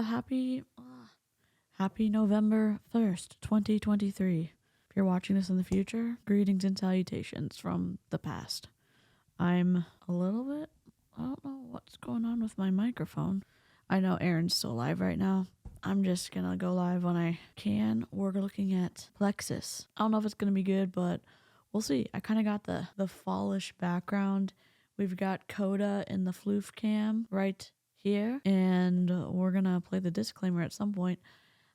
Happy November 1st, 2023. If you're watching this in the future, greetings and salutations from the past. I'm a little bit, I don't know what's going on with my microphone. I know Aaron's still alive right now. I'm just gonna go live when I can. We're looking at Plexus. I don't know if it's gonna be good, but we'll see. I kind of got the fallish background. We've got Coda in the floof cam right here, and we're gonna play the disclaimer at some point.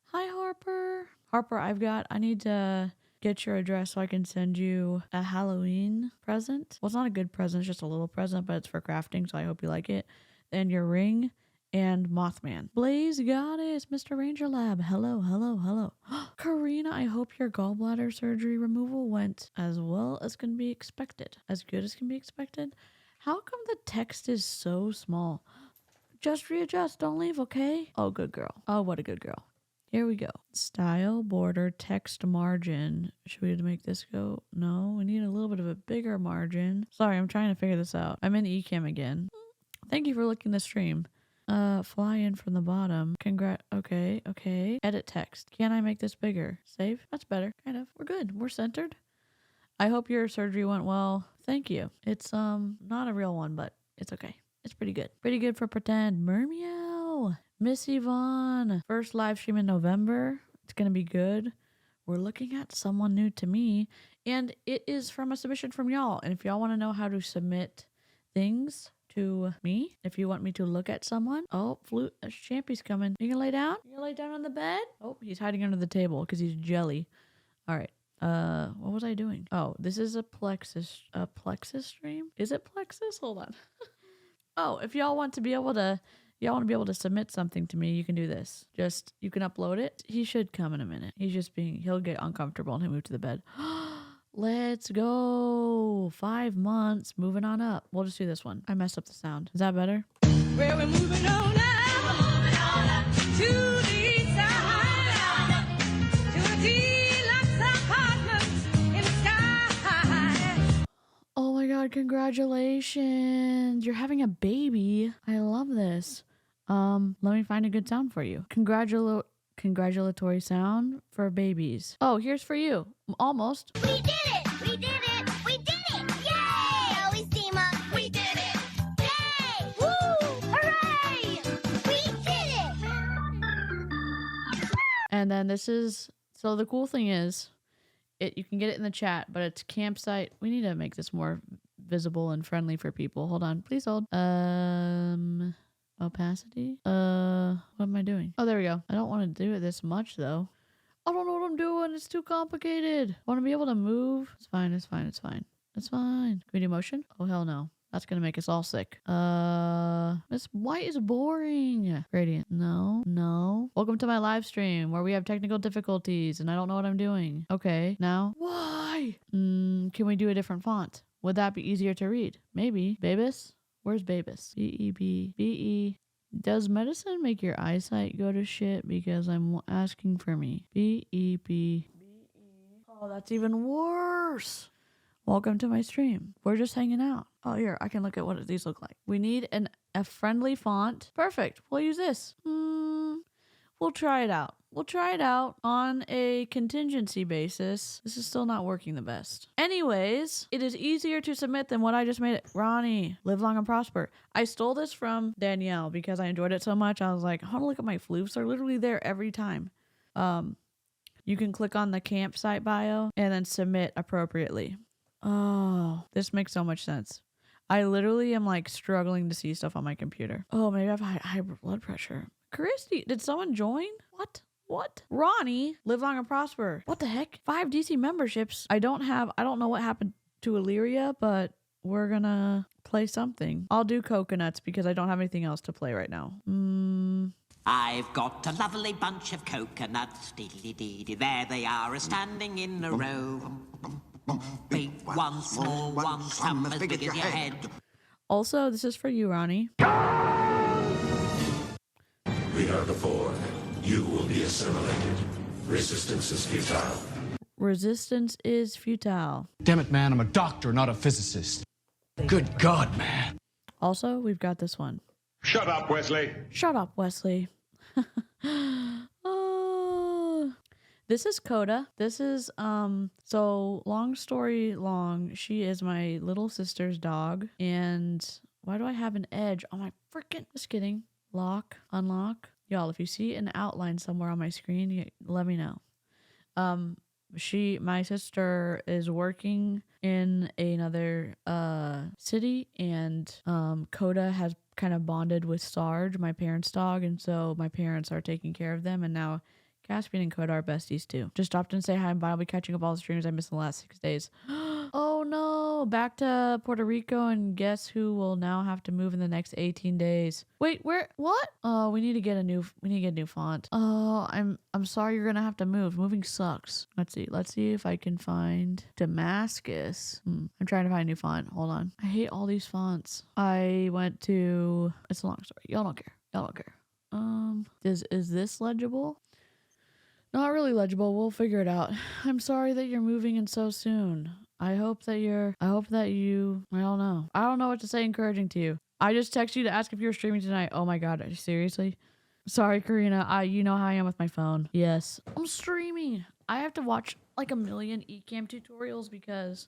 Hi, Harper. Harper, I need to get your address so I can send you a Halloween present. Well, it's not a good present, it's just a little present, but it's for crafting, so I hope you like it. And your ring and Mothman. Blaze Goddess, Mr. Ranger Lab. Hello, hello, hello. Karina, I hope your gallbladder surgery removal went as well as can be expected. As good as can be expected. How come the text is so small? Just readjust, don't leave, okay? Oh, good girl. Oh, what a good girl. Here we go. Style, border, text, margin. Should we make this go? No, we need a little bit of a bigger margin. Sorry, I'm trying to figure this out. I'm in eCam again. Thank you for looking the stream. Fly in from the bottom. Okay. Edit text. Can I make this bigger? Save? That's better. Kind of. We're good. We're centered. I hope your surgery went well. Thank you. It's, not a real one, but it's okay. It's pretty good. Pretty good for pretend. Mermeow. Miss Yvonne. First live stream in November. It's going to be good. We're looking at someone new to me. And it is from a submission from y'all. And if y'all want to know how to submit things to me, if you want me to look at someone. Oh, flute. Champy's coming. You gonna lay down? You gonna lay down on the bed? Oh, he's hiding under the table because he's jelly. All right. What was I doing? Oh, this is a Plexus stream? Is it Plexus? Hold on. Oh, if y'all want to be able to submit something to me, you can do this. Just, you can upload it. He should come in a minute. He'll get uncomfortable and he'll move to the bed. Let's go. 5 months, moving on up. We'll just do this one. I messed up the sound. Is that better? Well, we're moving on up to the east side, to a deluxe apartment in the sky. Oh my God, congratulations. You're having a baby. I love this. Let me find a good sound for you. Congratulatory sound for babies. Oh, here's for you. Almost. We did it! We did it! We did it! Yay! Always team up. We did it! Yay! Woo! Hooray! We did it! And then this is, so the cool thing is, you can get it in the chat, but it's campsite. We need to make this more visible and friendly for people. Hold on, please hold. Opacity. What am I doing? Oh, there we go. I don't want to do it this much though. I don't know what I'm doing. It's too complicated. I want to be able to move. It's fine. It's fine. It's fine. It's fine. Can we do motion? Oh, hell no. That's going to make us all sick. This white is boring. Gradient. No. Welcome to my live stream where we have technical difficulties and I don't know what I'm doing. Okay. Now. Why? Can we do a different font? Would that be easier to read? Maybe. Babus? Where's Babus? B-E-B. Does medicine make your eyesight go to shit? Because I'm asking for me. B-E-B. Oh, that's even worse. Welcome to my stream. We're just hanging out. Oh, here, I can look at what these look like. We need a friendly font. Perfect. We'll use this. We'll try it out. We'll try it out on a contingency basis. This is still not working the best. Anyways, it is easier to submit than what I just made it. Ronnie, live long and prosper. I stole this from Danielle because I enjoyed it so much. I was like, I want to look at my floofs. They're literally there every time. You can click on the campsite bio and then submit appropriately. Oh, this makes so much sense. I literally am like struggling to see stuff on my computer. Oh, maybe I have high blood pressure. Christy, did someone join? What? Ronnie, live long and prosper. What the heck? 5 DC memberships. I don't know what happened to Illyria, but we're gonna play something. I'll do coconuts because I don't have anything else to play right now. I've got a lovely bunch of coconuts. Dee-dee-dee-dee. There they are, standing in a row. Big one, small one, some as big as your head. Also, this is for you, Ronnie. We are the Ford. You will be assimilated. Resistance is futile. Resistance is futile. Damn it, man, I'm a doctor, not a physicist. Good God, man. Also, we've got this one. Shut up, Wesley. Shut up, Wesley. Oh, this is Coda. This is so long story long, she is my little sister's dog. And why do I have an edge on my freaking, just kidding. Lock, unlock. Y'all, if you see an outline somewhere on my screen, let me know. My sister is working in another city, and Coda has kind of bonded with Sarge, my parents' dog, and so my parents are taking care of them, and now Caspian and Coda are besties too. Just stopped and say hi, and bye. I'll be catching up all the streams I missed in the last 6 days. Oh no, back to Puerto Rico, and guess who will now have to move in the next 18 days? Wait, where? What? Oh, we need to get a new font. Oh, I'm sorry, you're gonna have to move. Moving sucks. Let's see if I can find Damascus. I'm trying to find a new font. Hold on. I hate all these fonts. I went to. It's a long story. Y'all don't care. Is this legible? Not really legible. We'll figure it out. I'm sorry that you're moving in so soon. I hope that you, I don't know. I don't know what to say encouraging to you. I just texted you to ask if you were streaming tonight. Oh my God. Seriously? Sorry, Karina. You know how I am with my phone. Yes. I'm streaming. I have to watch like a million eCam tutorials because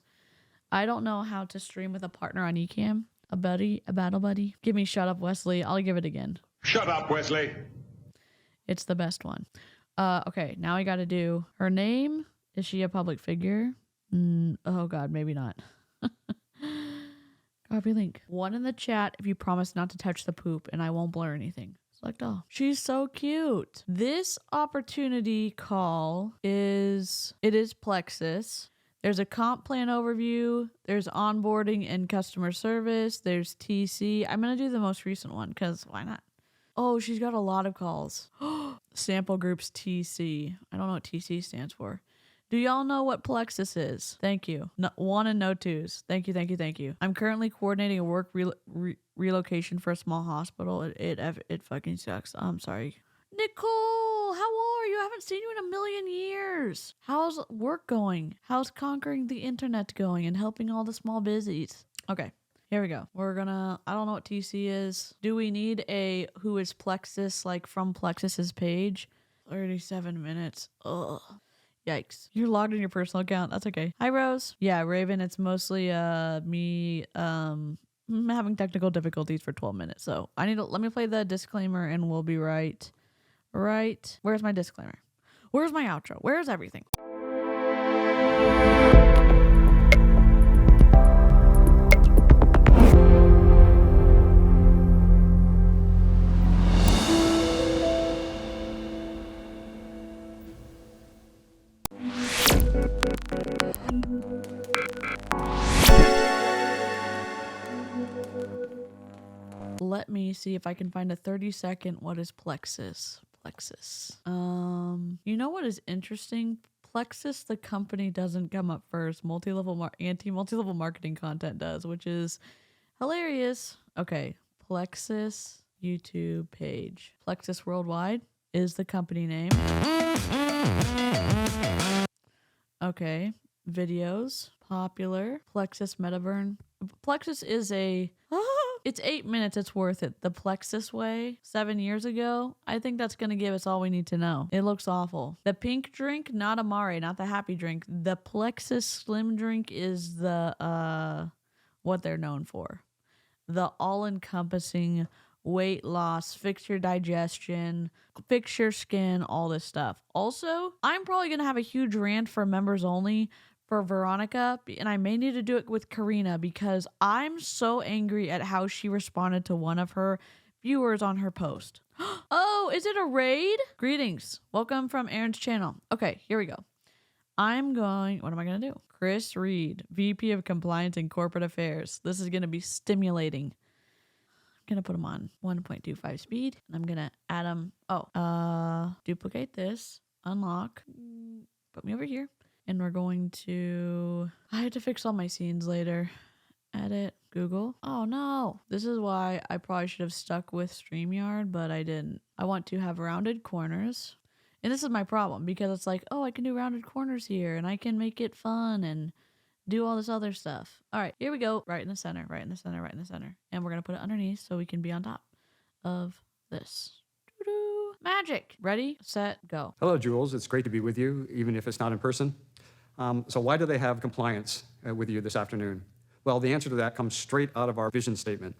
I don't know how to stream with a partner on eCam. A battle buddy. Give me Shut Up, Wesley. I'll give it again. Shut up, Wesley. It's the best one. Okay, now I gotta do her name. Is she a public figure? Oh God, maybe not. Copy link. One in the chat if you promise not to touch the poop, and I won't blur anything. Select all. She's so cute. This opportunity call is Plexus. There's a comp plan overview. There's onboarding and customer service. There's TC. I'm gonna do the most recent one because why not? Oh, she's got a lot of calls. Sample groups TC. I don't know what TC stands for. Do y'all know what Plexus is? Thank you. No, 1 and no 2s. Thank you. I'm currently coordinating a work relocation for a small hospital. It fucking sucks. I'm sorry. Nicole, how are you? I haven't seen you in a million years. How's work going? How's conquering the internet going and helping all the small busies? Okay. Here we go. We're gonna, I don't know what TC is. Do we need a who is Plexus, like from Plexus's page? 37 minutes. Ugh. Yikes. You're logged in your personal account. That's okay. Hi, Rose. Yeah, Raven, it's mostly me having technical difficulties for 12 minutes. So let me play the disclaimer and we'll be right. Where's my disclaimer? Where's my outro? Where's everything? Let me see if I can find a 30-second what is Plexus. You know what is interesting? Plexus, the company, doesn't come up first. Multi-level marketing content does, which is hilarious. Okay, Plexus YouTube page. Plexus Worldwide is the company name. Okay, videos, popular, Plexus Metaburn. Plexus is it's 8 minutes. It's worth it. The Plexus way 7 years ago. I think that's going to give us all we need to know. It looks awful. The pink drink, not Amare, not the happy drink. The Plexus Slim drink is the, what they're known for. The all-encompassing weight loss, fix your digestion, fix your skin, all this stuff. Also, I'm probably going to have a huge rant for members only for Veronica, and I may need to do it with Karina because I'm so angry at how she responded to one of her viewers on her post. Oh, is it a raid? Greetings. Welcome from Aaron's channel. Okay, here we go. What am I going to do? Chris Reed, VP of Compliance and Corporate Affairs. This is going to be stimulating. I'm going to put them on 1.25 speed, and I'm going to add them. Duplicate this, unlock, put me over here. And we're going to, I have to fix all my scenes later. Edit, Google. Oh no. This is why I probably should have stuck with StreamYard, but I didn't. I want to have rounded corners. And this is my problem because it's like, oh, I can do rounded corners here and I can make it fun and do all this other stuff. All right, here we go. Right in the center. And we're going to put it underneath so we can be on top of this. Magic. Ready, set, go. Hello, Jules. It's great to be with you, even if it's not in person. So why do they have compliance with you this afternoon? Well, the answer to that comes straight out of our vision statement.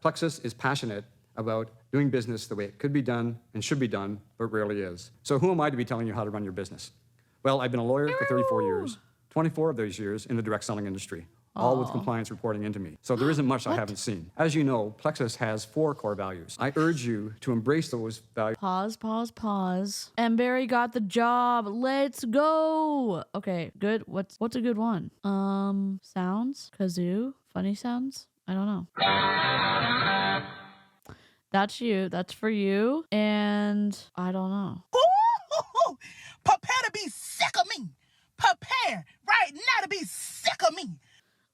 Plexus is passionate about doing business the way it could be done and should be done, but rarely is. So who am I to be telling you how to run your business? Well, I've been a lawyer for 34 years, 24 of those years in the direct selling industry, all with compliance reporting into me. So there isn't much I haven't seen. As you know, Plexus has 4 core values. I urge you to embrace those values. Pause. And Barry got the job. Let's go. Okay, good. What's a good one? Sounds? Kazoo? Funny sounds? I don't know. That's you. That's for you. And I don't know. Prepare to be sick of me. Prepare right now to be sick of me.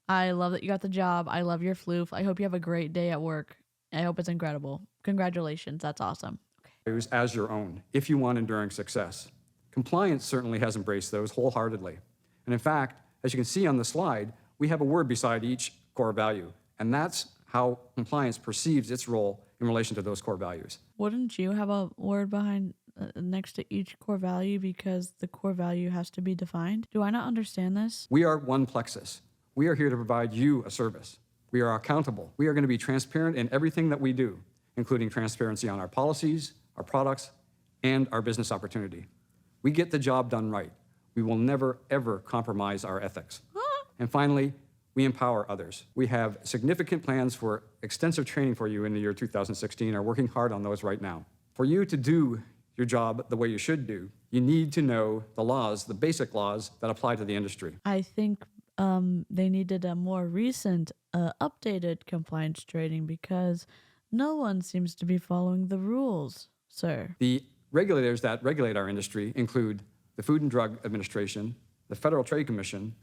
I love that you got the job. I love your floof. I hope you have a great day at work. I hope it's incredible. Congratulations. That's awesome. Values as your own, if you want enduring success. Compliance certainly has embraced those wholeheartedly. And in fact, as you can see on the slide, we have a word beside each core value. And that's how compliance perceives its role in relation to those core values. Wouldn't you have a word behind next to each core value because the core value has to be defined? Do I not understand this? We are one Plexus. We are here to provide you a service. We are accountable. We are going to be transparent in everything that we do, including transparency on our policies, our products, and our business opportunity. We get the job done right. We will never, ever compromise our ethics. And finally, we empower others. We have significant plans for extensive training for you in the year 2016 and are working hard on those right now. For you to do your job the way you should do, you need to know the laws, the basic laws that apply to the industry. I think they needed a more recent, updated compliance training because no one seems to be following the rules, sir. The regulators that regulate our industry include the Food and Drug Administration, the Federal Trade Commission,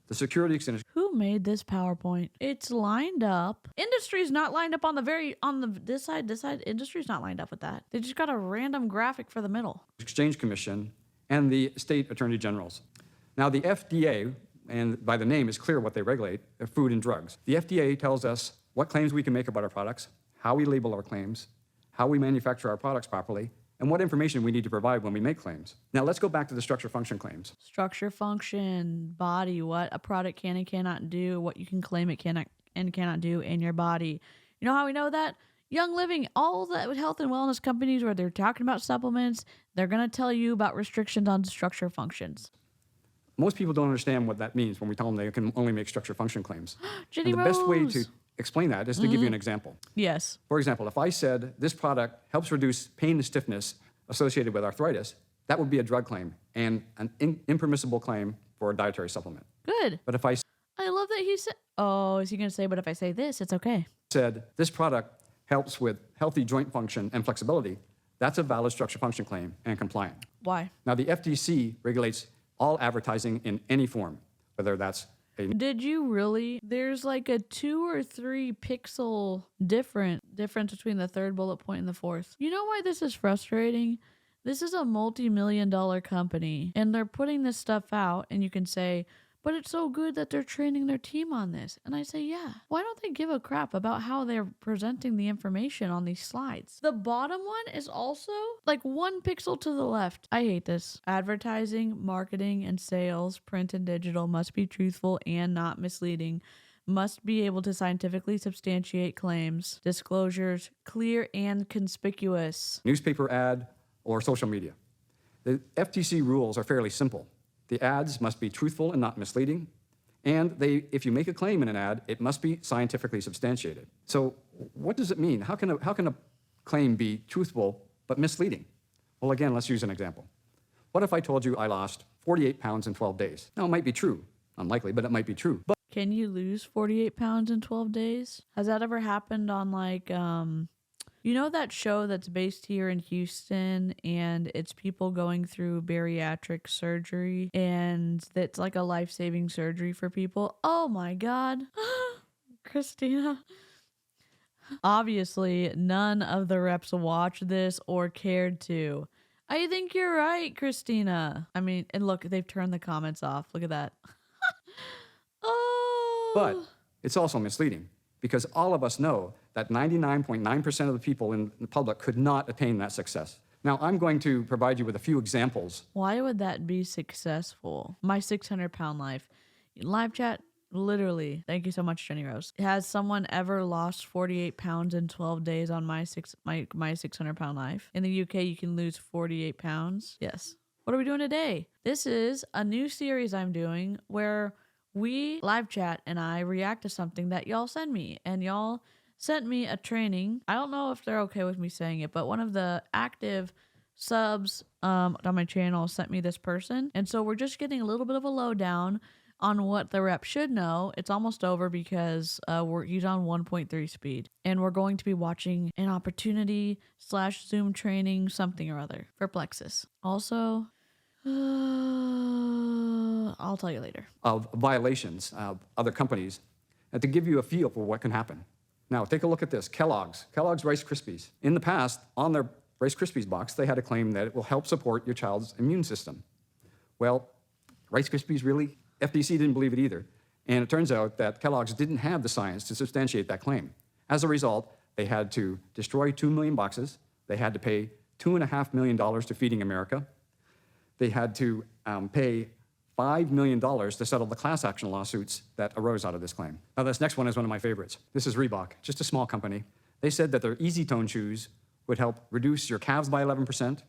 the Security Exchange. Who made this PowerPoint? It's lined up. Industry's not lined up on this side. Industry's not lined up with that. They just got a random graphic for the middle. Exchange Commission, and the state attorney generals. Now, the FDA, and by the name is clear what they regulate, food and drugs. The FDA tells us what claims we can make about our products, how we label our claims, how we manufacture our products properly, and what information we need to provide when we make claims. Now, let's go back to the structure function claims. Structure, function, body, what a product can and cannot do, what you can claim it can and cannot do in your body. You know how we know that? Young Living, all the health and wellness companies where they're talking about supplements, they're going to tell you about restrictions on structure functions. Most people don't understand what that means when we tell them they can only make structure function claims. Jenny And the best way to explain that is to give you an example. Yes. For example, if I said this product helps reduce pain and stiffness associated with arthritis, that would be a drug claim and an impermissible claim for a dietary supplement. Good. But if I I love that he said, oh, is he going to say, but if I say this, it's okay. said this product helps with healthy joint function and flexibility, that's a valid structure function claim and compliant. Why? Now, the FTC regulates all advertising in any form, whether that's a... Did you really? There's like a 2 or 3 pixel difference between the third bullet point and the fourth. You know why this is frustrating? This is a multi-million-dollar company, and they're putting this stuff out, and you can say, but it's so good that they're training their team on this. And I say, yeah. Why don't they give a crap about how they're presenting the information on these slides? The bottom one is also like 1 pixel to the left. I hate this. Advertising, marketing, and sales, print and digital, must be truthful and not misleading. Must be able to scientifically substantiate claims. Disclosures, clear and conspicuous. newspaper ad or social media. The FTC rules are fairly simple. The ads must be truthful and not misleading, and if you make a claim in an ad, it must be scientifically substantiated. So what does it mean? How can a claim be truthful but misleading? Well, again, let's use an example. What if I told you I lost 48 pounds in 12 days? Now, it might be true. Unlikely, but it might be true. But Can you lose 48 pounds in 12 days? Has that ever happened on like, you know that show that's based here in Houston and it's people going through bariatric surgery and it's like a life-saving surgery for people? Oh my God. Christina. Obviously, none of the reps watched this or cared to. I think you're right, Christina. I mean, and look, they've turned the comments off. Look at that. Oh. But it's also misleading because all of us know that 99.9% of the people in the public could not attain that success. Now, I'm going to provide you with a few examples. Why would that be successful? My 600-pound life. Live chat, literally. Thank you so much, Jenny Rose. Has someone ever lost 48 pounds in 12 days on my 600-pound life? In the UK, you can lose 48 pounds. Yes. What are we doing today? This is a new series I'm doing where we live chat and I react to something that y'all send me. And y'all sent me a training. I don't know if they're okay with me saying it, but one of the active subs on my channel sent me this person. And so we're just getting a little bit of a lowdown on what the rep should know. It's almost over because he's on 1.3 speed. And we're going to be watching an opportunity/Zoom training something or other for Plexus. Also, I'll tell you later. Of violations of other companies to give you a feel for what can happen. Now, take a look at this. Kellogg's Rice Krispies. In the past, on their Rice Krispies box, they had a claim that it will help support your child's immune system. Well, Rice Krispies really? FTC didn't believe it either. And it turns out that Kellogg's didn't have the science to substantiate that claim. As a result, they had to destroy 2 million boxes. They had to pay $2.5 million to Feeding America. They had to pay $5 million to settle the class action lawsuits that arose out of this claim. Now, this next one is one of my favorites. This is Reebok, just a small company. They said that their Easy Tone shoes would help reduce your calves by 11%,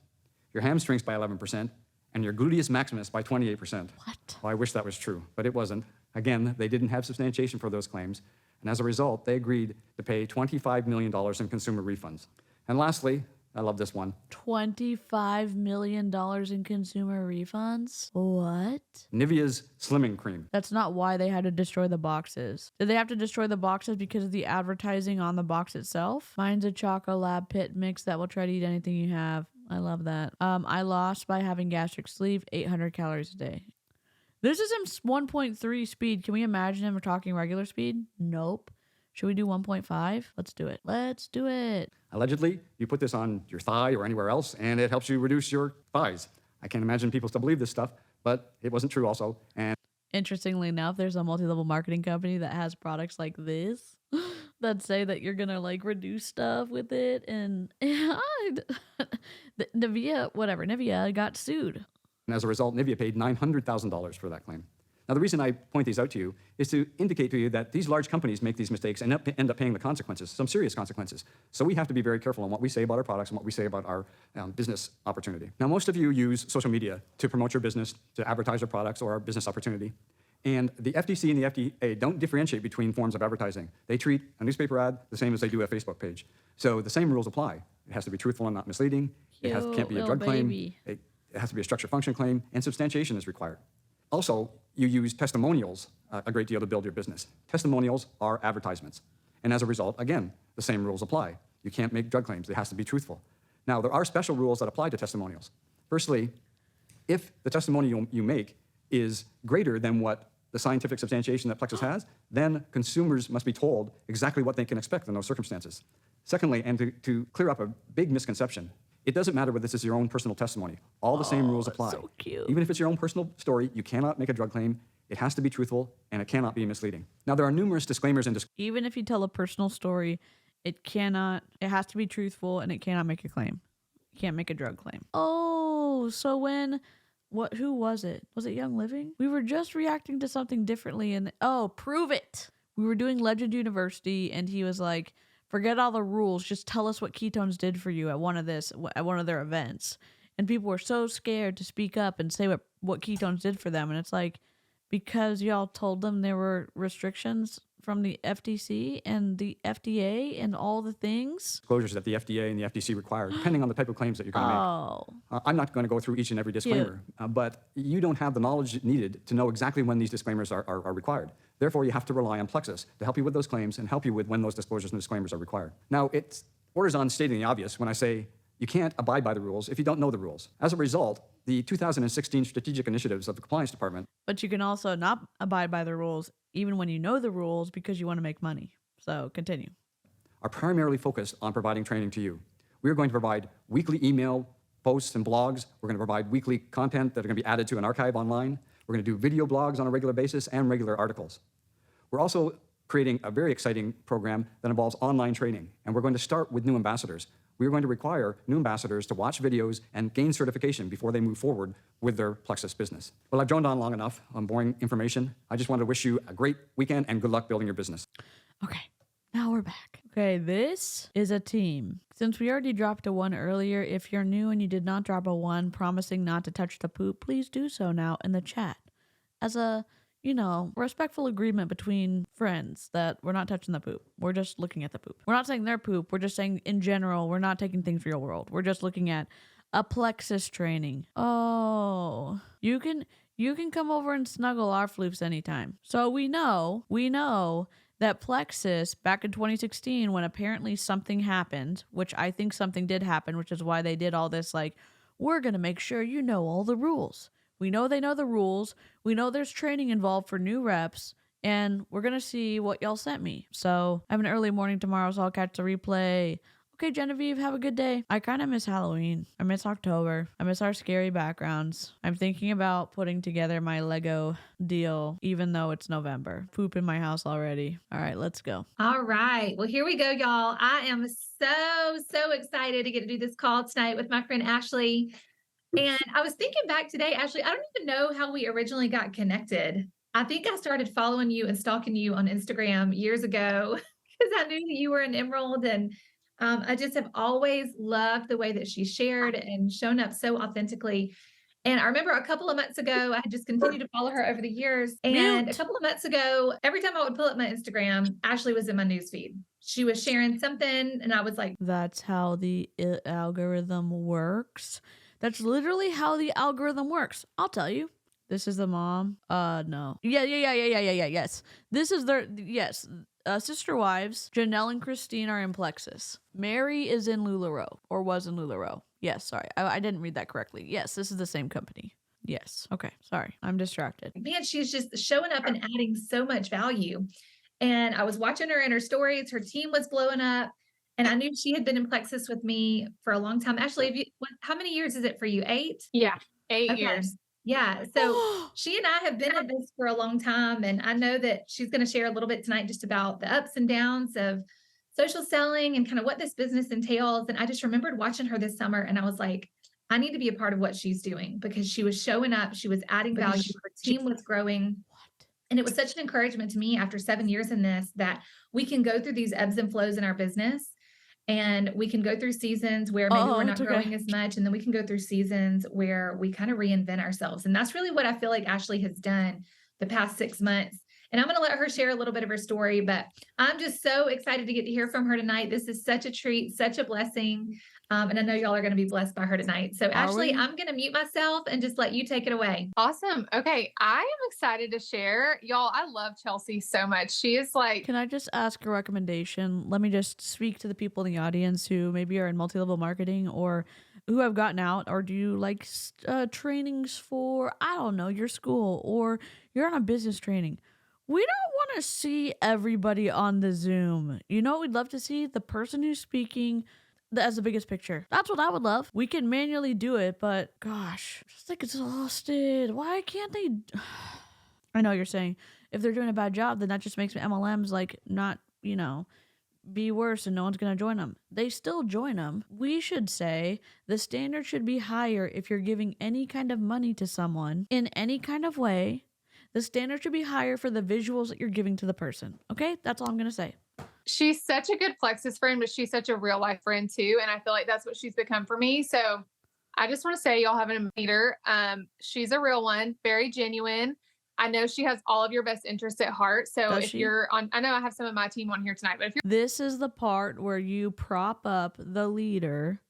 your hamstrings by 11%, and your gluteus maximus by 28%. What? Well, I wish that was true, but it wasn't. Again, they didn't have substantiation for those claims, and as a result, they agreed to pay $25 million in consumer refunds. And lastly, I love this one. $25 million in consumer refunds? What? Nivea's Slimming Cream. That's not why they had to destroy the boxes. Did they have to destroy the boxes because of the advertising on the box itself? Mine's a Choco Lab Pit mix that will try to eat anything you have. I love that. I lost by having gastric sleeve, 800 calories a day. This is him 1.3 speed. Can we imagine him talking regular speed? Nope. Should we do 1.5? Let's do it. Let's do it. Allegedly, you put this on your thigh or anywhere else, and it helps you reduce your thighs. I can't imagine people still believe this stuff, but it wasn't true also. And interestingly enough, there's a multi-level marketing company that has products like this that say that you're gonna like reduce stuff with it, and Nivea got sued. as a result, Nivea paid $900,000 for that claim. Now, the reason I point these out to you is to indicate to you that these large companies make these mistakes and end up paying the consequences, some serious consequences. So we have to be very careful on what we say about our products and what we say about our business opportunity. Now, most of you use social media to promote your business, to advertise your products or our business opportunity. And the FTC and the FDA don't differentiate between forms of advertising. They treat a newspaper ad the same as they do a Facebook page. So the same rules apply. It has to be truthful and not misleading. Can't be a drug claim. It has to be a structure function claim, and substantiation is required. Also, you use testimonials a great deal to build your business. Testimonials are advertisements. And as a result, again, the same rules apply. You can't make drug claims. It has to be truthful. Now, there are special rules that apply to testimonials. Firstly, if the testimonial you make is greater than what the scientific substantiation that Plexus has, then consumers must be told exactly what they can expect in those circumstances. Secondly, and to clear up a big misconception, it doesn't matter whether this is your own personal testimony. All the same rules apply. So cute. Even if it's your own personal story, you cannot make a drug claim. It has to be truthful, and it cannot be misleading. Now, there are numerous disclaimers and Even if you tell a personal story, it has to be truthful, and it cannot make a claim. You can't make a drug claim. Oh, so who was it? Was it Young Living? We were just reacting to something differently, and prove it. We were doing Legend University, and he was like, forget all the rules. Just tell us what ketones did for you at one of their events. And people were so scared to speak up and say what ketones did for them. And it's like, because y'all told them there were restrictions from the FTC and the FDA and all the things. disclosures that the FDA and the FTC require, depending on the type of claims that you're going to make. I'm not going to go through each and every disclaimer, but you don't have the knowledge needed to know exactly when these disclaimers are required. Therefore, you have to rely on Plexus to help you with those claims and help you with when those disclosures and disclaimers are required. Now, it borders on stating the obvious when I say you can't abide by the rules if you don't know the rules. As a result, the 2016 strategic initiatives of the Compliance Department. But you can also not abide by the rules even when you know the rules because you want to make money. So continue. Are primarily focused on providing training to you. We are going to provide weekly email posts and blogs. We're going to provide weekly content that are going to be added to an archive online. We're going to do video blogs on a regular basis and regular articles. We're also creating a very exciting program that involves online training, and we're going to start with new ambassadors. we are going to require new ambassadors to watch videos and gain certification before they move forward with their Plexus business. Well, I've droned on long enough on boring information. I just wanted to wish you a great weekend and good luck building your business. Okay, now we're back. Okay, this is a team. Since we already dropped a 1 earlier, if you're new and you did not drop a 1 promising not to touch the poop, please do so now in the chat. As a, respectful agreement between friends that we're not touching the poop. We're just looking at the poop. We're not saying their poop. We're just saying in general, we're not taking things real world. We're just looking at a Plexus training. Oh, you can come over and snuggle our floofs anytime. So we know that Plexus back in 2016, when apparently something happened, which I think something did happen, which is why they did all this, like, we're going to make sure you know all the rules. We know they know the rules. We know there's training involved for new reps, and we're going to see what y'all sent me. So I have an early morning tomorrow, so I'll catch the replay. Okay, Genevieve, have a good day. I kind of miss Halloween. I miss October. I miss our scary backgrounds. I'm thinking about putting together my Lego deal, even though it's November. Poop in my house already. All right, let's go. All right. Well, here we go, y'all. I am so excited to get to do this call tonight with my friend Ashley. And I was thinking back today, Ashley, I don't even know how we originally got connected. I think I started following you and stalking you on Instagram years ago because I knew that you were an Emerald. And I just have always loved the way that she shared and shown up so authentically. And I remember a couple of months ago, I had just continued to follow her over the years. And a couple of months ago, every time I would pull up my Instagram, Ashley was in my newsfeed. She was sharing something and I was like, that's how the algorithm works. That's literally how the algorithm works. I'll tell you. This is the mom. No. Yeah. Yes. This is their, yes. Sister wives, Janelle and Christine are in Plexus. Mary is in LuLaRoe, or was in LuLaRoe. Yes, sorry. I didn't read that correctly. Yes, this is the same company. Yes. Okay, sorry. I'm distracted. Man, she's just showing up and adding so much value. And I was watching her in her stories. Her team was blowing up. And I knew she had been in Plexus with me for a long time. Ashley, how many years is it for you? 8? Yeah, 8 years. Yeah. So she and I have been at this for a long time. And I know that she's going to share a little bit tonight just about the ups and downs of social selling and kind of what this business entails. And I just remembered watching her this summer and I was like, I need to be a part of what she's doing because she was showing up. She was adding value. Her team was growing. And it was such an encouragement to me after 7 years in this that we can go through these ebbs and flows in our business. And we can go through seasons where maybe we're not growing as much. And then we can go through seasons where we kind of reinvent ourselves. And that's really what I feel like Ashley has done the past 6 months. And I'm going to let her share a little bit of her story, but I'm just so excited to get to hear from her tonight. This is such a treat, such a blessing. And I know y'all are going to be blessed by her tonight. So Ashley, I'm going to mute myself and just let you take it away. Awesome. Okay. I am excited to share. Y'all, I love Chelsea so much. She is like... Can I just ask a recommendation? Let me just speak to the people in the audience who maybe are in multi-level marketing or who have gotten out, or do you like trainings for, I don't know, your school, or you're on a business training. We don't want to see everybody on the Zoom. You know what we'd love to see? The person who's speaking as the biggest picture. That's what I would love. We can manually do it, but gosh, I'm just like exhausted. Why can't they? I know you're saying if they're doing a bad job, then that just makes MLMs like not, be worse and no one's going to join them. They still join them. We should say the standard should be higher if you're giving any kind of money to someone in any kind of way. The standard should be higher for the visuals that you're giving to the person. Okay? That's all I'm going to say. She's such a good Plexus friend, but she's such a real life friend too. And I feel like that's what she's become for me. So I just want to say y'all haven't met her. She's a real one, very genuine. I know she has all of your best interests at heart. So you're on, I know I have some of my team on here tonight, but if you're... This is the part where you prop up the leader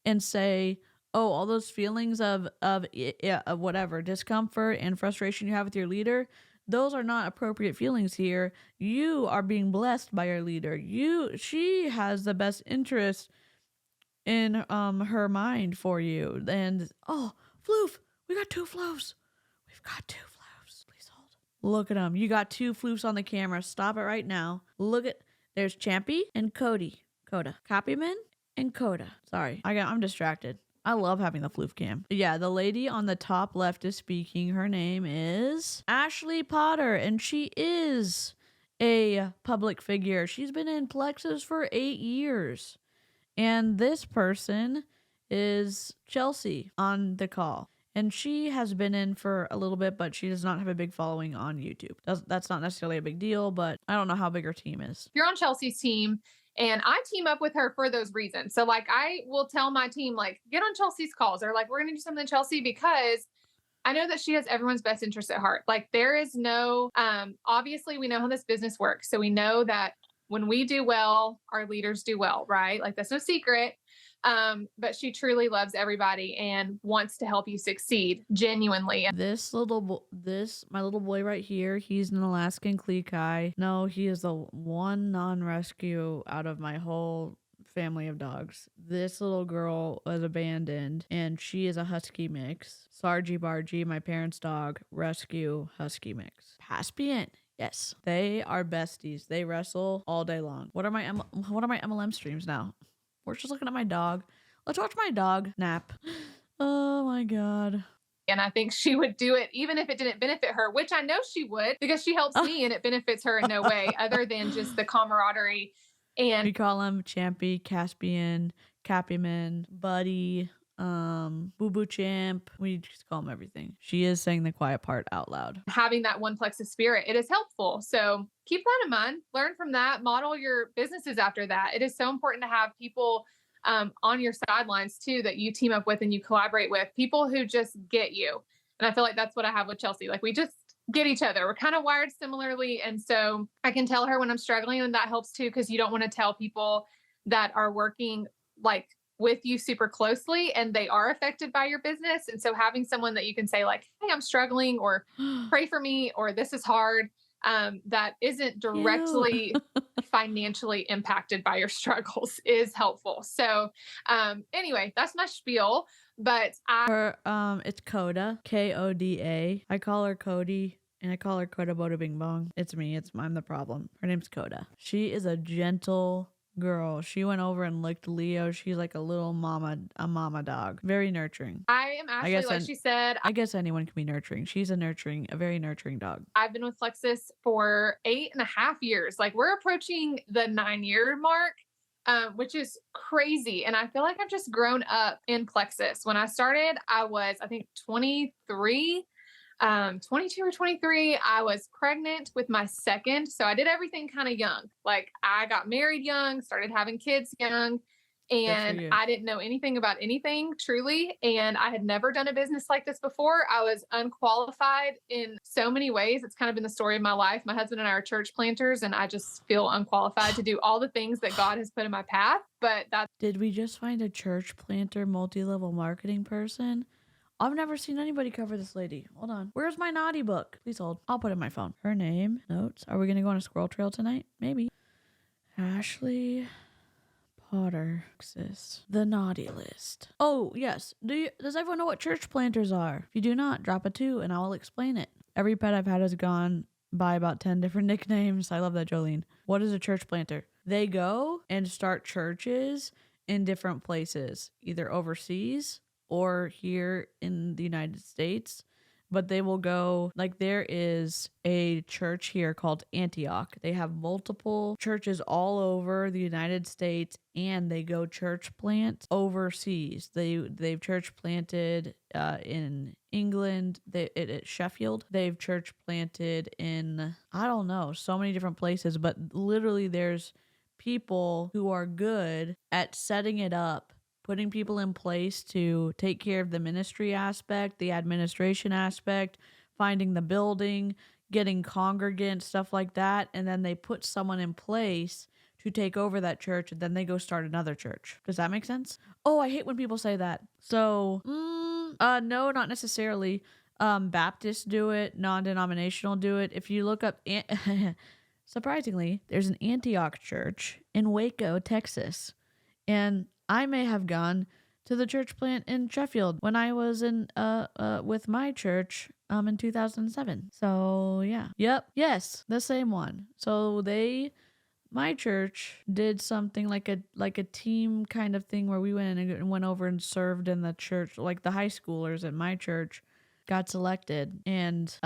and say, oh, all those feelings of whatever, discomfort and frustration you have with your leader, those are not appropriate feelings here. You are being blessed by your leader. She has the best interest in her mind for you. And, oh, floof, we got 2 floofs. We've got 2 floofs. Please hold. Look at them. You got 2 floofs on the camera. Stop it right now. Look at, there's Champy and Coda. Copyman and Coda. Sorry, I'm distracted. I love having the floof cam. Yeah, the lady on the top left is speaking. Her name is Ashley Potter, and she is a public figure. She's been in Plexus for 8 years. And this person is Chelsea on the call. And she has been in for a little bit, but she does not have a big following on YouTube. That's not necessarily a big deal, but I don't know how big her team is. You're on Chelsea's team, and I team up with her for those reasons. So like I will tell my team, like, get on Chelsea's calls, or like, we're gonna do something Chelsea, because I know that she has everyone's best interest at heart. Like there is no, obviously we know how this business works. So we know that when we do well, our leaders do well, right? Like that's no secret. But she truly loves everybody and wants to help you succeed genuinely. My little boy right here, he's an Alaskan 𝐔𝐒𝐄. No, he is the one non-rescue out of my whole family of dogs. This little girl was abandoned, and she is a husky mix. 𝐔𝐒𝐄 𝐃𝐈𝐒𝐍𝐃, my parents' dog, rescue husky mix. Caspian. Yes, they are besties. They wrestle all day long. What are my MLM streams now? We're just looking at my dog. Let's watch my dog nap. Oh my God. And I think she would do it even if it didn't benefit her, which I know she would, because she helps me and it benefits her in no way other than just the camaraderie. And we call him Champy, Caspian, Cappyman, Buddy, Boo Boo Champ. We just call him everything. She is saying the quiet part out loud. Having that one plexus spirit, it is helpful. So keep that in mind, learn from that, model your businesses after that. It is so important to have people on your sidelines too, that you team up with and you collaborate with, people who just get you. And I feel like that's what I have with Chelsea. Like we just get each other. We're kind of wired similarly. And so I can tell her when I'm struggling, and that helps too, because you don't want to tell people that are working like with you super closely and they are affected by your business. And so having someone that you can say like, hey, I'm struggling, or pray for me, or this is hard, that isn't directly financially impacted by your struggles is helpful. So anyway, that's my spiel. But it's Coda, K-O-D-A. I call her Cody, and I call her Coda Boda Bing Bong. It's me. I'm the problem. Her name's Coda. She is a gentle girl. She went over and licked Leo. She's like a mama dog. Very nurturing. I am actually, like she said, I guess anyone can be nurturing. She's a very nurturing dog. I've been with Plexus for 8.5 years. Like we're approaching the 9-year mark, which is crazy. And I feel like I've just grown up in Plexus. When I started, I was, I think 22 or 23, I was pregnant with my second. So I did everything kind of young. Like I got married young, started having kids young, and I didn't know anything about anything truly. And I had never done a business like this before. I was unqualified in so many ways. It's kind of been the story of my life. My husband and I are church planters, and I just feel unqualified to do all the things that God has put in my path. But did we just find a church planter, multi-level marketing person? I've never seen anybody cover this lady. Hold on. Where's my naughty book? Please hold. I'll put it in my phone. Her name, notes. Are we going to go on a squirrel trail tonight? Maybe. Ashley Potter. The naughty list. Oh, yes. Does everyone know what church planters are? If you do not, drop a 2 and I will explain it. Every pet I've had has gone by about 10 different nicknames. I love that, Jolene. What is a church planter? They go and start churches in different places, either overseas or here in the United States, but they will go, like there is a church here called Antioch. They have multiple churches all over the United States, and they go church plant overseas. They've church planted in England, at Sheffield. They've church planted in, I don't know, so many different places, but literally there's people who are good at setting it up, putting people in place to take care of the ministry aspect, the administration aspect, finding the building, getting congregants, stuff like that. And then they put someone in place to take over that church, and then they go start another church. Does that make sense? Oh, I hate when people say that. So, no, not necessarily. Baptists do it, non-denominational do it. If you look up, surprisingly, there's an Antioch church in Waco, Texas. And I may have gone to the church plant in Sheffield when I was in with my church in 2007. So yeah. Yep. Yes, the same one. So my church did something like a team kind of thing where we went in and went over and served in the church, like the high schoolers at my church got selected and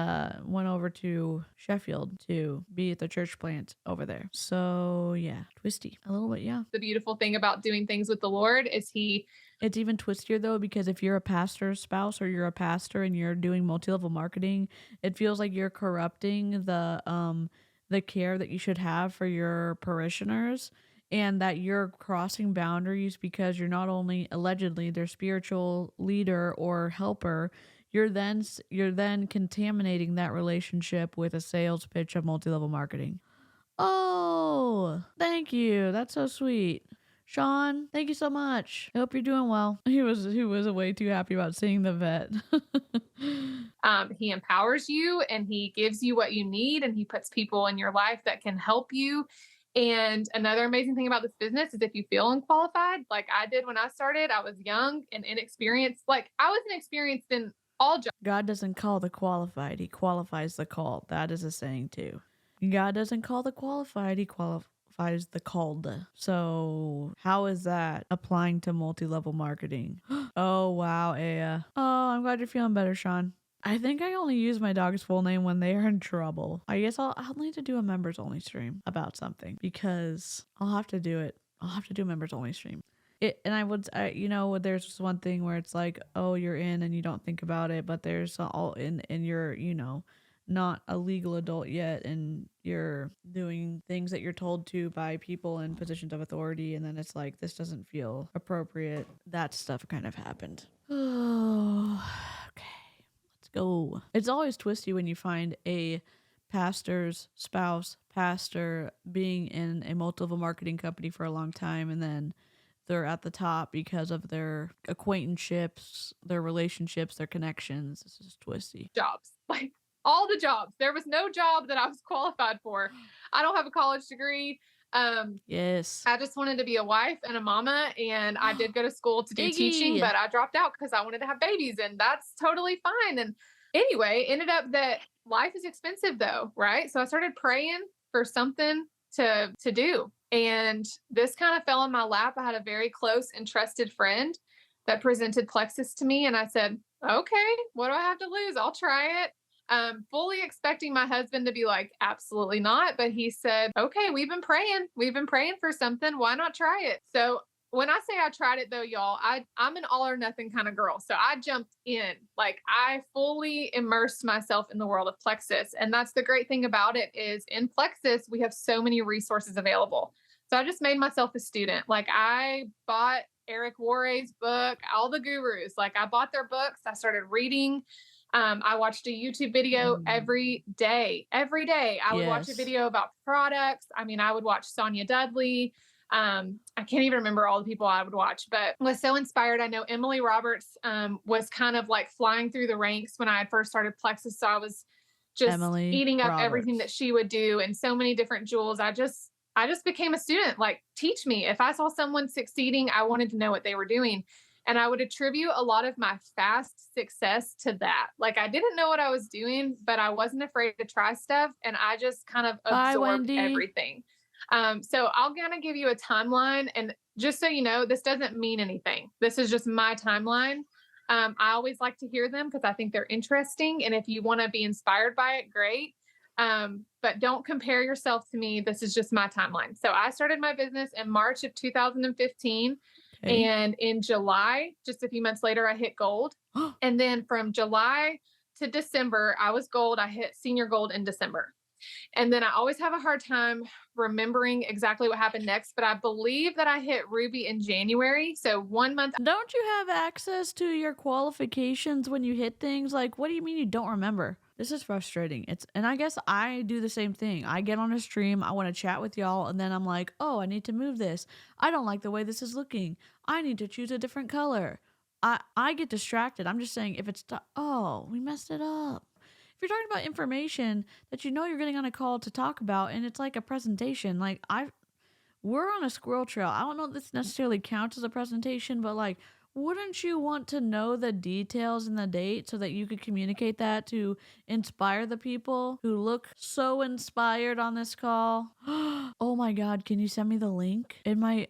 went over to Sheffield to be at the church plant over there. So yeah, twisty a little bit. Yeah. The beautiful thing about doing things with the Lord is It's even twistier though, because if you're a pastor's spouse or you're a pastor and you're doing multi-level marketing, it feels like you're corrupting the care that you should have for your parishioners, and that you're crossing boundaries because you're not only allegedly their spiritual leader or helper, you're then contaminating that relationship with a sales pitch of multi-level marketing. Oh, thank you. That's so sweet. Sean, thank you so much. I hope you're doing well. He was way too happy about seeing the vet. he empowers you and he gives you what you need, and he puts people in your life that can help you. And another amazing thing about this business is if you feel unqualified, like I did when I started, I was young and inexperienced. Like I was inexperienced in all jobs. God doesn't call the qualified. He qualifies the called. That is a saying too. God doesn't call the qualified. He qualifies the called. So how is that applying to multi-level marketing? Oh, wow, Aya. Oh, I'm glad you're feeling better, Sean. I think I only use my dog's full name when they are in trouble. I guess I'll need to do a members only stream about something, because I'll have to do it. I'll have to do a members only stream. There's just one thing where it's like, oh, you're in and you don't think about it, but there's all in, and you're, not a legal adult yet, and you're doing things that you're told to by people in positions of authority, and then it's like, this doesn't feel appropriate. That stuff kind of happened. Oh, okay. Let's go. It's always twisty when you find a pastor's spouse, pastor, being in a multi-level marketing company for a long time, and then they're at the top because of their acquaintanceships, their relationships, their connections. This is twisty. Jobs. Like all the jobs. There was no job that I was qualified for. I don't have a college degree. Yes. I just wanted to be a wife and a mama, and I did go to school to do teaching, but I dropped out because I wanted to have babies, and that's totally fine. And anyway, ended up that life is expensive though, right? So I started praying for something to do. And this kind of fell in my lap. I had a very close and trusted friend that presented Plexus to me. And I said, okay, what do I have to lose? I'll try it. Fully expecting my husband to be like, absolutely not. But he said, okay, we've been praying for something. Why not try it? So when I say I tried it though, y'all, I'm an all or nothing kind of girl. So I jumped in, like I fully immersed myself in the world of Plexus. And that's the great thing about it is in Plexus, we have so many resources available. So I just made myself a student. Like I bought Eric Worre's book, all the gurus, like I bought their books. I started reading. I watched a YouTube video every day. I would watch a video about products. I mean, I would watch Sonia Dudley. I can't even remember all the people I would watch, but was so inspired. I know Emily Roberts was kind of like flying through the ranks when I had first started Plexus. So I was just eating up everything that she would do, and so many different jewels. I just became a student. Like, teach me. If I saw someone succeeding, I wanted to know what they were doing. And I would attribute a lot of my fast success to that. Like, I didn't know what I was doing, but I wasn't afraid to try stuff. And I just kind of absorbed everything. So I'll kind of give you a timeline. And just so you know, this doesn't mean anything. This is just my timeline. I always like to hear them because I think they're interesting. And if you want to be inspired by it, great. But don't compare yourself to me. This is just my timeline. So I started my business in March of 2015. Okay. And in July, just a few months later, I hit gold. And then from July to December, I was gold. I hit senior gold in December. And then I always have a hard time remembering exactly what happened next, but I believe that I hit ruby in January. So 1 month. Don't you have access to your qualifications when you hit things? Like, what do you mean you don't remember? This is frustrating. And I guess I do the same thing. I get on a stream, I want to chat with y'all, and then I'm like, oh, I need to move this. I don't like the way this is looking. I need to choose a different color. I get distracted. I'm just saying, if it's, oh, we messed it up. If you're talking about information that you know you're getting on a call to talk about, and it's like a presentation, like we're on a squirrel trail. I don't know if this necessarily counts as a presentation, but like, wouldn't you want to know the details and the date so that you could communicate that to inspire the people who look so inspired on this call? Oh my God, can you send me the link in my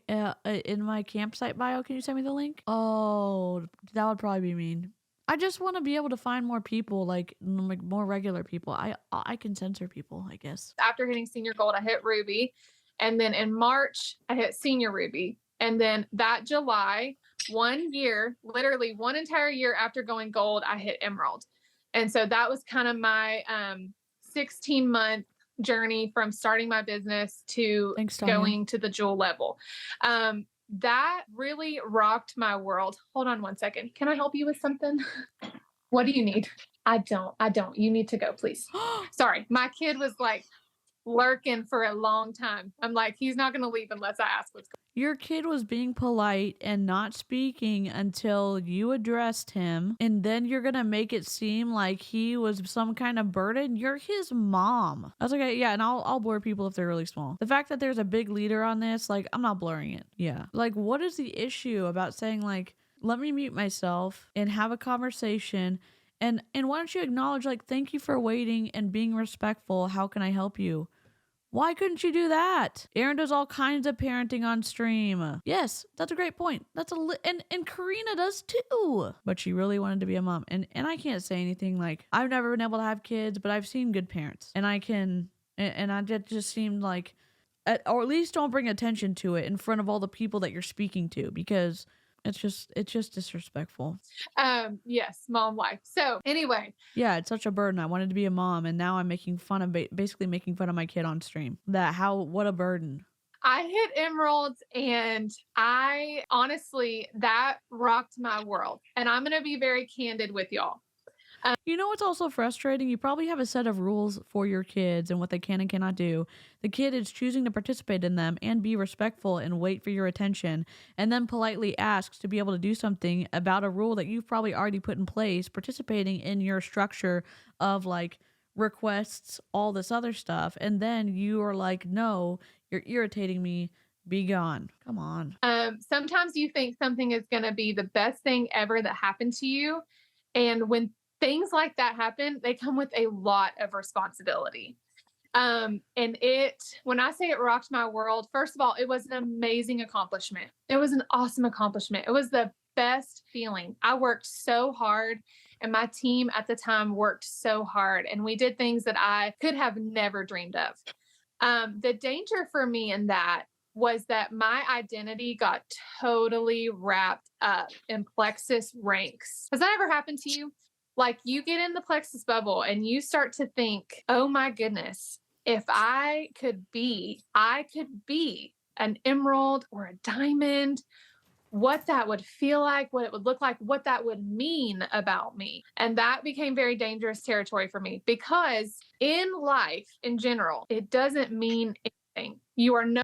campsite bio? Can you send me the link? Oh, that would probably be mean. I just want to be able to find more people, like more regular people. I can censor people, I guess. After hitting senior gold, I hit ruby. And then in March, I hit senior ruby. And then that July, 1 year, literally one entire year after going gold, I hit emerald. And so that was kind of my 16-month journey from starting my business to going to the jewel level. That really rocked my world. Hold on 1 second. Can I help you with something? What do you need? I don't. You need to go, please. Sorry. My kid was like lurking for a long time. I'm like, he's not going to leave unless I ask what's going on. Your kid was being polite and not speaking until you addressed him, and then you're gonna make it seem like he was some kind of burden. You're his mom. I was like, yeah, and I'll blur people if they're really small. The fact that there's a big leader on this, like, I'm not blurring it. Yeah. Like, what is the issue about saying, like, let me mute myself and have a conversation, and why don't you acknowledge, like, thank you for waiting and being respectful. How can I help you? Why couldn't you do that? Aaron does all kinds of parenting on stream. Yes, that's a great point. That's and Karina does too. But she really wanted to be a mom. And I can't say anything like, I've never been able to have kids, but I've seen good parents. And I can, and I just seemed like, or at least don't bring attention to it in front of all the people that you're speaking to, because it's just disrespectful. Yes, mom life. So anyway. Yeah, it's such a burden. I wanted to be a mom, and now I'm making fun of, basically making fun of my kid on stream. What a burden. I hit emeralds, and I honestly, that rocked my world. And I'm going to be very candid with y'all. You know what's also frustrating? You probably have a set of rules for your kids and what they can and cannot do. The kid is choosing to participate in them and be respectful and wait for your attention, and then politely asks to be able to do something about a rule that you've probably already put in place, participating in your structure of like requests, all this other stuff. And then you are like, no, you're irritating me. Be gone. Come on. Sometimes you think something is going to be the best thing ever that happened to you. And when things like that happen, they come with a lot of responsibility. And when I say it rocked my world, first of all, it was an amazing accomplishment. It was an awesome accomplishment. It was the best feeling. I worked so hard, and my team at the time worked so hard, and we did things that I could have never dreamed of. The danger for me in that was that my identity got totally wrapped up in Plexus ranks. Has that ever happened to you? Like, you get in the Plexus bubble and you start to think, oh my goodness, if I could be an emerald or a diamond, what that would feel like, what it would look like, what that would mean about me. And that became very dangerous territory for me, because in life in general, it doesn't mean anything. You are no.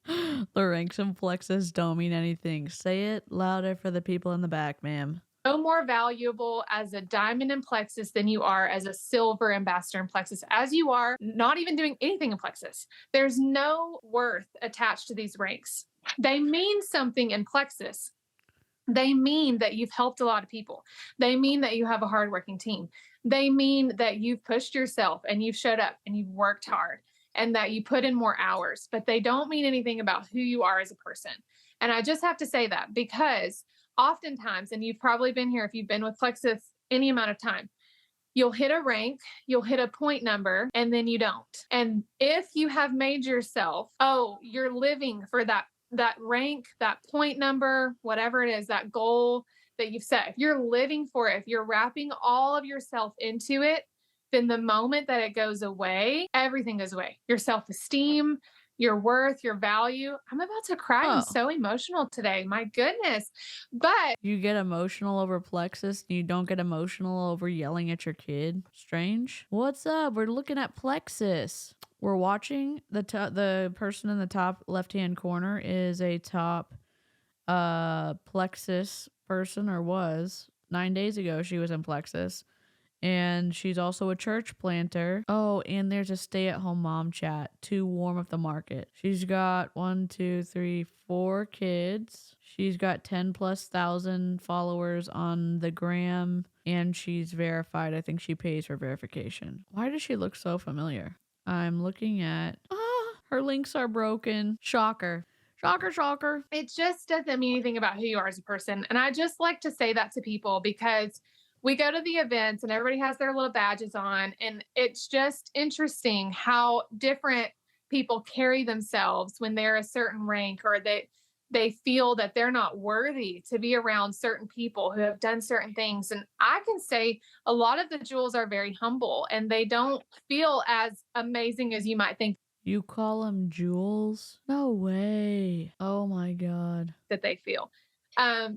The ranks and Plexus don't mean anything. Say it louder for the people in the back, ma'am. No more valuable as a diamond in Plexus than you are as a silver ambassador in Plexus, as you are not even doing anything in Plexus. There's no worth attached to these ranks. They mean something in Plexus. They mean that you've helped a lot of people. They mean that you have a hardworking team. They mean that you've pushed yourself and you've showed up and you've worked hard and that you put in more hours, but they don't mean anything about who you are as a person. And I just have to say that, because oftentimes, and you've probably been here if you've been with Plexus any amount of time, you'll hit a rank, you'll hit a point number, and then you don't. And if you have made yourself, you're living for that rank, that point number, whatever it is, that goal that you've set, if you're living for it, if you're wrapping all of yourself into it, then the moment that it goes away, everything goes away. Your self-esteem, your worth, your value. I'm about to cry. I'm so emotional today. My goodness. But you get emotional over Plexus and you don't get emotional over yelling at your kid. Strange. What's up? We're looking at Plexus. We're watching the person in the top left-hand corner is a top Plexus person, or was. 9 days ago, she was in Plexus. And she's also a church planter. Oh, and there's a stay-at-home mom chat to warm up the market. She's got 4 kids. She's got 10,000+ followers on the gram, and she's verified. I think she pays for verification. Why does she look so familiar? I'm looking at... her links are broken. Shocker. Shocker, shocker. It just doesn't mean anything about who you are as a person. And I just like to say that to people because we go to the events and everybody has their little badges on. And it's just interesting how different people carry themselves when they're a certain rank, or they feel that they're not worthy to be around certain people who have done certain things. And I can say a lot of the jewels are very humble and they don't feel as amazing as you might think You call them jewels? No way. Oh my God. that they feel.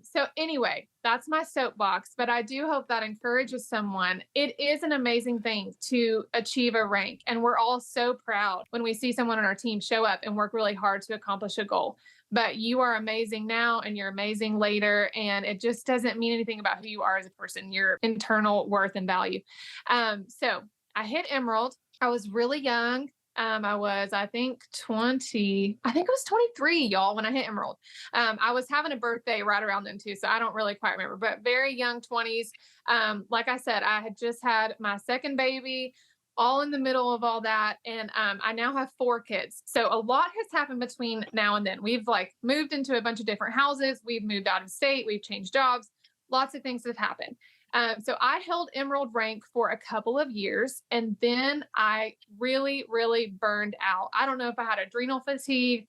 So anyway, that's my soapbox, but I do hope that encourages someone. It is an amazing thing to achieve a rank. And we're all so proud when we see someone on our team show up and work really hard to accomplish a goal. But you are amazing now and you're amazing later. And it just doesn't mean anything about who you are as a person, your internal worth and value. So I hit Emerald. I was really young. I was, I think it was 23, y'all, when I hit Emerald. I was having a birthday right around then too, so I don't really quite remember, but very young 20s. Like I said, I had just had my second baby, all in the middle of all that. And I now have 4 kids. So a lot has happened between now and then. We've like moved into a bunch of different houses. We've moved out of state. We've changed jobs. Lots of things have happened. So I held Emerald rank for a couple of years, and then I really, really burned out. I don't know if I had adrenal fatigue.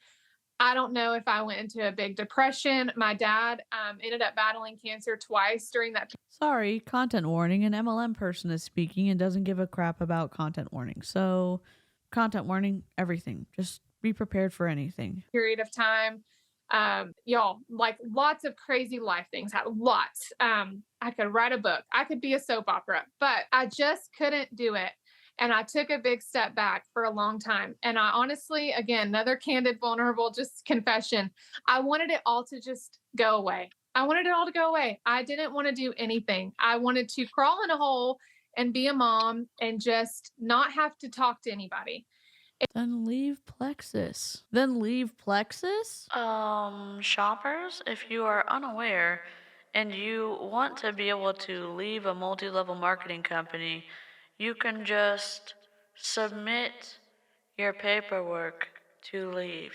I don't know if I went into a big depression. My dad ended up battling cancer twice during that. Sorry, content warning. An MLM person is speaking and doesn't give a crap about content warning. So, content warning, everything. Just be prepared for anything. Period of time. Y'all, like lots of crazy life things happen. Lots. I could write a book. I could be a soap opera, but I just couldn't do it. And I took a big step back for a long time. And I honestly, again, another candid, vulnerable, just confession. I wanted it all to just go away. I wanted it all to go away. I didn't want to do anything. I wanted to crawl in a hole and be a mom and just not have to talk to anybody. Then leave Plexus. Shoppers, if you are unaware and you want to be able to leave a multi-level marketing company, you can just submit your paperwork to leave.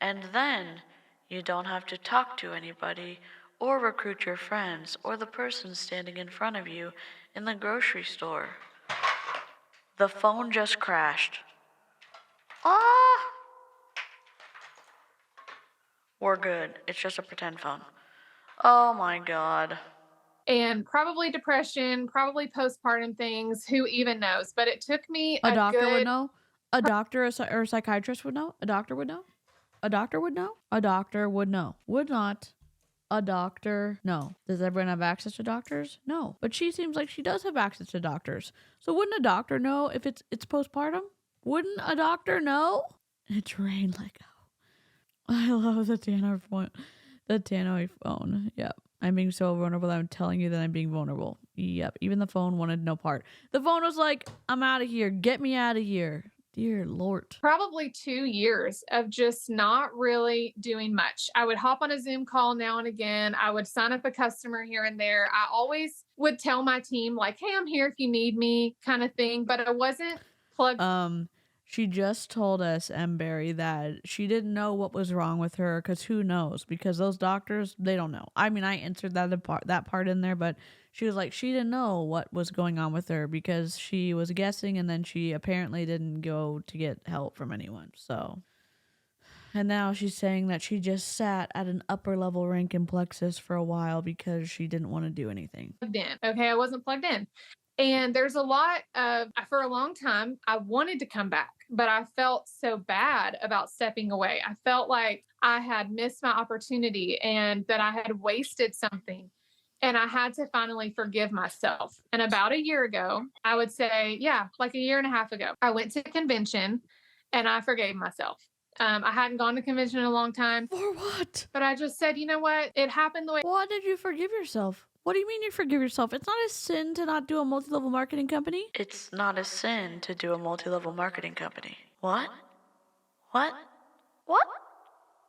And then you don't have to talk to anybody or recruit your friends or the person standing in front of you in the grocery store. The phone just crashed. We're good. It's just a pretend phone. Oh my God. And probably depression, probably postpartum things. Who even knows? But it took me A doctor would know. A doctor or a psychiatrist would know. A doctor would know. A doctor would know. A doctor would know. Would not. A doctor, no. Does everyone have access to doctors? No. But she seems like she does have access to doctors. So wouldn't a doctor know if it's postpartum? Wouldn't a doctor know? It's rain like I love the Tannoy phone. The Tannoy phone. Yep. I'm being so vulnerable that I'm telling you that I'm being vulnerable. Yep. Even the phone wanted no part. The phone was like, I'm out of here. Get me out of here. Dear Lord. Probably 2 years of just not really doing much. I would hop on a Zoom call now and again. I would sign up a customer here and there. I always would tell my team like, hey, I'm here if you need me kind of thing. But I wasn't plugged. She just told us, Berry, that she didn't know what was wrong with her because who knows? Because those doctors, they don't know. I mean, I answered that part in there, but she was like, she didn't know what was going on with her because she was guessing and then she apparently didn't go to get help from anyone. So, and now she's saying that she just sat at an upper level rank in Plexus for a while because she didn't want to do anything. Plugged in. Okay, I wasn't plugged in. And there's a lot of, for a long time, I wanted to come back, but I felt so bad about stepping away. I felt like I had missed my opportunity and that I had wasted something. And I had to finally forgive myself. And about a year ago, I would say, like a year and a half ago, I went to a convention and I forgave myself. I hadn't gone to convention in a long time. For what? But I just said, you know what? It happened the way. Why did you forgive yourself? What do you mean you forgive yourself? It's not a sin to not do a multi-level marketing company. It's not a sin to do a multi-level marketing company. What?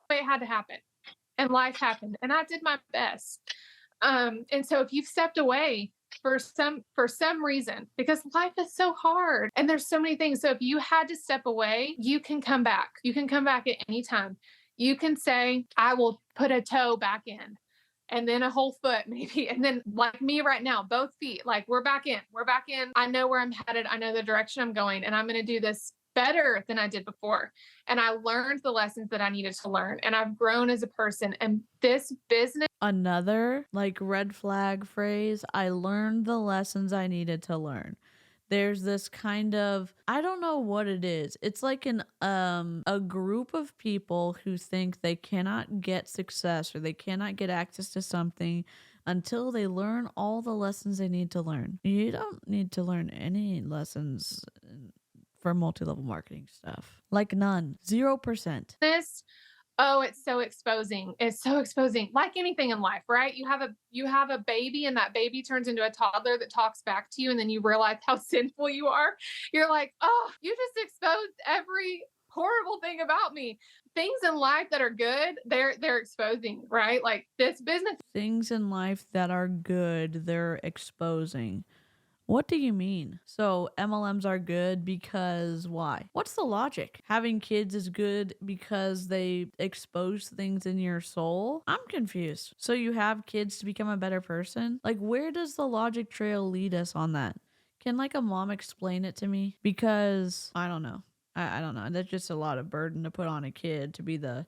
It had to happen. And life happened. And I did my best. And so if you've stepped away for some reason, because life is so hard and there's so many things. So if you had to step away, you can come back. You can come back at any time. You can say, I will put a toe back in and then a whole foot maybe. And then like me right now, both feet, like we're back in. I know where I'm headed. I know the direction I'm going, and I'm going to do this better than I did before. And I learned the lessons that I needed to learn, and I've grown as a person. And this business. Another like red flag phrase, I learned the lessons I needed to learn. There's this kind of, I don't know what it is. It's like a group of people who think they cannot get success or they cannot get access to something until they learn all the lessons they need to learn. You don't need to learn any lessons for multi-level marketing stuff. Like none. 0%. Oh, it's so exposing. It's so exposing. Like anything in life, right? You have a baby, and that baby turns into a toddler that talks back to you, and then you realize how sinful you are. You're like, oh, you just exposed every horrible thing about me. Things in life that are good, they're exposing, right? Like this business. Things in life that are good, they're exposing. What do you mean? So MLMs are good because why? What's the logic? Having kids is good because they expose things in your soul? I'm confused. So you have kids to become a better person? Like, where does the logic trail lead us on that? Can like a mom explain it to me? Because I don't know. I don't know. That's just a lot of burden to put on a kid to be the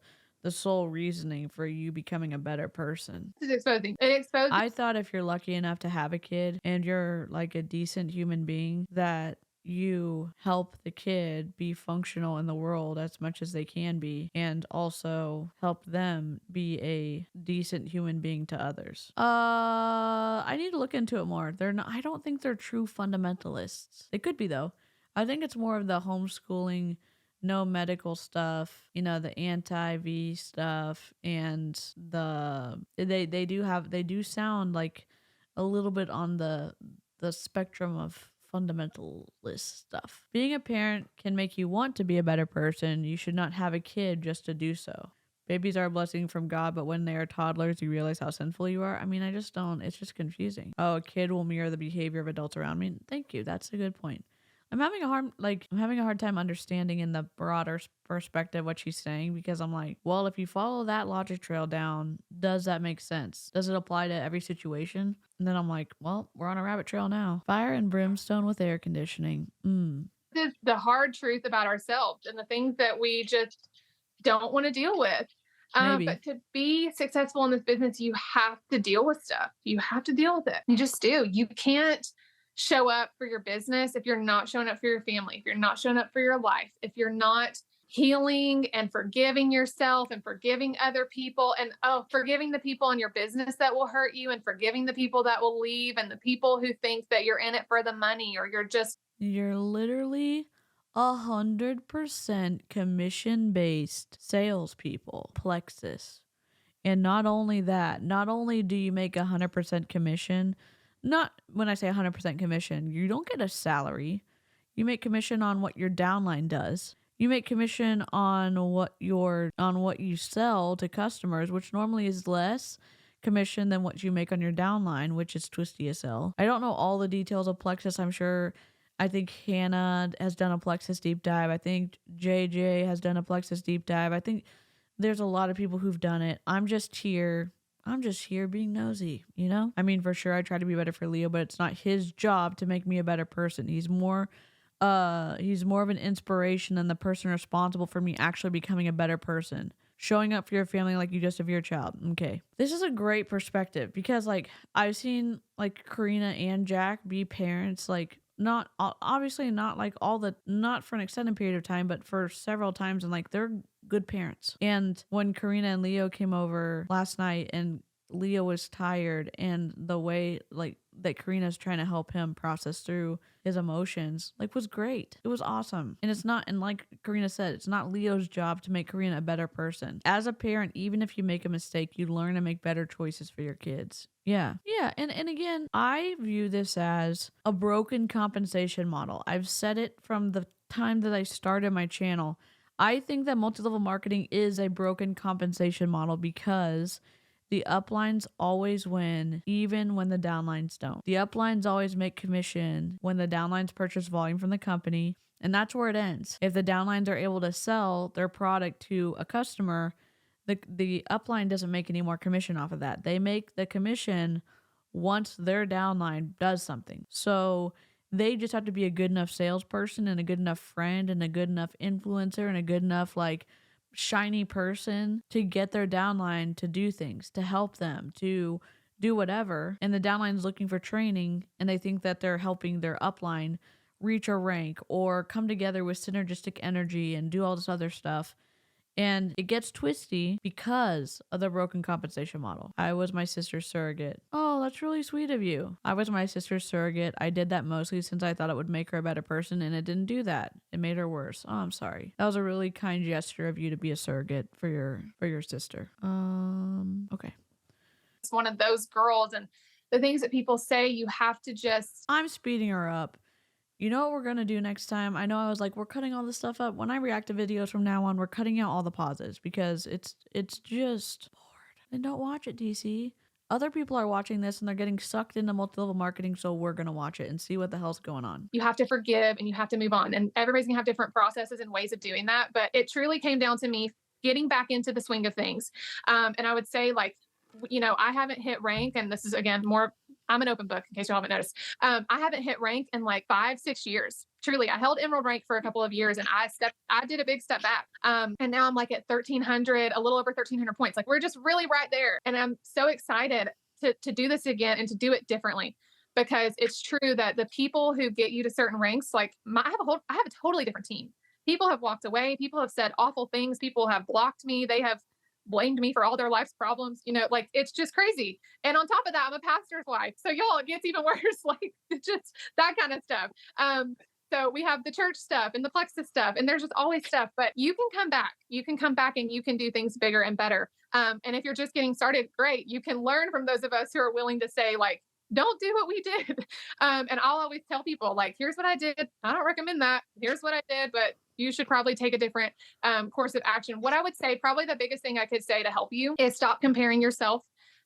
sole reasoning for you becoming a better person. It's exposing. It exposes. I thought if you're lucky enough to have a kid and you're like a decent human being, that you help the kid be functional in the world as much as they can be, and also help them be a decent human being to others. I need to look into it more. I don't think they're true fundamentalists. They could be though. I think it's more of the homeschooling, no medical stuff, you know, the anti-V stuff, and they do sound like a little bit on the spectrum of fundamentalist stuff. Being a parent can make you want to be a better person. You should not have a kid just to do so. Babies are a blessing from God, but when they are toddlers, you realize how sinful you are. I mean, I just don't, it's just confusing. Oh, a kid will mirror the behavior of adults around me. Thank you. That's a good point. I'm having a hard time understanding in the broader perspective what she's saying, because I'm like, well, if you follow that logic trail down, does that make sense? Does it apply to every situation? And then I'm like, well, we're on a rabbit trail now. Fire and brimstone with air conditioning. This is the hard truth about ourselves and the things that we just don't want to deal with. But to be successful in this business, you have to deal with stuff. You have to deal with it. You just do. You can't show up for your business if you're not showing up for your family, if you're not showing up for your life, if you're not healing and forgiving yourself and forgiving other people, and forgiving the people in your business that will hurt you, and forgiving the people that will leave, and the people who think that you're in it for the money, or you're literally 100% commission-based salespeople, Plexus. And not only that, not only do you make 100% commission, not when I say 100% commission, you don't get a salary. You make commission on what your downline does. You make commission on what you sell to customers, which normally is less commission than what you make on your downline, which is Twisty SL. I don't know all the details of Plexus. I think Hannah has done a Plexus deep dive. I think JJ has done a Plexus deep dive. I think there's a lot of people who've done it. I'm just here being nosy, you know? I mean, for sure, I try to be better for Leo, but it's not his job to make me a better person. He's more of an inspiration than the person responsible for me actually becoming a better person. Showing up for your family like you just have your child. Okay. This is a great perspective because, like, I've seen, like, Karina and Jack be parents, like, not obviously not like not for an extended period of time, but for several times, and like they're good parents. And when Karina and Leo came over last night and Leo was tired, and the way like that Karina's trying to help him process through his emotions, like, was great. It was awesome. And it's not, and like Karina said, it's not Leo's job to make Karina a better person. As a parent, even if you make a mistake, you learn to make better choices for your kids. Yeah. And again, I view this as a broken compensation model. I've said it from the time that I started my channel. I think that multi-level marketing is a broken compensation model because the uplines always win, even when the downlines don't. The uplines always make commission when the downlines purchase volume from the company, and that's where it ends. If the downlines are able to sell their product to a customer, the upline doesn't make any more commission off of that. They make the commission once their downline does something. So they just have to be a good enough salesperson and a good enough friend and a good enough influencer and a good enough like shiny person to get their downline to do things, to help them, to do whatever. And the downline's looking for training and they think that they're helping their upline reach a rank or come together with synergistic energy and do all this other stuff. And it gets twisty because of the broken compensation model. I was my sister's surrogate. Oh, that's really sweet of you. I was my sister's surrogate. I did that mostly since I thought it would make her a better person, and it didn't do that. It made her worse. Oh, I'm sorry. That was a really kind gesture of you to be a surrogate for your sister. Okay. It's one of those girls, and the things that people say, you have to just... I'm speeding her up. You know what we're going to do next time? I know I was like, we're cutting all this stuff up. When I react to videos from now on, we're cutting out all the pauses because it's just bored. Then don't watch it, DC. Other people are watching this and they're getting sucked into multi-level marketing, so we're going to watch it and see what the hell's going on. You have to forgive and you have to move on. And everybody's going to have different processes and ways of doing that. But it truly came down to me getting back into the swing of things. And I would say, like, you know, I haven't hit rank, and this is again more, I'm an open book in case you haven't noticed. I haven't hit rank in like 5-6 years. Truly, I held emerald rank for a couple of years and I did a big step back. And now I'm like at 1,300, a little over 1,300 points. Like we're just really right there. And I'm so excited to do this again and to do it differently, because it's true that the people who get you to certain ranks, like I have a totally different team. People have walked away. People have said awful things. People have blocked me. They have blamed me for all their life's problems. You know, like it's just crazy. And on top of that, I'm a pastor's wife. So y'all, it gets even worse. Like just that kind of stuff. So we have the church stuff and the plexus stuff, and there's just always stuff, but you can come back. You can come back and you can do things bigger and better. And if you're just getting started, great. You can learn from those of us who are willing to say, like, don't do what we did. And I'll always tell people, like, here's what I did. I don't recommend that. Here's what I did, but you should probably take a different course of action. What I would say, probably the biggest thing I could say to help you is stop comparing yourself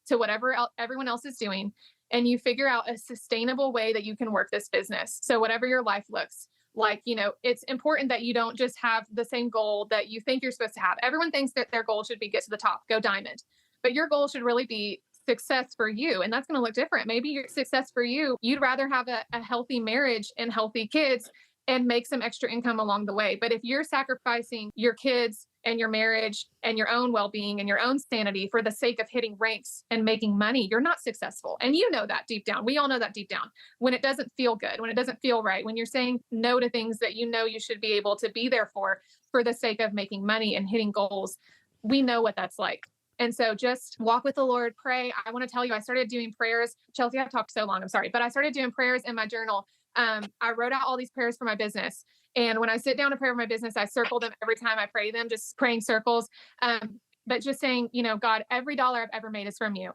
to whatever everyone else is doing. And you figure out a sustainable way that you can work this business. So whatever your life looks like, you know, it's important that you don't just have the same goal that you think you're supposed to have. Everyone thinks that their goal should be get to the top, go diamond. But your goal should really be success for you. And that's going to look different. Maybe your success for you, you'd rather have a healthy marriage and healthy kids and make some extra income along the way. But if you're sacrificing your kids and your marriage and your own well-being and your own sanity for the sake of hitting ranks and making money, you're not successful. And you know that deep down. We all know that deep down. When it doesn't feel good, when it doesn't feel right, when you're saying no to things that you know you should be able to be there for the sake of making money and hitting goals, we know what that's like. And so just walk with the Lord, pray. I want to tell you, I started doing prayers. Chelsea, I've talked so long, I'm sorry, but I started doing prayers in my journal. I wrote out all these prayers for my business. And when I sit down to pray for my business, I circle them every time I pray them, just praying circles. But just saying, you know, God, every dollar I've ever made is from you.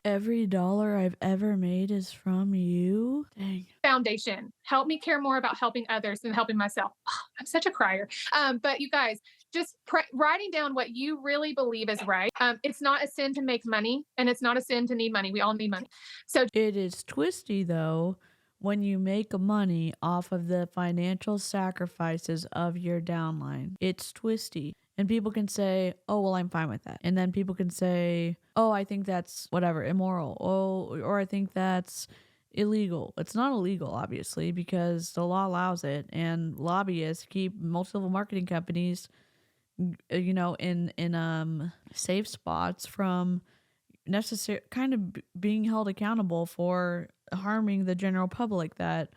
Every dollar I've ever made is from you. Dang. Foundation. Help me care more about helping others than helping myself. Oh, I'm such a crier. But you guys, just writing down what you really believe is right. It's not a sin to make money, and it's not a sin to need money. We all need money. So it is twisty though when you make money off of the financial sacrifices of your downline. It's twisty. And people can say, oh, well, I'm fine with that. And then people can say, oh, I think that's whatever, immoral. Oh, or I think that's illegal. It's not illegal, obviously, because the law allows it. And lobbyists keep multi-level marketing companies, you know, in safe spots from necessary kind of being held accountable for harming the general public. That,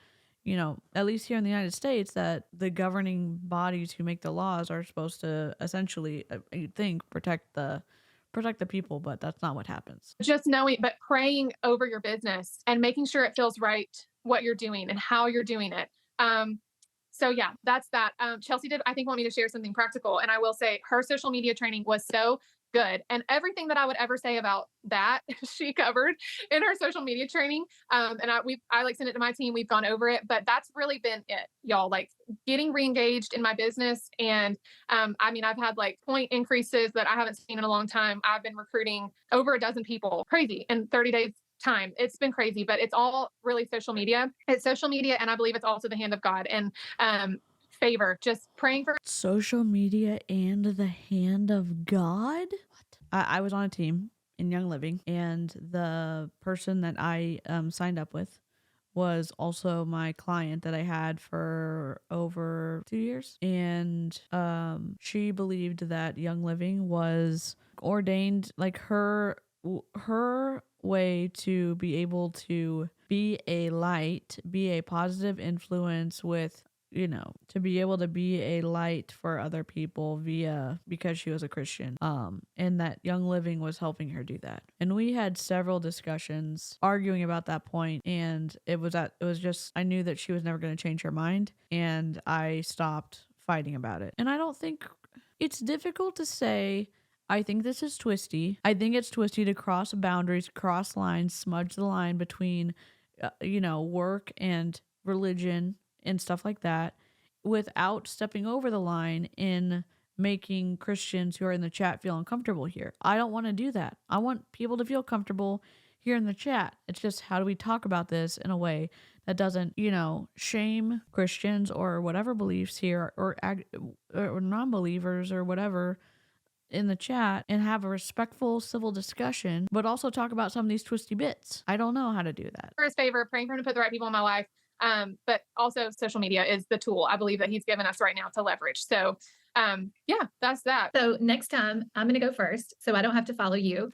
you know, at least here in the United States, that the governing bodies who make the laws are supposed to essentially, you'd think, protect the people, but that's not what happens. Just knowing, but praying over your business and making sure it feels right, what you're doing and how you're doing it. So yeah, that's that. Chelsea did, I think, want me to share something practical. And I will say her social media training was so good. And everything that I would ever say about that, she covered in her social media training. And I like sent it to my team. We've gone over it, but that's really been it, y'all, like getting re-engaged in my business. And I mean, I've had like point increases that I haven't seen in a long time. I've been recruiting over a dozen people, crazy, in 30 days time. It's been crazy, but it's all really social media. It's social media. And I believe it's also the hand of God. And favor, just praying for Social media and the hand of God? What? I was on a team in Young Living, and the person that I signed up with was also my client that I had for over 2 years. And she believed that Young Living was ordained, like her way to be able to be a light, be a positive influence with, to be able to be a light for other people because she was a Christian. And that Young Living was helping her do that. And we had several discussions arguing about that point, and it was just, I knew that she was never going to change her mind, and I stopped fighting about it. And I don't think it's difficult to say, I think this is twisty. I think it's twisty to cross boundaries, cross lines, smudge the line between, work and religion and stuff like that, without stepping over the line in making Christians who are in the chat feel uncomfortable here. I don't want to do that. I want people to feel comfortable here in the chat. It's just, how do we talk about this in a way that doesn't, shame Christians or whatever beliefs here, or non-believers or whatever in the chat, and have a respectful civil discussion, but also talk about some of these twisty bits. I don't know how to do that. his favor, praying for him to put the right people in my life. But also social media is the tool I believe that he's given us right now to leverage. So yeah, that's that. So next time I'm going to go first, so I don't have to follow you.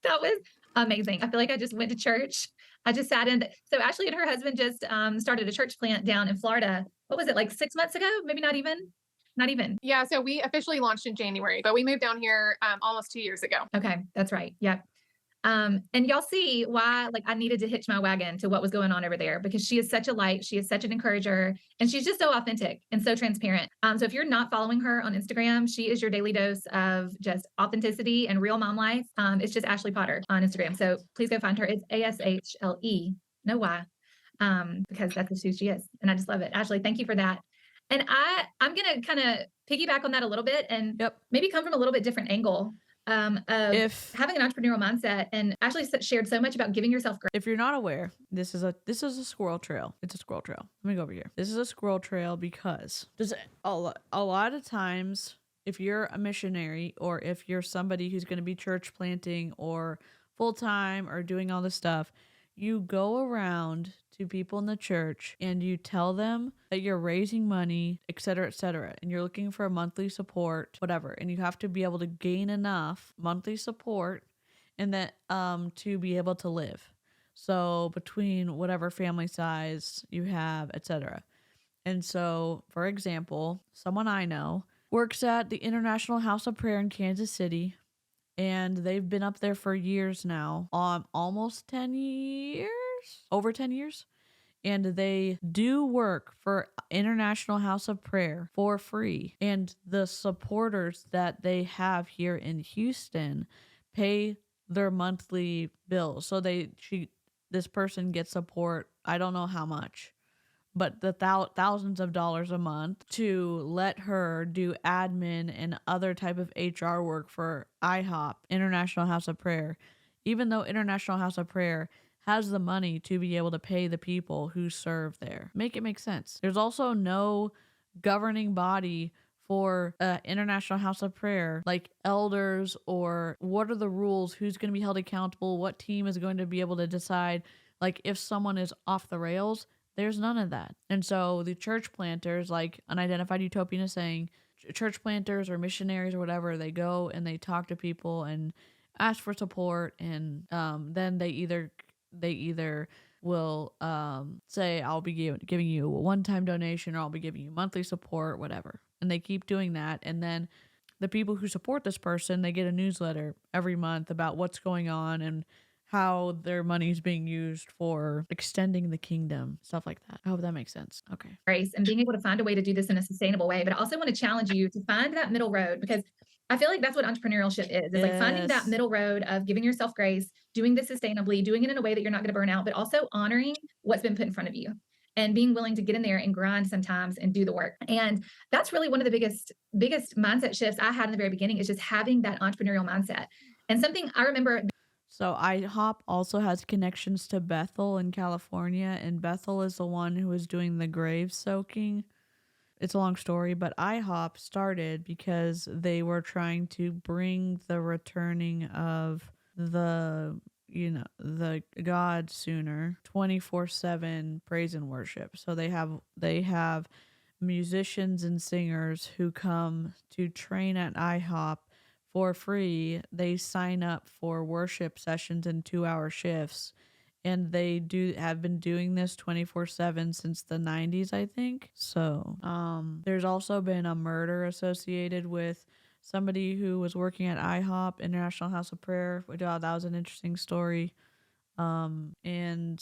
That was amazing. I feel like I just went to church. I just sat in. So Ashley and her husband just started a church plant down in Florida. What was it, like 6 months ago? Maybe not even. Not even. Yeah, so we officially launched in January, but we moved down here almost 2 years ago. Okay, that's right. Yep. And y'all see why, like, I needed to hitch my wagon to what was going on over there, because she is such a light. She is such an encourager, and she's just so authentic and so transparent. So if you're not following her on Instagram, she is your daily dose of just authenticity and real mom life. It's just Ashley Potter on Instagram. So please go find her. It's ASHLE, no Y, because that's who she is. And I just love it. Ashley, thank you for that. And I'm going to kind of piggyback on that a little bit, and maybe come from a little bit different angle of having an entrepreneurial mindset. And Ashley shared so much about giving yourself grace. If you're not aware, this is a squirrel trail. It's a squirrel trail. Let me go over here. This is a squirrel trail because a lot of times, if you're a missionary, or if you're somebody who's going to be church planting or full-time or doing all this stuff, you go around to people in the church and you tell them that you're raising money, et cetera, and you're looking for a monthly support, whatever, and you have to be able to gain enough monthly support and that to be able to live. So between whatever family size you have, et cetera. And so, for example, someone I know works at the International House of Prayer in Kansas City, and they've been up there for years now, almost 10 years, over 10 years. And they do work for International House of Prayer for free. And the supporters that they have here in Houston pay their monthly bills. So this person gets support, I don't know how much, but the thousands of dollars a month to let her do admin and other type of HR work for IHOP, International House of Prayer, even though International House of Prayer has the money to be able to pay the people who serve there. Make it make sense. There's also no governing body for International House of Prayer, like elders, or what are the rules, who's going to be held accountable, what team is going to be able to decide, like if someone is off the rails. There's none of that. And so the church planters, like Unidentified Utopian is saying, church planters or missionaries or whatever, they go and they talk to people and ask for support, and then they either will say, I'll be giving you a one-time donation, or I'll be giving you monthly support, whatever. And they keep doing that. And then the people who support this person, they get a newsletter every month about what's going on and how their money is being used for extending the kingdom, stuff like that. I hope that makes sense. Okay. Grace, and being able to find a way to do this in a sustainable way. But I also want to challenge you to find that middle road, because I feel like that's what entrepreneurship is. It's like finding that middle road of giving yourself grace, doing this sustainably, doing it in a way that you're not going to burn out, but also honoring what's been put in front of you and being willing to get in there and grind sometimes and do the work. And that's really one of the biggest mindset shifts I had in the very beginning, is just having that entrepreneurial mindset. And something I remember. So IHOP also has connections to Bethel in California, and Bethel is the one who is doing the grave soaking. it's a long story, but IHOP started because they were trying to bring the returning of the the God sooner 24/7 praise and worship. So they have musicians and singers who come to train at IHOP for free. They sign up for worship sessions and 2-hour shifts, and they have been doing this 24/7 since the 90s, I think. So there's also been a murder associated with somebody who was working at IHOP, International House of Prayer. That was an interesting story. And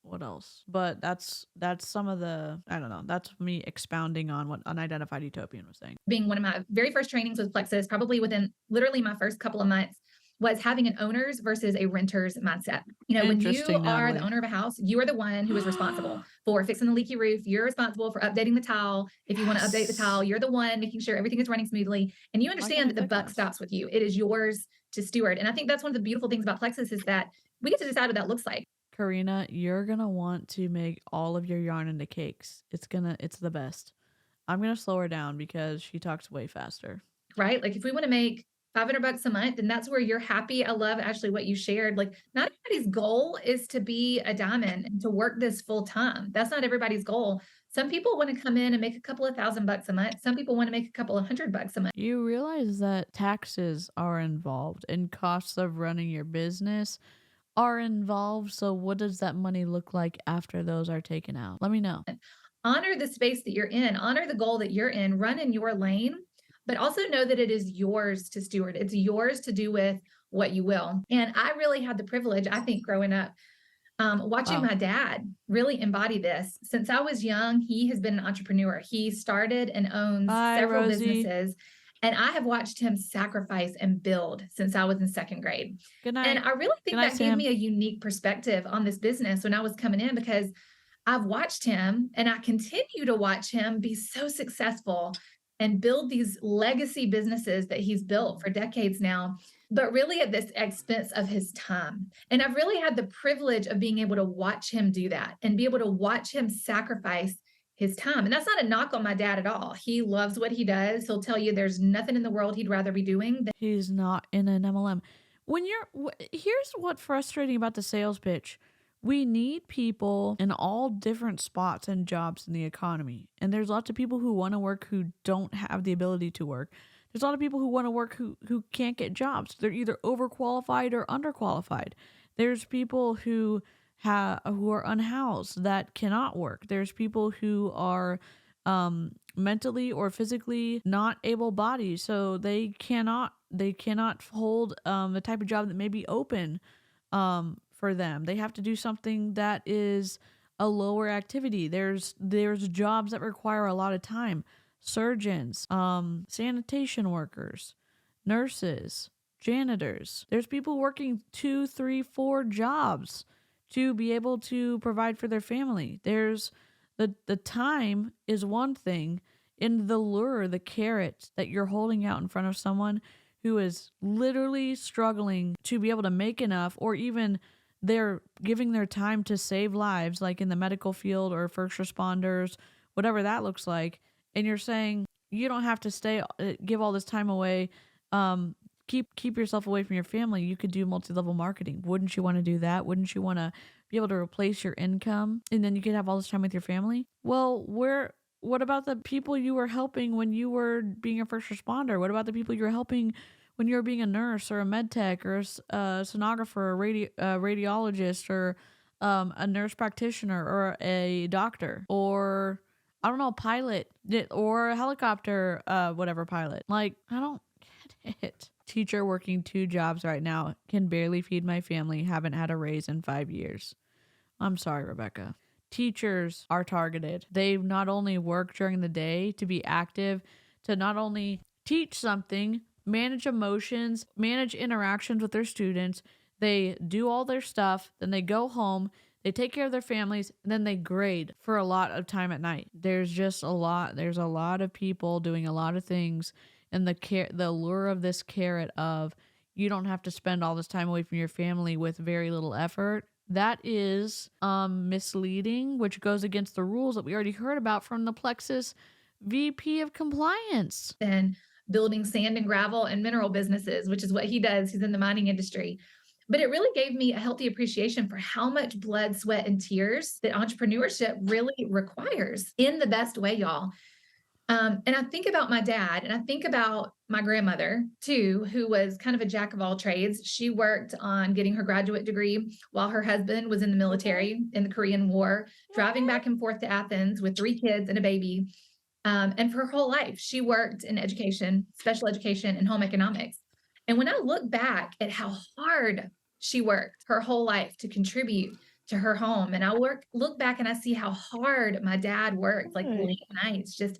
what else? But that's some of the, I don't know, that's me expounding on what Unidentified Utopian was saying. Being one of my very first trainings with Plexus, probably within literally my first couple of months, was having an owner's versus a renter's mindset. When you Interesting, are the Natalie. owner of a house, you are the one who is responsible for fixing the leaky roof. You're responsible for updating the tile. If you want to update the tile, you're the one making sure everything is running smoothly. And you understand that the buck stops with you. It is yours to steward. And I think that's one of the beautiful things about Plexus is that we get to decide what that looks like. Karina, you're gonna want to make all of your yarn into cakes. It's the best. I'm gonna slow her down because she talks way faster. Right? Like if we want to make $500 a month, and that's where you're happy. I love actually what you shared. Like not everybody's goal is to be a diamond and to work this full time. That's not everybody's goal. Some people want to come in and make a couple of $1,000 a month. Some people want to make a couple of $100 a month. You realize that taxes are involved and costs of running your business are involved. So what does that money look like after those are taken out? Let me know. Honor the space that you're in, honor the goal that you're in, run in your lane, but also know that it is yours to steward. It's yours to do with what you will. And I really had the privilege, I think, growing up, watching my dad really embody this. Since I was young, he has been an entrepreneur. He started and owns several businesses. And I have watched him sacrifice and build since I was in second grade. Good night. And I really think that gave me a unique perspective on this business when I was coming in, because I've watched him and I continue to watch him be so successful and build these legacy businesses that he's built for decades now, but really at this expense of his time. And I've really had the privilege of being able to watch him do that and be able to watch him sacrifice his time. And that's not a knock on my dad at all. He loves what he does. He'll tell you there's nothing in the world he'd rather be doing than he's not in an MLM. Here's what's frustrating about the sales pitch. We need people in all different spots and jobs in the economy. And there's lots of people who want to work who don't have the ability to work. There's a lot of people who want to work who can't get jobs. They're either overqualified or underqualified. There's people who are unhoused that cannot work. There's people who are mentally or physically not able-bodied, so they cannot hold the type of job that may be open for them. They have to do something that is a lower activity. There's jobs that require a lot of time. Surgeons, sanitation workers, nurses, janitors. There's people working 2, 3, 4 jobs to be able to provide for their family. There's the time is one thing, and the lure, the carrot that you're holding out in front of someone who is literally struggling to be able to make enough, or even they're giving their time to save lives, like in the medical field or first responders, whatever that looks like. And you're saying you don't have to give all this time away. Keep yourself away from your family. You could do multi-level marketing. Wouldn't you want to do that? Wouldn't you want to be able to replace your income and then you could have all this time with your family? Well, what about the people you were helping when you were being a first responder? What about the people you were helping when you were being a nurse or a med tech or a sonographer, a radiologist, or a nurse practitioner or a doctor, or I don't know, pilot or a helicopter, whatever pilot? Like, I don't get it. Teacher working 2 jobs right now, can barely feed my family, haven't had a raise in 5 years. I'm sorry, Rebecca. Teachers are targeted. They not only work during the day to be active, to not only teach something, manage emotions, manage interactions with their students. They do all their stuff, then they go home, they take care of their families, and then they grade for a lot of time at night. There's a lot of people doing a lot of things, and the lure of this carrot of you don't have to spend all this time away from your family with very little effort, that is misleading, which goes against the rules that we already heard about from the Plexus VP of compliance. And building sand and gravel and mineral businesses, which is what he does. He's in the mining industry. But it really gave me a healthy appreciation for how much blood, sweat, and tears that entrepreneurship really requires in the best way, y'all. And I think about my dad and I think about my grandmother too, who was kind of a jack of all trades. She worked on getting her graduate degree while her husband was in the military in the Korean War, driving back and forth to Athens with 3 kids and a baby. And for her whole life, she worked in education, special education, and home economics. And when I look back at how hard she worked her whole life to contribute to her home, and I look back and I see how hard my dad worked, like late nights, just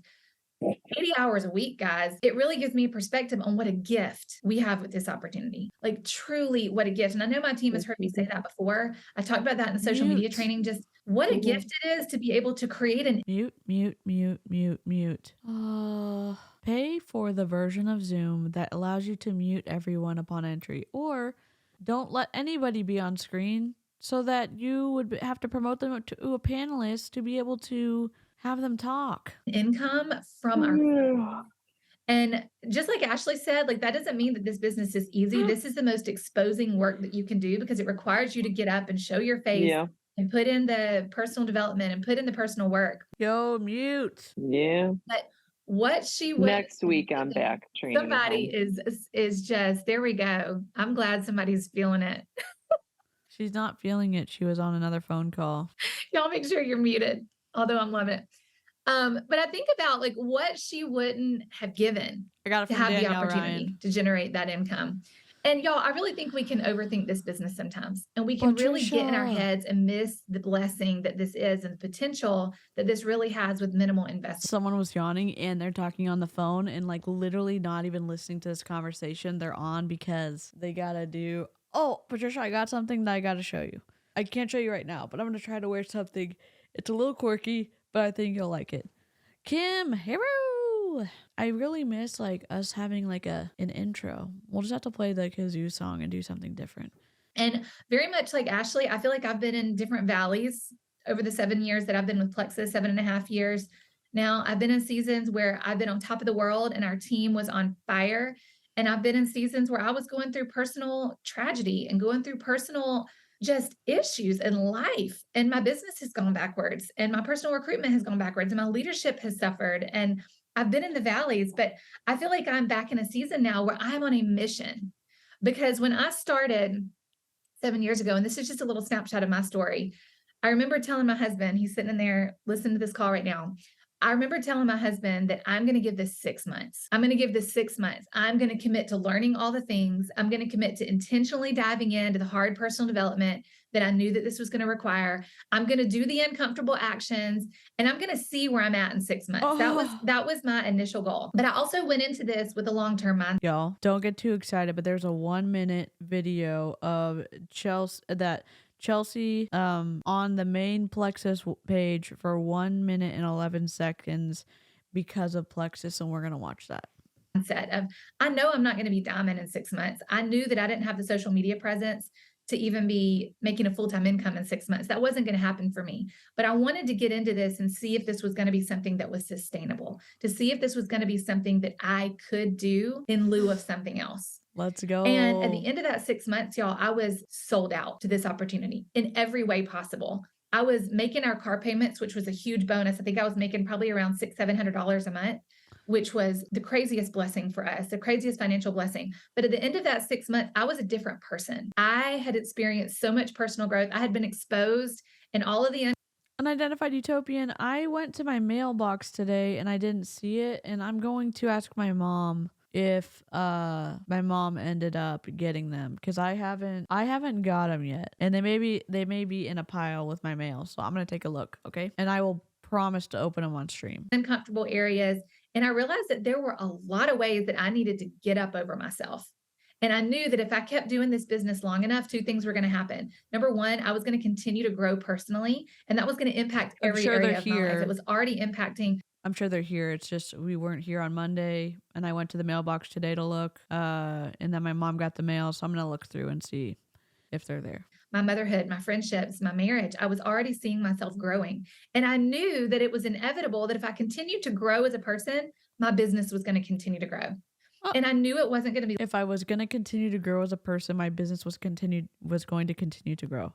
80 hours a week, guys. It really gives me a perspective on what a gift we have with this opportunity. Like truly what a gift. And I know my team has heard me say that before. I talked about that in the social media training, just what a gift it is to be able to create an mute. Pay for the version of Zoom that allows you to mute everyone upon entry, or don't let anybody be on screen so that you would have to promote them to a panelist to be able to have them talk. Income from our and just like Ashley said, like that doesn't mean that this business is easy. This is the most exposing work that you can do because it requires you to get up and show your face and put in the personal development and put in the personal work. Yo, mute. Yeah. But what she would next week I'm back training. Somebody is just there we go. I'm glad somebody's feeling it. She's not feeling it. She was on another phone call. Y'all make sure you're muted. Although I'm loving it. But I think about like what she wouldn't have given to have the opportunity to generate that income. And y'all, I really think we can overthink this business sometimes. And we can really get in our heads and miss the blessing that this is and the potential that this really has with minimal investment. Someone was yawning and they're talking on the phone and like literally not even listening to this conversation. They're on because they gotta do, oh, Patricia, I got something that I gotta show you. I can't show you right now, but I'm gonna try to wear something. It's a little quirky, but I think you'll like it. Kim, hello. I really miss like us having like an intro. We'll just have to play the kazoo song and do something different. And very much like Ashley, I feel like I've been in different valleys over the 7 years that I've been with Plexus, 7.5 years. Now I've been in seasons where I've been on top of the world and our team was on fire. And I've been in seasons where I was going through personal tragedy and going through personal just issues in life. And my business has gone backwards and my personal recruitment has gone backwards and my leadership has suffered. And I've been in the valleys, but I feel like I'm back in a season now where I'm on a mission. Because when I started 7 years ago, and this is just a little snapshot of my story, I remember telling my husband, he's sitting in there listening to this call right now. I remember telling my husband that I'm going to give this 6 months. I'm going to give this 6 months. I'm going to commit to learning all the things. I'm going to commit to intentionally diving into the hard personal development that I knew that this was going to require. I'm going to do the uncomfortable actions and I'm going to see where I'm at in 6 months. That was my initial goal. But I also went into this with a long-term mindset. Y'all, don't get too excited, but there's a 1-minute video of Chelsea on the main Plexus page for 1 minute and 11 seconds because of Plexus, and we're going to watch that. I know I'm not going to be diamond in 6 months. I knew that I didn't have the social media presence to even be making a full-time income in 6 months. That wasn't going to happen for me. But I wanted to get into this and see if this was going to be something that was sustainable, to see if this was going to be something that I could do in lieu of something else. Let's go. And at the end of that 6 months, y'all, I was sold out to this opportunity in every way possible. I was making our car payments, which was a huge bonus. I think I was making probably around $600-700 a month, which was the craziest blessing for us, the craziest financial blessing. But at the end of that 6 months, I was a different person. I had experienced so much personal growth. I had been exposed in all of the unidentified utopian. I went to my mailbox today and I didn't see it. And I'm going to ask my mom if my mom ended up getting them, because I haven't got them yet, and they may be in a pile with my mail, so I'm gonna take a look, okay? And I will promise to open them on stream. Uncomfortable areas, and I realized that there were a lot of ways that I needed to get up over myself. And I knew that if I kept doing this business long enough, 2 things were going to happen. Number one, I was going to continue to grow personally, and that was going to impact every area of my life. It was already impacting. I'm sure they're here. It's just we weren't here on Monday, and I went to the mailbox today to look, and then my mom got the mail, so I'm going to look through and see if they're there. my motherhood, my friendships, my marriage. I was already seeing myself growing. And I knew that it was inevitable that if I continued to grow as a person, my business was going to continue to grow. And I knew it wasn't going to be. If I was going to continue to grow as a person, my business was going to continue to grow.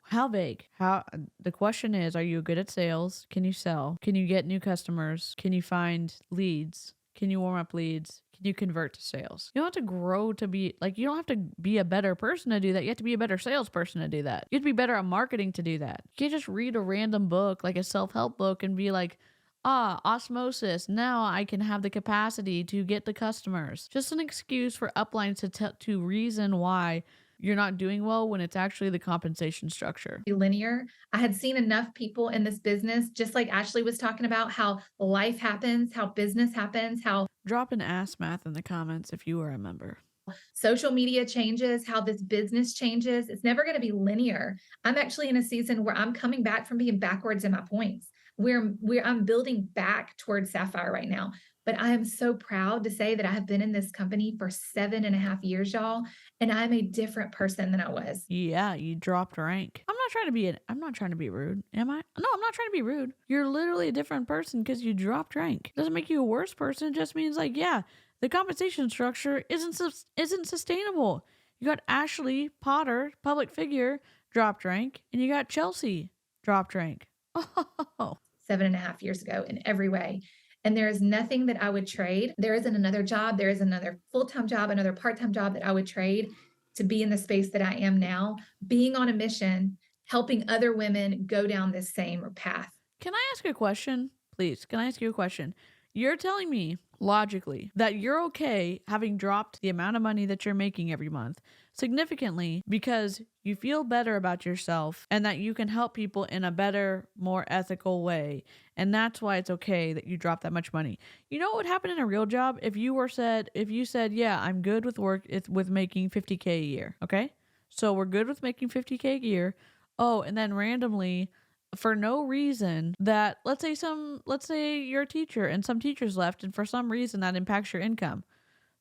How vague? The question is, are you good at sales? Can you sell? Can you get new customers? Can you find leads? Can you warm up leads? Can you convert to sales? You don't have to grow to be like, you don't have to be a better person to do that. You have to be a better salesperson to do that. You have to be better at marketing to do that. You can't just read a random book, like a self-help book, and be like, osmosis. Now I can have the capacity to get the customers. Just an excuse for uplines to reason why you're not doing well when it's actually the compensation structure. Linear. I had seen enough people in this business, just like Ashley was talking about, how life happens, how business happens, how drop an ass math in the comments if you are a member. Social media changes, how this business changes. It's never going to be linear. I'm actually in a season where I'm coming back from being backwards in my points. I'm building back towards Sapphire right now. But I am so proud to say that I have been in this company for 7.5 years, y'all, and I'm a different person than I was. Yeah, you dropped rank. I'm not trying to be rude, am I? No, I'm not trying to be rude. You're literally a different person because you dropped rank. It doesn't make you a worse person. It just means like, yeah, the compensation structure isn't sustainable. You got Ashley Potter, public figure, dropped rank, and you got Chelsea dropped rank. Oh. 7.5 years ago in every way. And there is nothing that I would trade. There isn't another job. There is another full-time job, another part-time job that I would trade to be in the space that I am now, being on a mission, helping other women go down this same path. Can I ask a question? Please, can I ask you a question? You're telling me logically that you're okay having dropped the amount of money that you're making every month significantly because you feel better about yourself and that you can help people in a better, more ethical way. And that's why it's okay that you drop that much money. You know what would happen in a real job if you said, yeah, I'm good with with making $50K a year. Okay. So we're good with making $50K a year. Oh, and then randomly, for no reason, that let's say you're a teacher and some teachers left, and for some reason that impacts your income.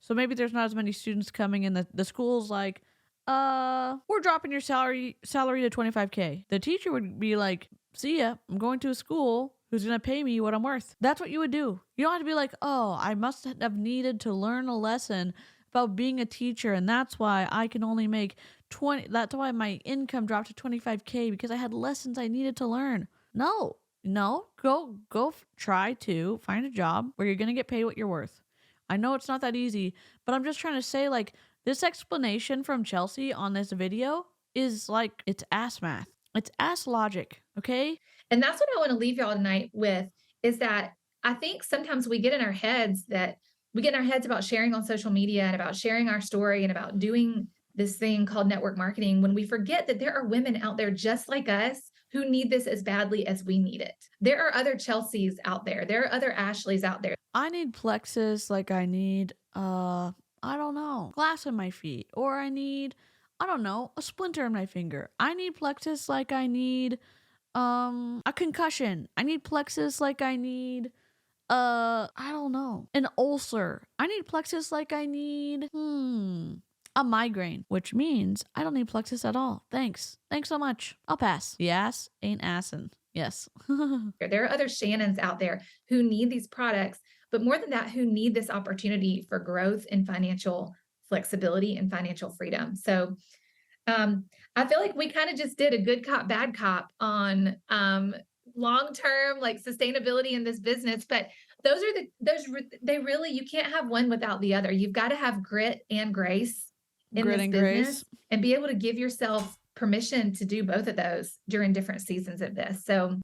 So maybe there's not as many students coming in. The school's like, we're dropping your salary to $25K. The teacher would be like, see ya, I'm going to a school who's going to pay me what I'm worth. That's what you would do. You don't have to be like, oh, I must have needed to learn a lesson about being a teacher, and that's why I can only make 20. That's why my income dropped to $25K because I had lessons I needed to learn. No, go try to find a job where you're going to get paid what you're worth. I know it's not that easy, but I'm just trying to say, like, this explanation from Chelsea on this video is like, it's ass math. It's ass logic, okay? And that's what I want to leave y'all tonight with, is that I think sometimes we get in our heads about sharing on social media and about sharing our story and about doing this thing called network marketing when we forget that there are women out there just like us who need this as badly as we need it. There are other Chelseas out there. There are other Ashleys out there. I need plexus like I need, I don't know, glass in my feet. Or I need, I don't know, a splinter in my finger. I need plexus like I need a concussion. I need plexus like I need, I don't know, an ulcer. I need plexus like I need, a migraine, which means I don't need plexus at all. Thanks so much. I'll pass. The ass ain't assin'. Yes. There are other Shannons out there who need these products, but more than that, who need this opportunity for growth and financial flexibility and financial freedom. So I feel like we kind of just did a good cop, bad cop on long-term like sustainability in this business, but you can't have one without the other. You've got to have grit and grace in this business and be able to give yourself permission to do both of those during different seasons of this. So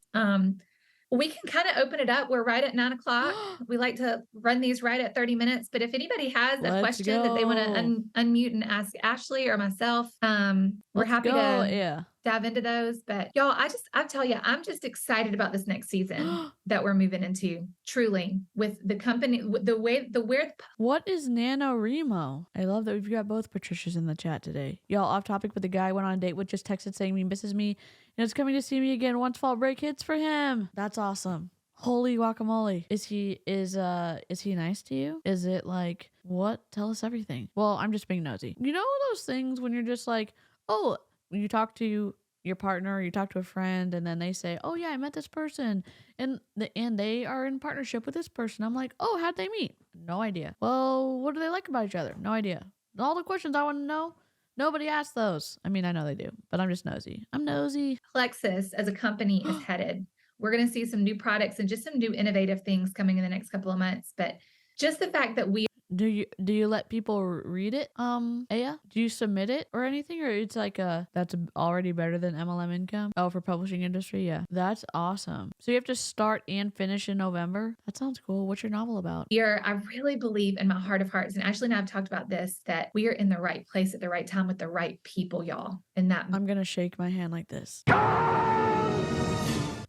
we can kind of open it up. We're right at 9 o'clock. We like to run these right at 30 minutes. But if anybody has a question that they want to unmute and ask Ashley or myself, we're happy to dive into those. But y'all, I tell you, I'm just excited about this next season that we're moving into, truly, with the company, What is NaNoWriMo? I love that we've got both Patricias in the chat today. Y'all, off topic, but the guy I went on a date with just texted saying he misses me and is coming to see me again once fall break hits for him. That's awesome. Holy guacamole. Is he nice to you? Is it like, what? Tell us everything. Well, I'm just being nosy. You know those things when you're just like, oh, you talk to your partner, or you talk to a friend, and then they say, "Oh yeah, I met this person, and they are in partnership with this person." I'm like, "Oh, how'd they meet?" No idea. Well, what do they like about each other? No idea. All the questions I want to know, nobody asked those. I mean, I know they do, but I'm just nosy. I'm nosy. Plexus as a company is headed. We're going to see some new products and just some new innovative things coming in the next couple of months. But just the fact that we Do you let people read it, Aya? Do you submit it or anything, or it's like that's already better than MLM income? Oh, for publishing industry, yeah, that's awesome. So you have to start and finish in November. That sounds cool. What's your novel about? I really believe in my heart of hearts, and Ashley and I have talked about this, that we are in the right place at the right time with the right people, y'all. And that I'm gonna shake my hand like this.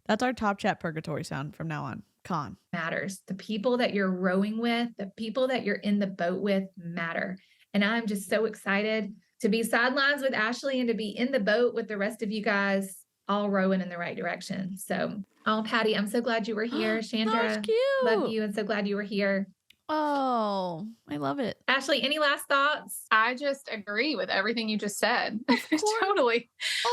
That's our top chat purgatory sound from now on. Con. matters. The people that you're rowing with, the people that you're in the boat with matter. And I'm just so excited to be sidelines with Ashley and to be in the boat with the rest of you guys, all rowing in the right direction. So, oh, Patty, I'm so glad you were here. Chandra, love you and so glad you were here. Oh, I love it. Ashley, any last thoughts? I just agree with everything you just said. Totally.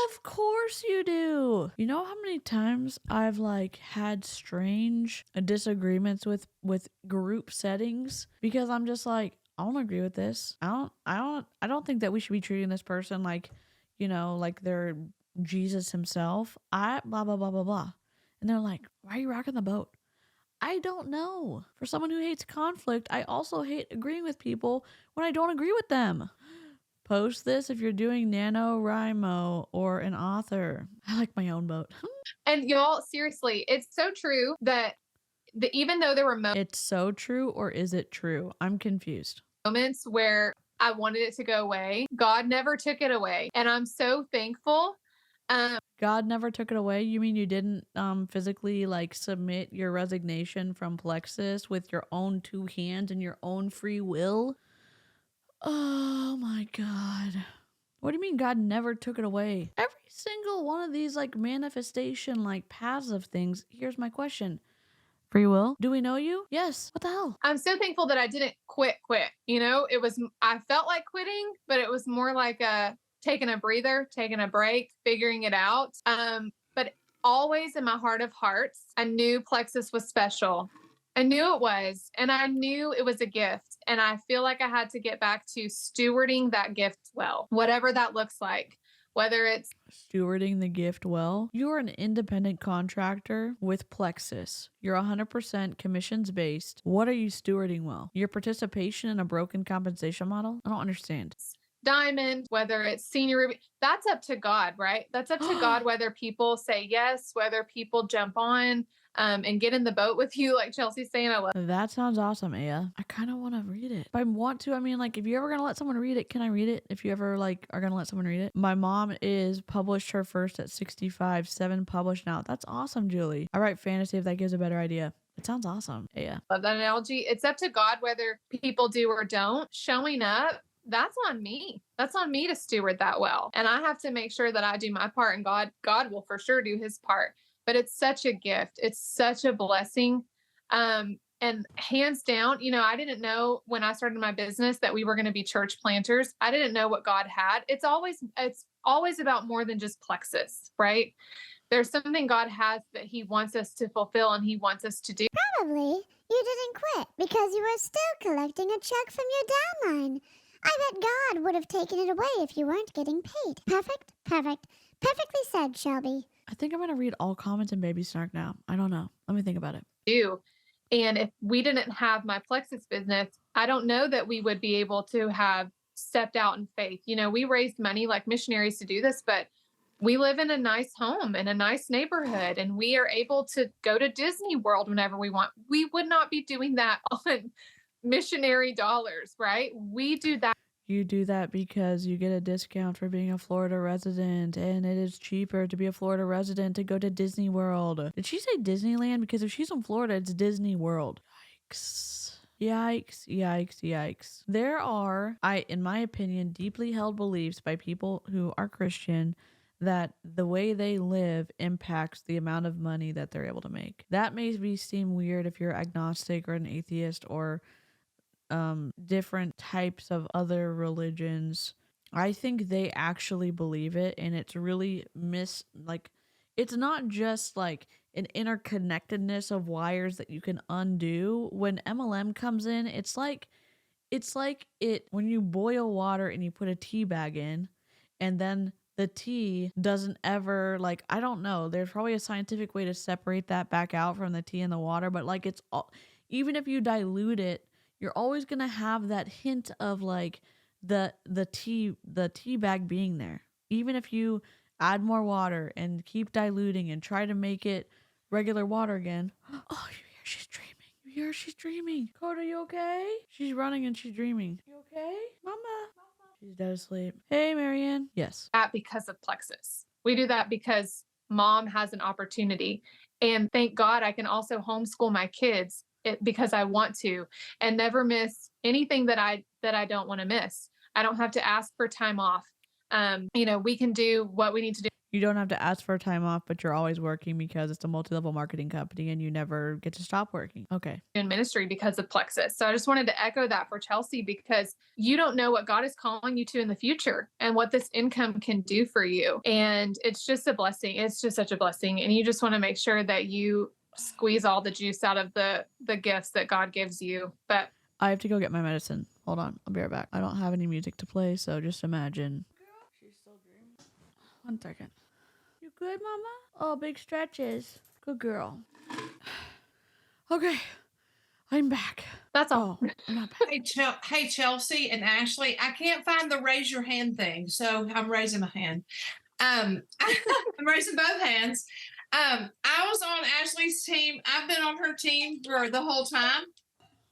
Of course you do. You know how many times I've like had strange disagreements with group settings because I'm just like, I don't agree with this. I don't think that we should be treating this person like, like they're Jesus himself. Blah blah blah blah blah. And they're like, "Why are you rocking the boat?" I don't know. For someone who hates conflict, I also hate agreeing with people when I don't agree with them. Post this if you're doing NaNoWriMo or an author. I like my own boat. And y'all, seriously, it's so true that even though there were It's so true, or is it true? I'm confused. moments where I wanted it to go away, God never took it away. And I'm so thankful. God never took it away? You mean you didn't physically like submit your resignation from Plexus with your own two hands and your own free will? Oh my God. What do you mean God never took it away? Every single one of these like manifestation like paths of things. Here's my question. Free will? Do we know you? Yes. What the hell? I'm so thankful that I didn't quit. I felt like quitting, but it was more like taking a breather, taking a break, figuring it out. But always in my heart of hearts, I knew Plexus was special. I knew it was, and I knew it was a gift. And I feel like I had to get back to stewarding that gift well, whatever that looks like, whether it's stewarding the gift well. You're an independent contractor with Plexus. You're 100% commissions based. What are you stewarding well? Your participation in a broken compensation model? I don't understand. Diamond, whether it's senior Ruby, that's up to God, right? That's up to God, whether people say yes, whether people jump on and get in the boat with you, like Chelsea's saying. I love that. Sounds awesome, Aya. I kind of want to read it. If I want to, I mean, like, if you're ever going to let someone read it, can I read it? If you ever, like, are going to let someone read it. My mom is published her first at 65, 7 published now. That's awesome, Julie. I write fantasy if that gives a better idea. It sounds awesome. Yeah. Love that analogy. It's up to God whether people do or don't. Showing up, that's on me. That's on me to steward that well. And I have to make sure that I do my part, and God will for sure do his part. But it's such a gift. It's such a blessing. And hands down, I didn't know when I started my business that we were going to be church planters. I didn't know what God had. It's always about more than just Plexus, right? There's something God has that he wants us to fulfill and he wants us to do. Probably you didn't quit because you were still collecting a check from your downline. I bet God would have taken it away if you weren't getting paid. Perfect. Perfectly said, Shelby. I think I'm going to read all comments in Baby Snark now. I don't know. Let me think about it. And if we didn't have my Plexus business, I don't know that we would be able to have stepped out in faith. We raised money like missionaries to do this, but we live in a nice home in a nice neighborhood, and we are able to go to Disney World whenever we want. We would not be doing that on missionary dollars, right? We do that. You do that because you get a discount for being a Florida resident, and it is cheaper to be a Florida resident to go to Disney World. Did she say Disneyland? Because if she's in Florida, it's Disney World. Yikes. Yikes, yikes, yikes. There are, in my opinion, deeply held beliefs by people who are Christian that the way they live impacts the amount of money that they're able to make. That may seem weird if you're agnostic or an atheist or different types of other religions. I think they actually believe it, and it's really it's not just like an interconnectedness of wires that you can undo. When MLM comes in, it's like when you boil water and you put a tea bag in, and then the tea doesn't ever, like, I don't know, there's probably a scientific way to separate that back out from the tea and the water, but like it's all, even if you dilute it, you're always gonna have that hint of like the tea bag being there. Even if you add more water and keep diluting and try to make it regular water again. Oh, you hear she's dreaming. You hear she's dreaming. Coda, you okay? She's running and she's dreaming. You okay? Mama. She's dead asleep. Hey, Marianne. Yes. That because of Plexus. We do that because mom has an opportunity. And thank God I can also homeschool my kids because I want to, and never miss anything that I don't want to miss. I don't have to ask for time off. We can do what we need to do. You don't have to ask for time off, but you're always working because it's a multi-level marketing company and you never get to stop working. Okay. In ministry because of Plexus. So I just wanted to echo that for Chelsea, because you don't know what God is calling you to in the future and what this income can do for you. And it's just a blessing. It's just such a blessing. And you just want to make sure that you squeeze all the juice out of the gifts that God gives you. But I have to go get my medicine. Hold on. I'll be right back. I don't have any music to play, so just imagine. She's still dreaming. 1 second. You good, Mama? Oh, big stretches. Good girl. Okay. I'm back. That's all. Oh, I'm not back. Hey, Chelsea and Ashley, I can't find the raise your hand thing, so I'm raising my hand. I'm raising both hands. I was on Ashley's team. I've been on her team for the whole time.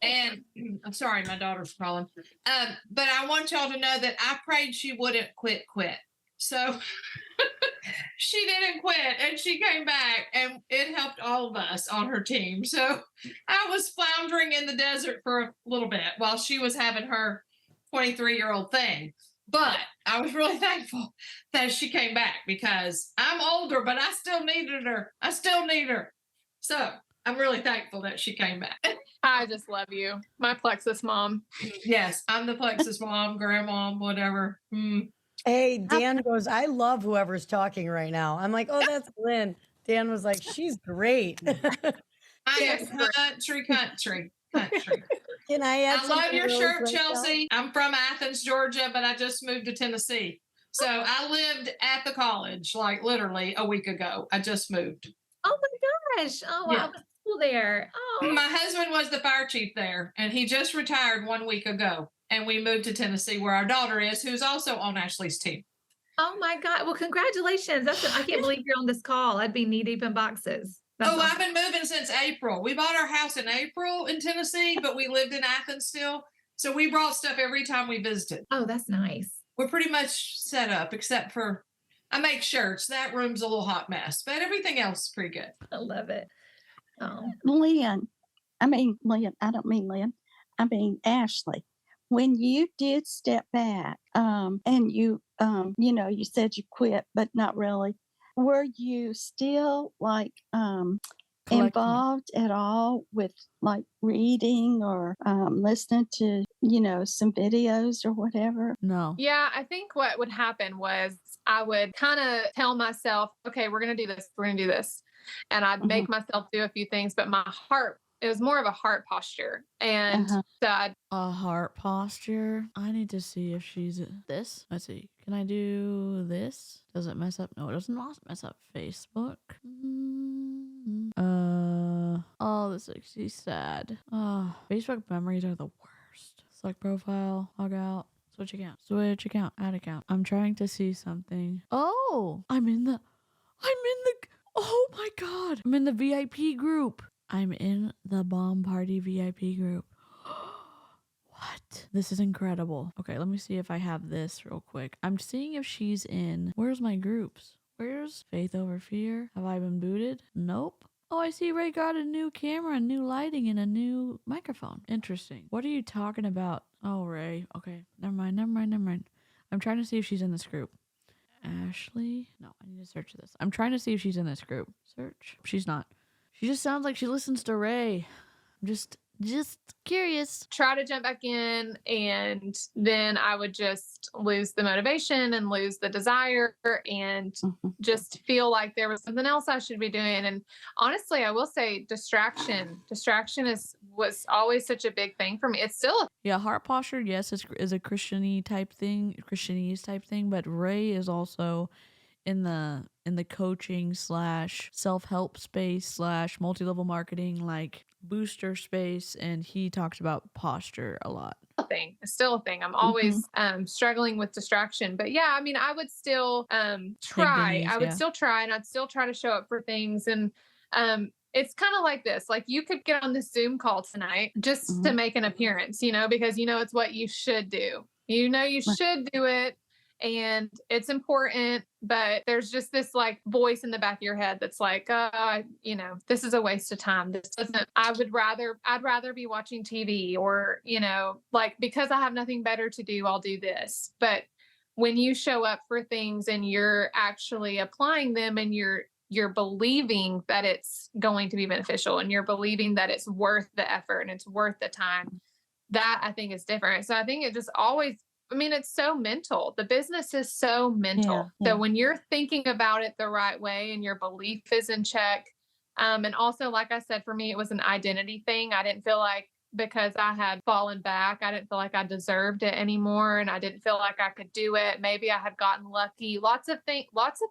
And I'm sorry, my daughter's calling. But I want y'all to know that I prayed she wouldn't quit. So she didn't quit, and she came back, and it helped all of us on her team. So I was floundering in the desert for a little bit while she was having her 23-year-old thing. But I was really thankful that she came back, because I'm older, but I still needed her. I still need her. So I'm really thankful that she came back. I just love you. My Plexus mom. Yes, I'm the Plexus mom, grandma, whatever. Hey, Dan goes, I love whoever's talking right now. I'm like, oh, that's Lynn. Dan was like, she's great. I am country. Can I add I love your really shirt, quick, Chelsea. I'm from Athens, Georgia, but I just moved to Tennessee. So I lived at the college, like literally a week ago. I just moved. Oh my gosh. Oh, wow. Yeah. I was school there. Oh. My husband was the fire chief there, and he just retired 1 week ago. And we moved to Tennessee, where our daughter is, who's also on Ashley's team. Oh my God. Well, congratulations. I can't believe you're on this call. I'd be knee deep in boxes. That's I've been moving since April. We bought our house in April in Tennessee, but we lived in Athens still. So we brought stuff every time we visited. Oh, that's nice. We're pretty much set up, except for I make shirts. That room's a little hot mess, but everything else is pretty good. I love it. Oh. Lynn, I don't mean Lynn. I mean Ashley. When you did step back, and you said you quit, but not really. Were you still like involved at all with like reading or listening to, some videos or whatever? No. Yeah, I think what would happen was I would kind of tell myself, okay, we're going to do this. We're going to do this. And I'd make myself do a few things, but my heart, it was more of a heart posture. And so a heart posture. I need to see if she's this. Let's see. Can I do this? Does it mess up? No, it doesn't mess up Facebook. Oh, this makes me sad. Oh, Facebook memories are the worst. Select profile, log out, switch account, add account. I'm trying to see something. Oh, oh my God. I'm in the VIP group. I'm in the Bomb Party VIP group. What? This is incredible. Okay, let me see if I have this real quick. I'm seeing if she's in. Where's my groups? Where's Faith Over Fear? Have I been booted? Nope. Oh, I see Ray got a new camera, new lighting, and a new microphone. Interesting. What are you talking about? Oh, Ray. Okay, never mind. I'm trying to see if she's in this group. Ashley? No, I need to search this. I'm trying to see if she's in this group. Search. She's not. She just sounds like she listens to Ray. I'm just Just curious. Try to jump back in, and then I would just lose the motivation and lose the desire and just feel like there was something else I should be doing. And honestly, I will say distraction was always such a big thing for me. It's still Yeah, heart posture, yes, is a Christianese type thing, but Ray is also in the coaching / self-help space / multi-level marketing, like booster space, and he talks about posture a lot. It's still a thing. I'm always struggling with distraction. But yeah, I mean, I would still try. knees, I would yeah. still try, and I'd still try to show up for things. And it's kind of like this. Like, you could get on this Zoom call tonight just to make an appearance, because it's what you should do. You should do it. And it's important, but there's just this like voice in the back of your head that's like, this is a waste of time. I'd rather be watching TV, or, like, because I have nothing better to do, I'll do this. But when you show up for things and you're actually applying them, and you're believing that it's going to be beneficial, and you're believing that it's worth the effort and it's worth the time, that I think is different. So I think it just always, it's so mental. The business is so mental. Yeah. So when you're thinking about it the right way and your belief is in check, and also, like I said, for me, it was an identity thing. I didn't feel like, because I had fallen back, I didn't feel like I deserved it anymore. And I didn't feel like I could do it. Maybe I had gotten lucky. Lots of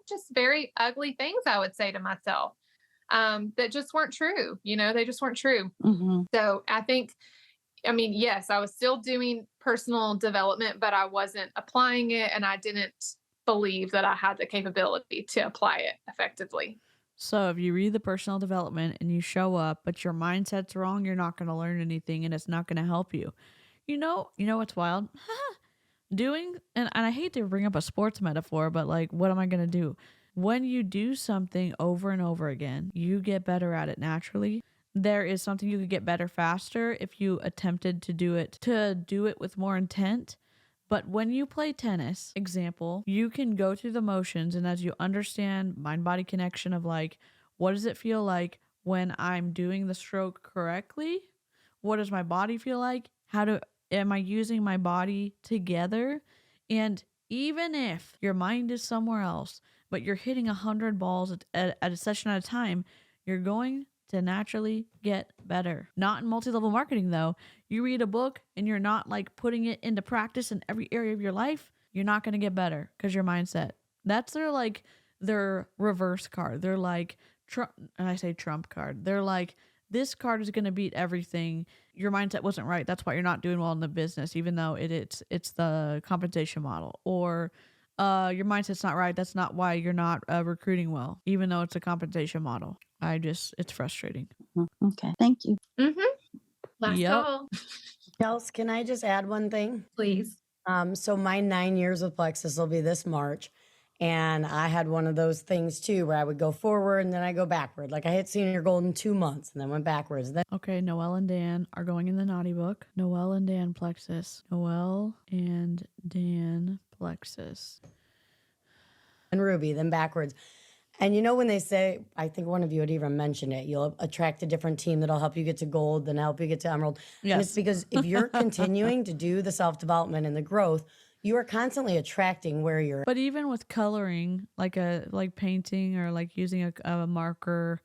just very ugly things I would say to myself, that just weren't true. They just weren't true. So I think, yes, I was still doing personal development, but I wasn't applying it, and I didn't believe that I had the capability to apply it effectively. So if you read the personal development and you show up, but your mindset's wrong, you're not going to learn anything, and it's not going to help you. You know what's wild? And I hate to bring up a sports metaphor, but like, what am I going to do? When you do something over and over again, you get better at it naturally. There is something you could get better faster if you attempted to do it with more intent. But when you play tennis, example, you can go through the motions, and as you understand mind-body connection of like, what does it feel like when I'm doing the stroke correctly? What does my body feel like? Am I using my body together? And even if your mind is somewhere else, but you're hitting 100 balls at a session at a time, you're going to naturally get better. Not in multi-level marketing though. You read a book and you're not like putting it into practice in every area of your life, you're not going to get better because your mindset. That's their reverse card. They're like, and I say trump card. They're like, this card is going to beat everything. Your mindset wasn't right. That's why you're not doing well in the business, even though it's the compensation model. Or your mindset's not right. That's not why you're not recruiting well, even though it's a compensation model. It's frustrating. Okay. Thank you. Last call. Kels, can I just add one thing? Please. So my 9 years with Plexus will be this March. And I had one of those things too, where I would go forward and then I go backward. Like, I hit senior goal in 2 months and then went backwards. Okay, Noelle and Dan are going in the naughty book. Noelle and Dan Plexus. Noelle and Dan Plexus. And Ruby, then backwards. And when they say, I think one of you had even mentioned it, you'll attract a different team that'll help you get to gold, then help you get to emerald. Yes. And it's because if you're continuing to do the self-development and the growth, you are constantly attracting where you're. But even with coloring, like painting, or like using a marker,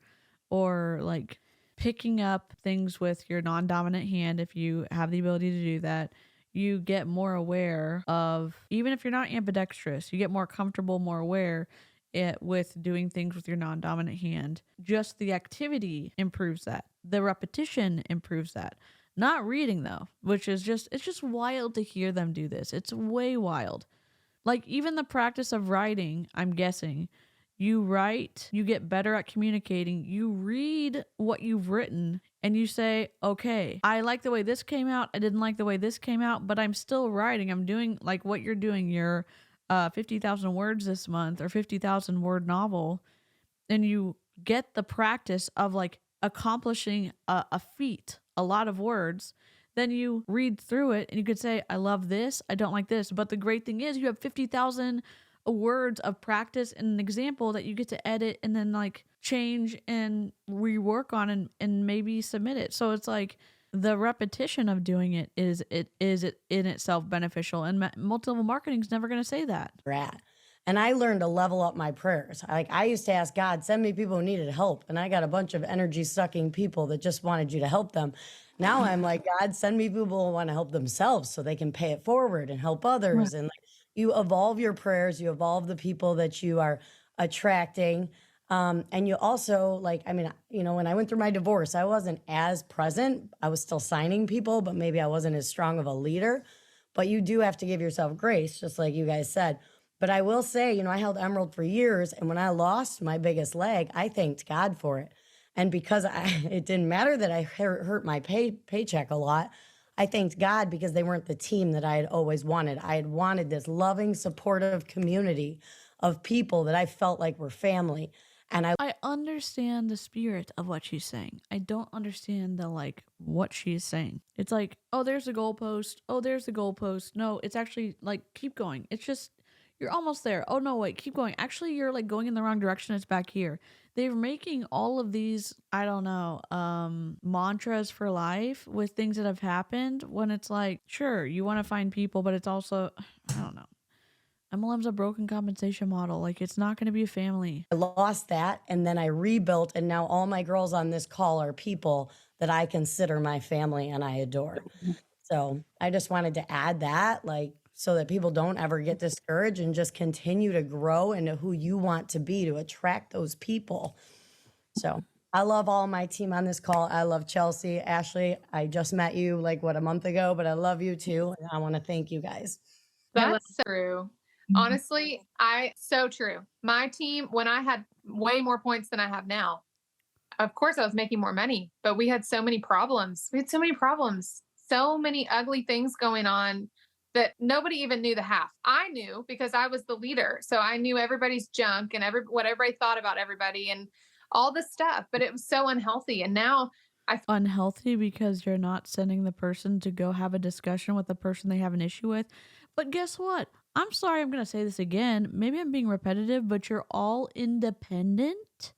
or like picking up things with your non-dominant hand, if you have the ability to do that, you get more aware of, even if you're not ambidextrous, you get more comfortable, more aware with doing things with your non-dominant hand. Just the activity improves that. The repetition improves that. Not reading though, which is it's just wild to hear them do this. It's way wild. Like, even the practice of writing, I'm guessing, you write, you get better at communicating, you read what you've written and you say, okay, I like the way this came out. I didn't like the way this came out, but I'm still writing. I'm doing like what you're doing. You're 50,000 words this month, or 50,000 word novel, and you get the practice of like accomplishing a feat, a lot of words. Then you read through it and you could say, I love this, I don't like this. But the great thing is you have 50,000 words of practice and an example that you get to edit and then like change and rework on and maybe submit it. So it's like, the repetition of doing it is in itself beneficial, and multi-level marketing is never going to say that. Rat. And I learned to level up my prayers. I used to ask God, send me people who needed help. And I got a bunch of energy sucking people that just wanted you to help them. Now I'm like, God, send me people who want to help themselves so they can pay it forward and help others. And like, you evolve your prayers, you evolve the people that you are attracting. And you also like, I mean, you know, when I went through my divorce, I wasn't as present. I was still signing people, but maybe I wasn't as strong of a leader. But you do have to give yourself grace, just like you guys said. But I will say, you know, I held Emerald for years. And when I lost my biggest leg, I thanked God for it. And because it didn't matter that I hurt my paycheck a lot, I thanked God because they weren't the team that I had always wanted. I had wanted this loving, supportive community of people that I felt like were family. And I understand the spirit of what she's saying. I don't understand the like what she's saying. It's like, oh, there's the goalpost. Oh, there's the goalpost. No, it's actually like, keep going. It's just, you're almost there. Oh, no, wait, keep going. Actually, you're like going in the wrong direction. It's back here. They're making all of these, I don't know, mantras for life with things that have happened when it's like, sure, you want to find people, but it's also, I don't know. MLM's a broken compensation model. Like, it's not going to be a family. I lost that, and then I rebuilt, and now all my girls on this call are people that I consider my family and I adore. So I just wanted to add that, like, so that people don't ever get discouraged and just continue to grow into who you want to be to attract those people. So I love all my team on this call. I love Chelsea, Ashley. I just met you like, a month ago, but I love you too. And I want to thank you guys. That's true. Honestly, so true. My team, when I had way more points than I have now, of course I was making more money, but we had so many problems. So many ugly things going on that nobody even knew the half. I knew because I was the leader. So I knew everybody's junk and what everybody thought about everybody and all this stuff, but it was so unhealthy. And now unhealthy because you're not sending the person to go have a discussion with the person they have an issue with. But guess what? I'm sorry, I'm going to say this again. Maybe I'm being repetitive, but you're all independent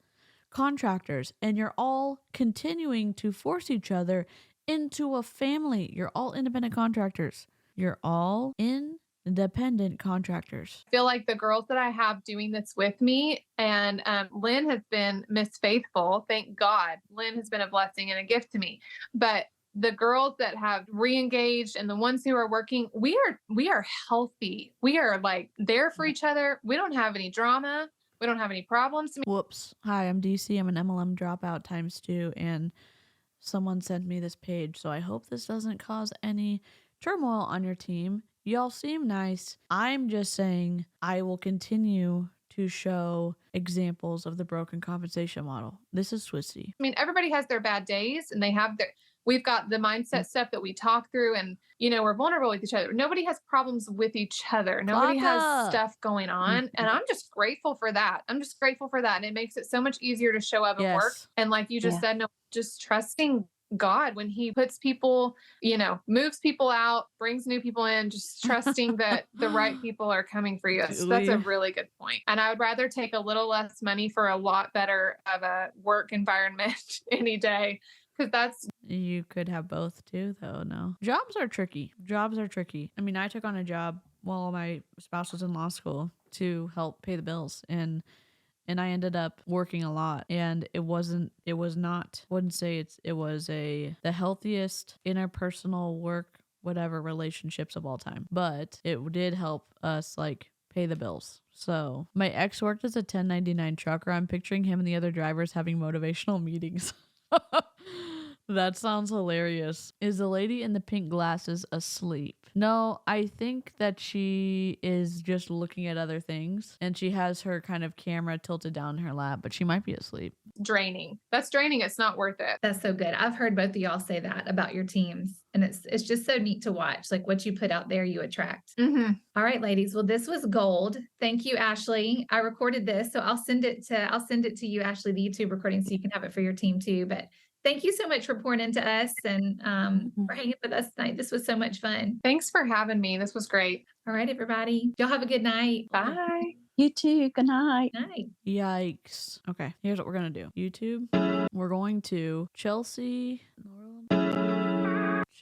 contractors and you're all continuing to force each other into a family. You're all independent contractors. You're all independent contractors. I feel like the girls that I have doing this with me, and Lynn has been Miss Faithful. Thank God. Lynn has been a blessing and a gift to me. But the girls that have re-engaged and the ones who are working, we are healthy. We are like there for each other. We don't have any drama. We don't have any problems. Whoops. Hi, I'm DC. I'm an MLM dropout ×2, and someone sent me this page. So I hope this doesn't cause any turmoil on your team. Y'all seem nice. I'm just saying I will continue to show examples of the broken compensation model. This is Swissy. I mean, everybody has their bad days and we've got the mindset stuff that we talk through and, you know, we're vulnerable with each other. Nobody has problems with each other. Nobody has stuff going on. And I'm just grateful for that. And it makes it so much easier to show up and work. And like you just said, no, just trusting God when he puts people, you know, moves people out, brings new people in, just trusting that the right people are coming for you. So that's a really good point. And I would rather take a little less money for a lot better of a work environment any day. Because you could have both too, though. No, jobs are tricky. I mean, I took on a job while my spouse was in law school to help pay the bills, and I ended up working a lot, and it was the healthiest interpersonal work, whatever relationships of all time, but it did help us like pay the bills. So my ex worked as a 1099 trucker. I'm picturing him and the other drivers having motivational meetings. That sounds hilarious. Is the lady in the pink glasses asleep? No, I think that she is just looking at other things and she has her kind of camera tilted down in her lap, but she might be asleep. Draining. That's draining. It's not worth it. That's so good. I've heard both of y'all say that about your teams. And it's just so neat to watch. Like what you put out there, you attract. Mm-hmm. All right, ladies. Well, this was gold. Thank you, Ashley. I recorded this, so I'll send it to you, Ashley, the YouTube recording, so you can have it for your team too. But thank you so much for pouring into us and for hanging with us tonight. This was so much fun. Thanks for having me. This was great. All right, everybody. Y'all have a good night. Bye. You too. Good night. Night. Yikes. Okay, here's what we're going to do. YouTube, we're going to Chelsea.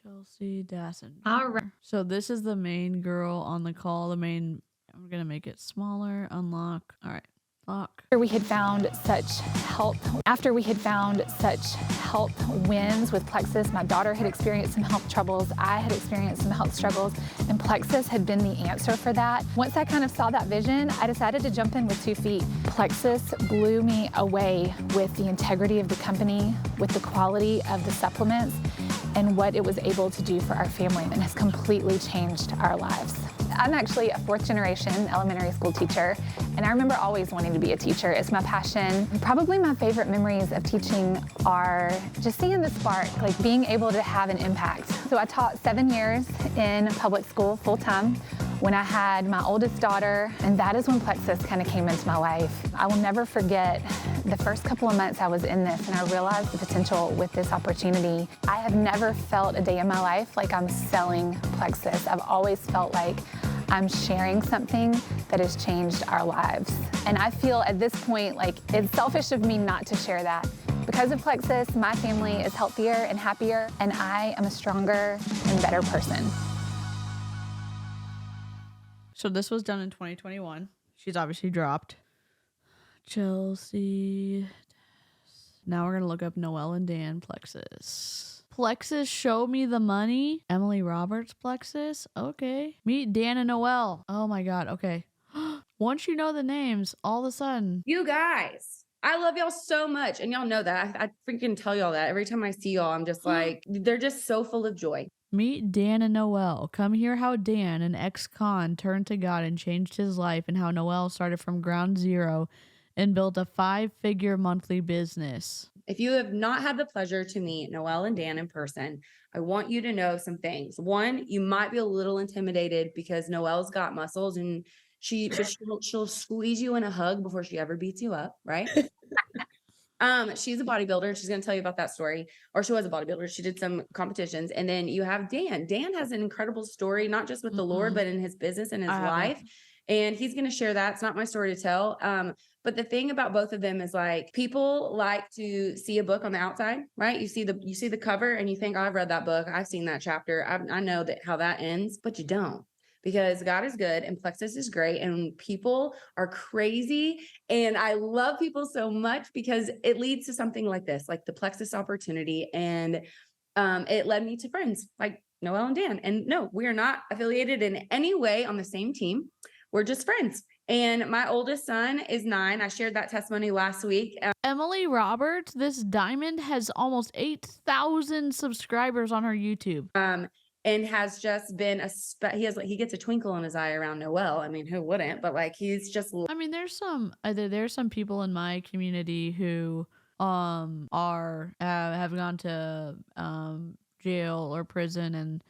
Chelsea Dassen. All right. So this is the main girl on the call. I'm going to make it smaller. Unlock. All right. Lock. After we had found such health wins with Plexus, my daughter had experienced some health troubles, I had experienced some health struggles, and Plexus had been the answer for that. Once I kind of saw that vision, I decided to jump in with 2 feet. Plexus blew me away with the integrity of the company, with the quality of the supplements, and what it was able to do for our family, and has completely changed our lives. I'm actually a 4th generation elementary school teacher, and I remember always wanting to be a teacher. It's my passion. Probably my favorite memories of teaching are just seeing the spark, like being able to have an impact. So I taught 7 years in public school full-time when I had my oldest daughter, and that is when Plexus kind of came into my life. I will never forget the first couple of months I was in this, and I realized the potential with this opportunity. I have never felt a day in my life like I'm selling Plexus. I've always felt like I'm sharing something that has changed our lives. And I feel at this point like it's selfish of me not to share that. Because of Plexus, my family is healthier and happier, and I am a stronger and better person. So this was done in 2021. She's obviously dropped. Chelsea. Now we're going to look up Noelle and Dan Plexus. Plexus, show me the money. Emily Roberts Plexus. Okay. Meet Dan and Noelle. Oh my God. Okay. Once you know the names, all of a sudden. You guys, I love y'all so much. And y'all know that. I freaking tell y'all that. Every time I see y'all, I'm just like, they're just so full of joy. Meet Dan and Noelle. Come hear how Dan, an ex-con, turned to God and changed his life, and how Noelle started from ground zero and built a 5-figure monthly business. If you have not had the pleasure to meet Noelle and Dan in person, I want you to know some things. One, you might be a little intimidated because Noelle's got muscles, and she'll squeeze you in a hug before she ever beats you up, right? She's a bodybuilder, and she's going to tell you about that story. Or she was a bodybuilder. She did some competitions. And then you have Dan. Dan has an incredible story, not just with the Lord, but in his business and his life. And he's going to share that. It's not my story to tell. But the thing about both of them is like, people like to see a book on the outside, right? You see the cover and you think, oh, I've read that book. I've seen that chapter. I know how that ends, but you don't. Because God is good and Plexus is great and people are crazy. And I love people so much because it leads to something like this, like the Plexus opportunity. And it led me to friends like Noelle and Dan. And no, we are not affiliated in any way on the same team. We're just friends. And my oldest son is 9. I shared that testimony last week. Emily Roberts, this diamond, has almost 8,000 subscribers on her YouTube. And has just been he gets a twinkle in his eye around Noelle. I mean, who wouldn't? But like, he's just. I mean, there's some people in my community who have gone to jail or prison, and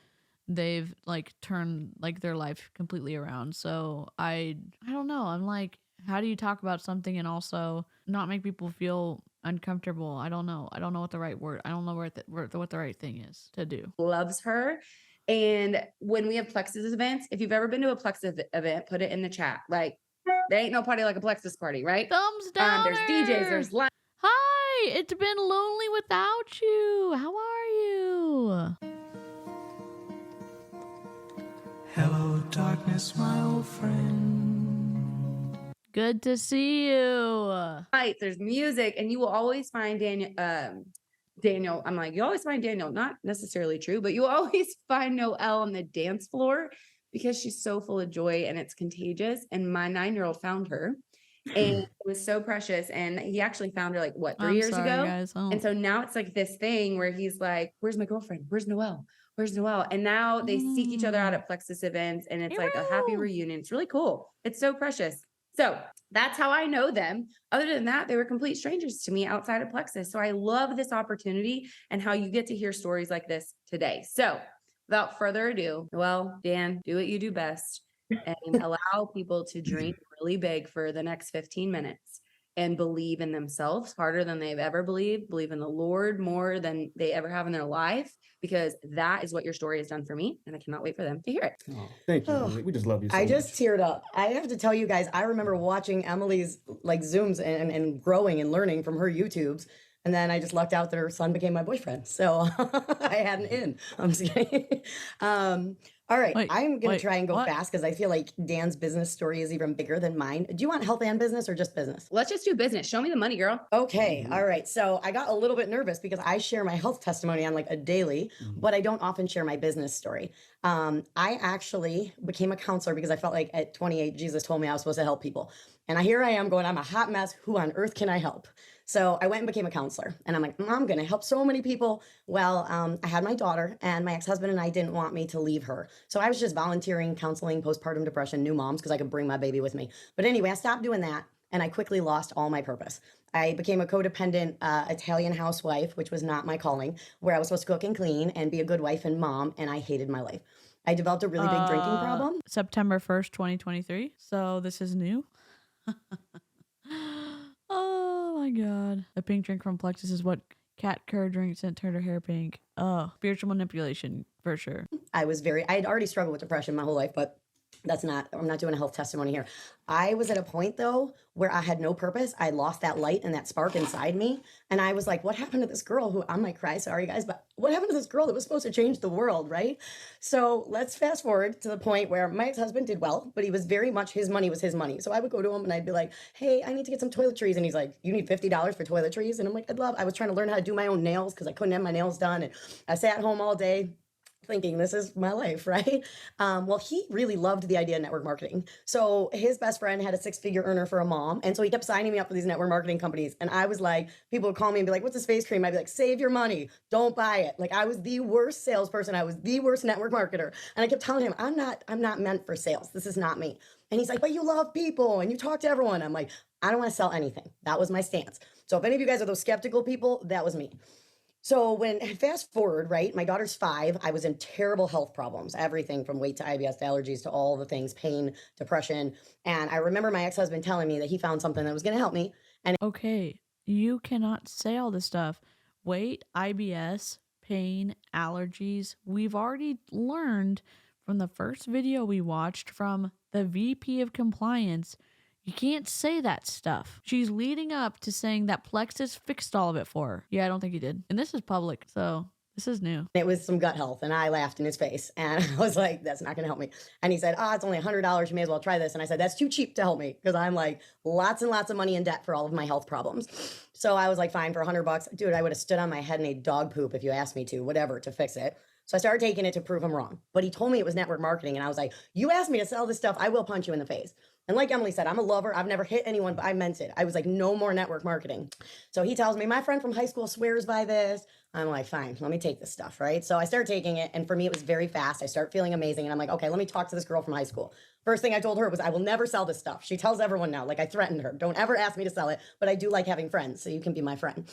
they've like turned like their life completely around. So I don't know. I'm like, how do you talk about something and also not make people feel uncomfortable? I don't know. I don't know what the right word. I don't know what the right thing is to do. Loves her. And when we have Plexus events, if you've ever been to a Plexus event, put it in the chat. Like, there ain't no party like a Plexus party, right? Thumbs down. There's DJs, there's live. Hi, it's been lonely without you. How are you? Hello, darkness, my old friend. Good to see you. Right, there's music, and you will always find Daniel. I'm like, you always find Daniel. Not necessarily true, but you always find Noelle on the dance floor because she's so full of joy and it's contagious. And my 9-year-old found her, and it was so precious. And he actually found her like 3 years ago. Guys. Oh. And so now it's like this thing where he's like, "Where's my girlfriend? Where's Noelle? Where's Noelle?" And now they seek each other out at Plexus events, and it's like a happy reunion. It's really cool. It's so precious. So that's how I know them. Other than that, they were complete strangers to me outside of Plexus. So I love this opportunity and how you get to hear stories like this today. So without further ado, Noelle, Dan, do what you do best and allow people to dream really big for the next 15 minutes and believe in themselves harder than they've ever believed, believe in the Lord more than they ever have in their life, because that is what your story has done for me. And I cannot wait for them to hear it. Oh, thank you. Emily. We just love you so I much. just teared up. I have to tell you guys, I remember watching Emily's like Zooms and growing and learning from her YouTubes. And then I just lucked out that her son became my boyfriend. So I had an in. I'm just kidding. All right. I'm going to try and go fast because I feel like Dan's business story is even bigger than mine. Do you want health and business or just business? Let's just do business. Show me the money, girl. Okay. All right. So I got a little bit nervous because I share my health testimony on like a daily, but I don't often share my business story. I actually became a counselor because I felt like at 28, Jesus told me I was supposed to help people. And here I am going, I'm a hot mess. Who on earth can I help? So I went and became a counselor and I'm like, I'm going to help so many people. Well, I had my daughter and my ex-husband and I didn't want me to leave her. So I was just volunteering, counseling, postpartum depression, new moms, because I could bring my baby with me. But anyway, I stopped doing that and I quickly lost all my purpose. I became a codependent Italian housewife, which was not my calling, where I was supposed to cook and clean and be a good wife and mom. And I hated my life. I developed a really big drinking problem. September 1st, 2023. So this is new. Oh my God. The pink drink from Plexus is what Kat Kerr drinks and turned her hair pink. Oh, spiritual manipulation for sure. I had already struggled with depression my whole life, but I'm not doing a health testimony here. I was at a point though, where I had no purpose. I lost that light and that spark inside me. And I was like, what happened to this girl who, I might cry, sorry guys, but what happened to this girl that was supposed to change the world, right? So let's fast forward to the point where my ex-husband did well, but he was very much, his money was his money. So I would go to him and I'd be like, hey, I need to get some toiletries. And he's like, you need $50 for toiletries? And I'm like, I was trying to learn how to do my own nails because I couldn't have my nails done. And I sat home all day thinking this is my life, right? Well, he really loved the idea of network marketing. So his best friend had a 6-figure earner for a mom. And so he kept signing me up for these network marketing companies. And I was like, people would call me and be like, what's this face cream? I'd be like, save your money. Don't buy it. Like I was the worst salesperson. I was the worst network marketer. And I kept telling him, I'm not meant for sales. This is not me. And he's like, but you love people and you talk to everyone. I'm like, I don't want to sell anything. That was my stance. So if any of you guys are those skeptical people, that was me. So fast forward, right? My daughter's 5. I was in terrible health problems, everything from weight to IBS to allergies to all the things, pain, depression. And I remember my ex-husband telling me that he found something that was going to help me. And okay, you cannot say all this stuff. Weight, IBS, pain, allergies. We've already learned from the first video we watched from the VP of compliance. You can't say that stuff. She's leading up to saying that Plexus fixed all of it for her. Yeah, I don't think he did. And this is public, so this is new. It was some gut health, and I laughed in his face. And I was like, that's not going to help me. And he said, it's only $100. You may as well try this. And I said, that's too cheap to help me because I'm like lots and lots of money in debt for all of my health problems. So I was like, fine, for $100. Dude, I would have stood on my head and ate dog poop if you asked me to, whatever, to fix it. So I started taking it to prove him wrong. But he told me it was network marketing. And I was like, you asked me to sell this stuff, I will punch you in the face. And like Emily said, I'm a lover. I've never hit anyone, but I meant it. I was like, no more network marketing. So he tells me, my friend from high school swears by this. I'm like, fine, let me take this stuff, right? So I started taking it. And for me, it was very fast. I start feeling amazing. And I'm like, okay, let me talk to this girl from high school. First thing I told her was, I will never sell this stuff. She tells everyone now, like I threatened her. Don't ever ask me to sell it, but I do like having friends, so you can be my friend.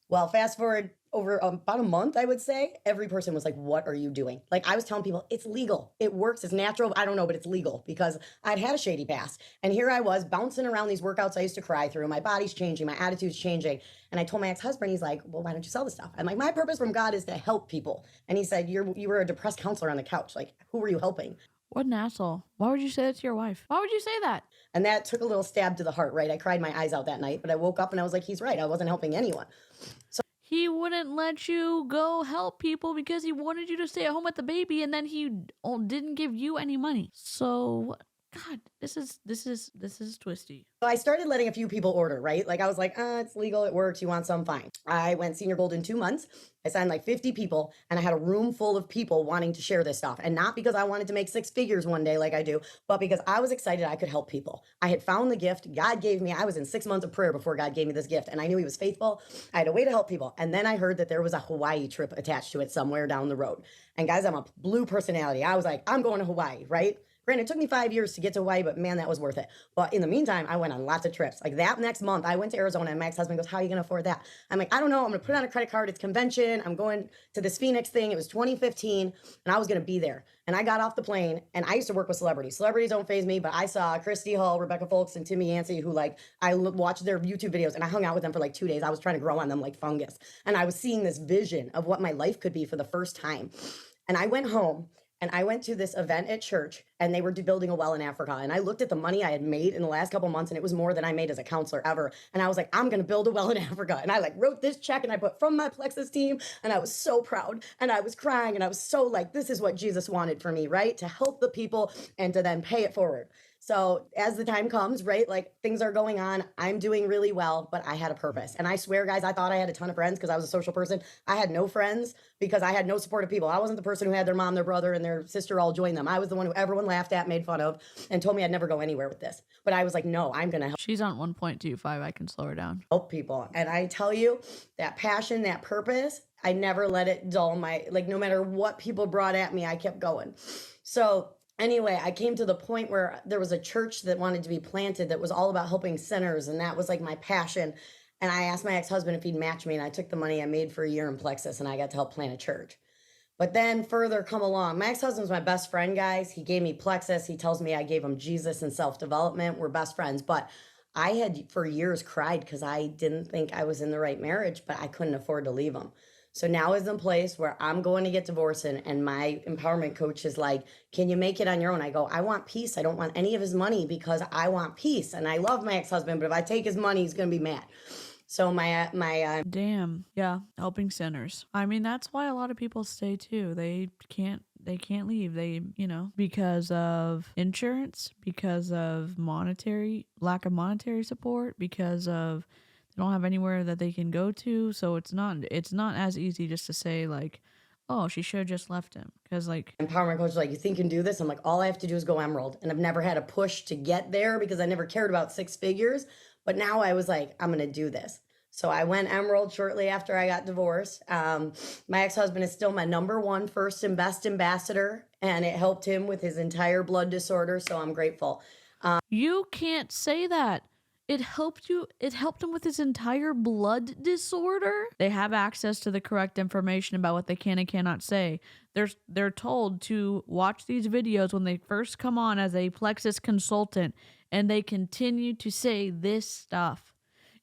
Well, fast forward over about a month, I would say, every person was like, what are you doing? Like I was telling people, it's legal. It works. It's natural. I don't know, but it's legal because I'd had a shady past. And here I was bouncing around these workouts I used to cry through. My body's changing. My attitude's changing. And I told my ex-husband, he's like, well, why don't you sell this stuff? I'm like, my purpose from God is to help people. And he said, you were a depressed counselor on the couch. Like, who were you helping? What an asshole. Why would you say that to your wife? Why would you say that? And that took a little stab to the heart, right? I cried my eyes out that night, but I woke up and I was like, he's right. I wasn't helping anyone. So he wouldn't let you go help people because he wanted you to stay at home with the baby, and then he didn't give you any money. So, God, this is twisty. So I started letting a few people order, right? Like I was like, it's legal, it works, you want some, fine. I went senior gold in 2 months. I signed like 50 people and I had a room full of people wanting to share this stuff. And not because I wanted to make 6 figures one day like I do, but because I was excited I could help people. I had found the gift God gave me. I was in 6 months of prayer before God gave me this gift and I knew he was faithful. I had a way to help people. And then I heard that there was a Hawaii trip attached to it somewhere down the road. And guys, I'm a blue personality. I was like, I'm going to Hawaii, right? Granted, it took me 5 years to get to Hawaii, but man, that was worth it. But in the meantime, I went on lots of trips. Like that next month, I went to Arizona and my ex-husband goes, how are you going to afford that? I'm like, I don't know. I'm going to put it on a credit card. It's convention. I'm going to this Phoenix thing. It was 2015 and I was going to be there. And I got off the plane and I used to work with celebrities. Celebrities don't faze me, but I saw Christy Hull, Rebecca Folks, and Timmy Yancey, who like, I watched their YouTube videos and I hung out with them for like 2 days. I was trying to grow on them like fungus. And I was seeing this vision of what my life could be for the first time. And I went home And I went to this event at church and they were building a well in Africa. And I looked at the money I had made in the last couple months and it was more than I made as a counselor ever. And I was like, I'm going to build a well in Africa. And I like wrote this check and I put from my Plexus team. And I was so proud and I was crying and I was so like, this is what Jesus wanted for me, right? To help the people and to then pay it forward. So as the time comes, right, like things are going on, I'm doing really well, but I had a purpose. And I swear, guys, I thought I had a ton of friends because I was a social person. I had no friends because I had no supportive people. I wasn't the person who had their mom, their brother, and their sister all join them. I was the one who everyone laughed at, made fun of, and told me I'd never go anywhere with this. But I was like, no, I'm going to help. She's on 1.25. I can slow her down. Help people. And I tell you, that passion, that purpose, I never let it dull my, like, no matter what people brought at me, I kept going. So anyway, I came to the point where there was a church that wanted to be planted that was all about helping sinners. And that was like my passion. And I asked my ex-husband if he'd match me. And I took the money I made for a year in Plexus and I got to help plant a church. But then further come along, my ex-husband's my best friend, guys. He gave me Plexus. He tells me I gave him Jesus and self-development. We're best friends. But I had for years cried because I didn't think I was in the right marriage, but I couldn't afford to leave him. So now is in place where I'm going to get divorced and my empowerment coach is like, can you make it on your own? I go, I want peace. I don't want any of his money because I want peace. And I love my ex-husband, but if I take his money, he's going to be mad. So damn. Yeah. Helping sinners. I mean, that's why a lot of people stay too. They can't leave. They, because of insurance, because of lack of monetary support, because of they don't have anywhere that they can go to. So it's not as easy just to say like, oh, she should have just left him. Because like empowerment coach is like, you think you can do this? I'm like, all I have to do is go Emerald. And I've never had a push to get there because I never cared about six figures. But now I was like, I'm going to do this. So I went Emerald shortly after I got divorced. My ex-husband is still my number one first and best ambassador. And it helped him with his entire blood disorder. So I'm grateful. You can't say that. It helped him with his entire blood disorder. They have access to the correct information about what they can and cannot say. They're told to watch these videos when they first come on as a Plexus consultant, and they continue to say this stuff.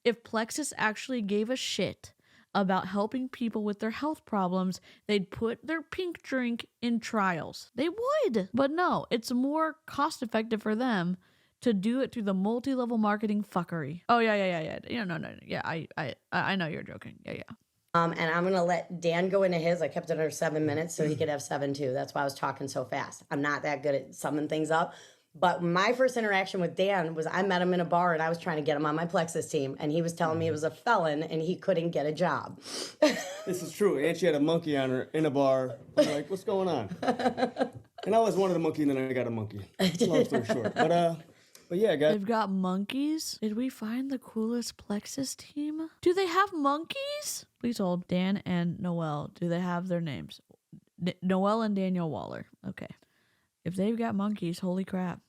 If Plexus actually gave a shit about helping people with their health problems, they'd put their pink drink in trials. They would. But no, it's more cost effective for them to do it through the multi-level marketing fuckery. Oh, yeah. No. Yeah, I know you're joking. Yeah. And I'm going to let Dan go into his. I kept it under 7 minutes so he could have 7 too. That's why I was talking so fast. I'm not that good at summing things up. But my first interaction with Dan was I met him in a bar and I was trying to get him on my Plexus team. And he was telling me he was a felon and he couldn't get a job. This is true. And she had a monkey on her in a bar. I'm like, what's going on? And I always wanted a monkey and then I got a monkey. Long story short. But yeah, guys. They've got monkeys? Did we find the coolest Plexus team? Do they have monkeys? Please hold. Dan and Noelle. Do they have their names? Noelle and Daniel Waller. Okay. If they've got monkeys, holy crap.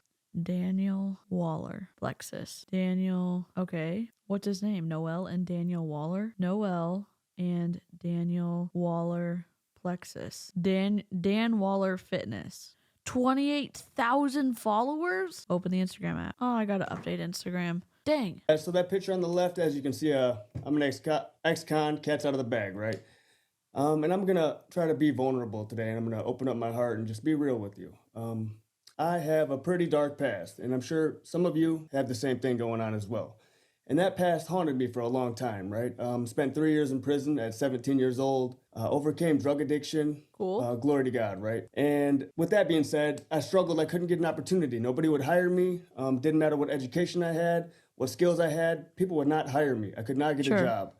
Daniel Waller. Plexus. Daniel. Okay. What's his name? Noelle and Daniel Waller? Noelle and Daniel Waller. Plexus. Dan Waller Fitness. 28,000 followers? Open the Instagram app. Oh, I gotta update Instagram. Dang. So that picture on the left, as you can see, I'm an ex-con, cat's out of the bag, right? And I'm gonna try to be vulnerable today, and I'm gonna open up my heart and just be real with you. I have a pretty dark past, and I'm sure some of you have the same thing going on as well. And that past haunted me for a long time, right? Spent 3 years in prison at 17 years old, overcame drug addiction. Cool. Glory to God, right? And with that being said, I struggled. I couldn't get an opportunity. Nobody would hire me. Didn't matter what education I had, what skills I had. People would not hire me. I could not get a job.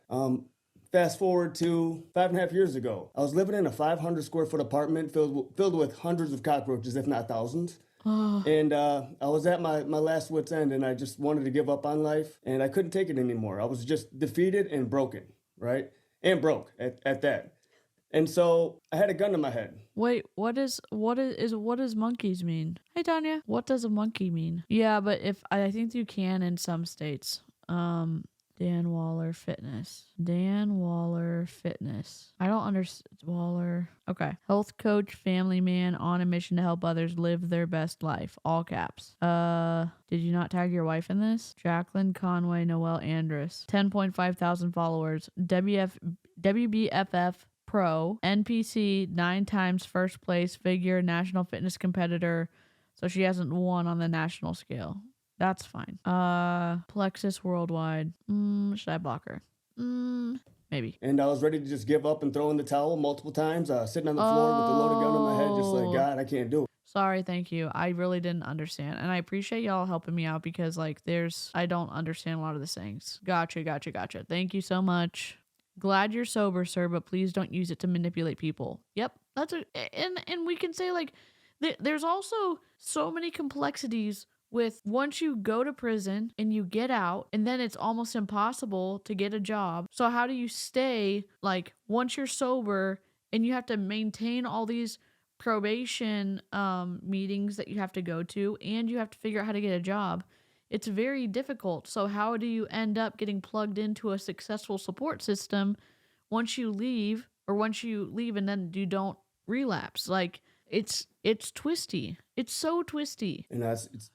Fast forward to 5.5 years ago. I was living in a 500 square foot apartment filled with hundreds of cockroaches, if not thousands. And I was at my last wit's end, and I just wanted to give up on life, and I couldn't take it anymore. I was just defeated and broken, right? And broke at that. And so I had a gun to my head. Wait, what does monkeys mean? Hey Tanya, what does a monkey mean? Yeah, but I think you can in some states. Dan Waller Fitness. I don't understand. Waller. Okay. Health coach, family man, on a mission to help others live their best life. All caps. Did you not tag your wife in this? Jacqueline Conway Noelle Andrus. 10.5 thousand followers. WBFF pro, NPC 9 times first place figure, national fitness competitor. So she hasn't won on the national scale. That's fine. Plexus worldwide. Should I block her? Maybe. And I was ready to just give up and throw in the towel multiple times, sitting on the floor with a loaded gun on my head, just like, God, I can't do it. Sorry, thank you. I really didn't understand. And I appreciate y'all helping me out because, like, I don't understand a lot of the sayings. Gotcha. Thank you so much. Glad you're sober, sir, but please don't use it to manipulate people. Yep, and we can say, like, there's also so many complexities with once you go to prison and you get out, and then it's almost impossible to get a job. So how do you stay, like, once you're sober and you have to maintain all these probation meetings that you have to go to, and you have to figure out how to get a job? It's very difficult. So how do you end up getting plugged into a successful support system once you leave and then you don't relapse? Like, it's twisty. It's so twisty. And it's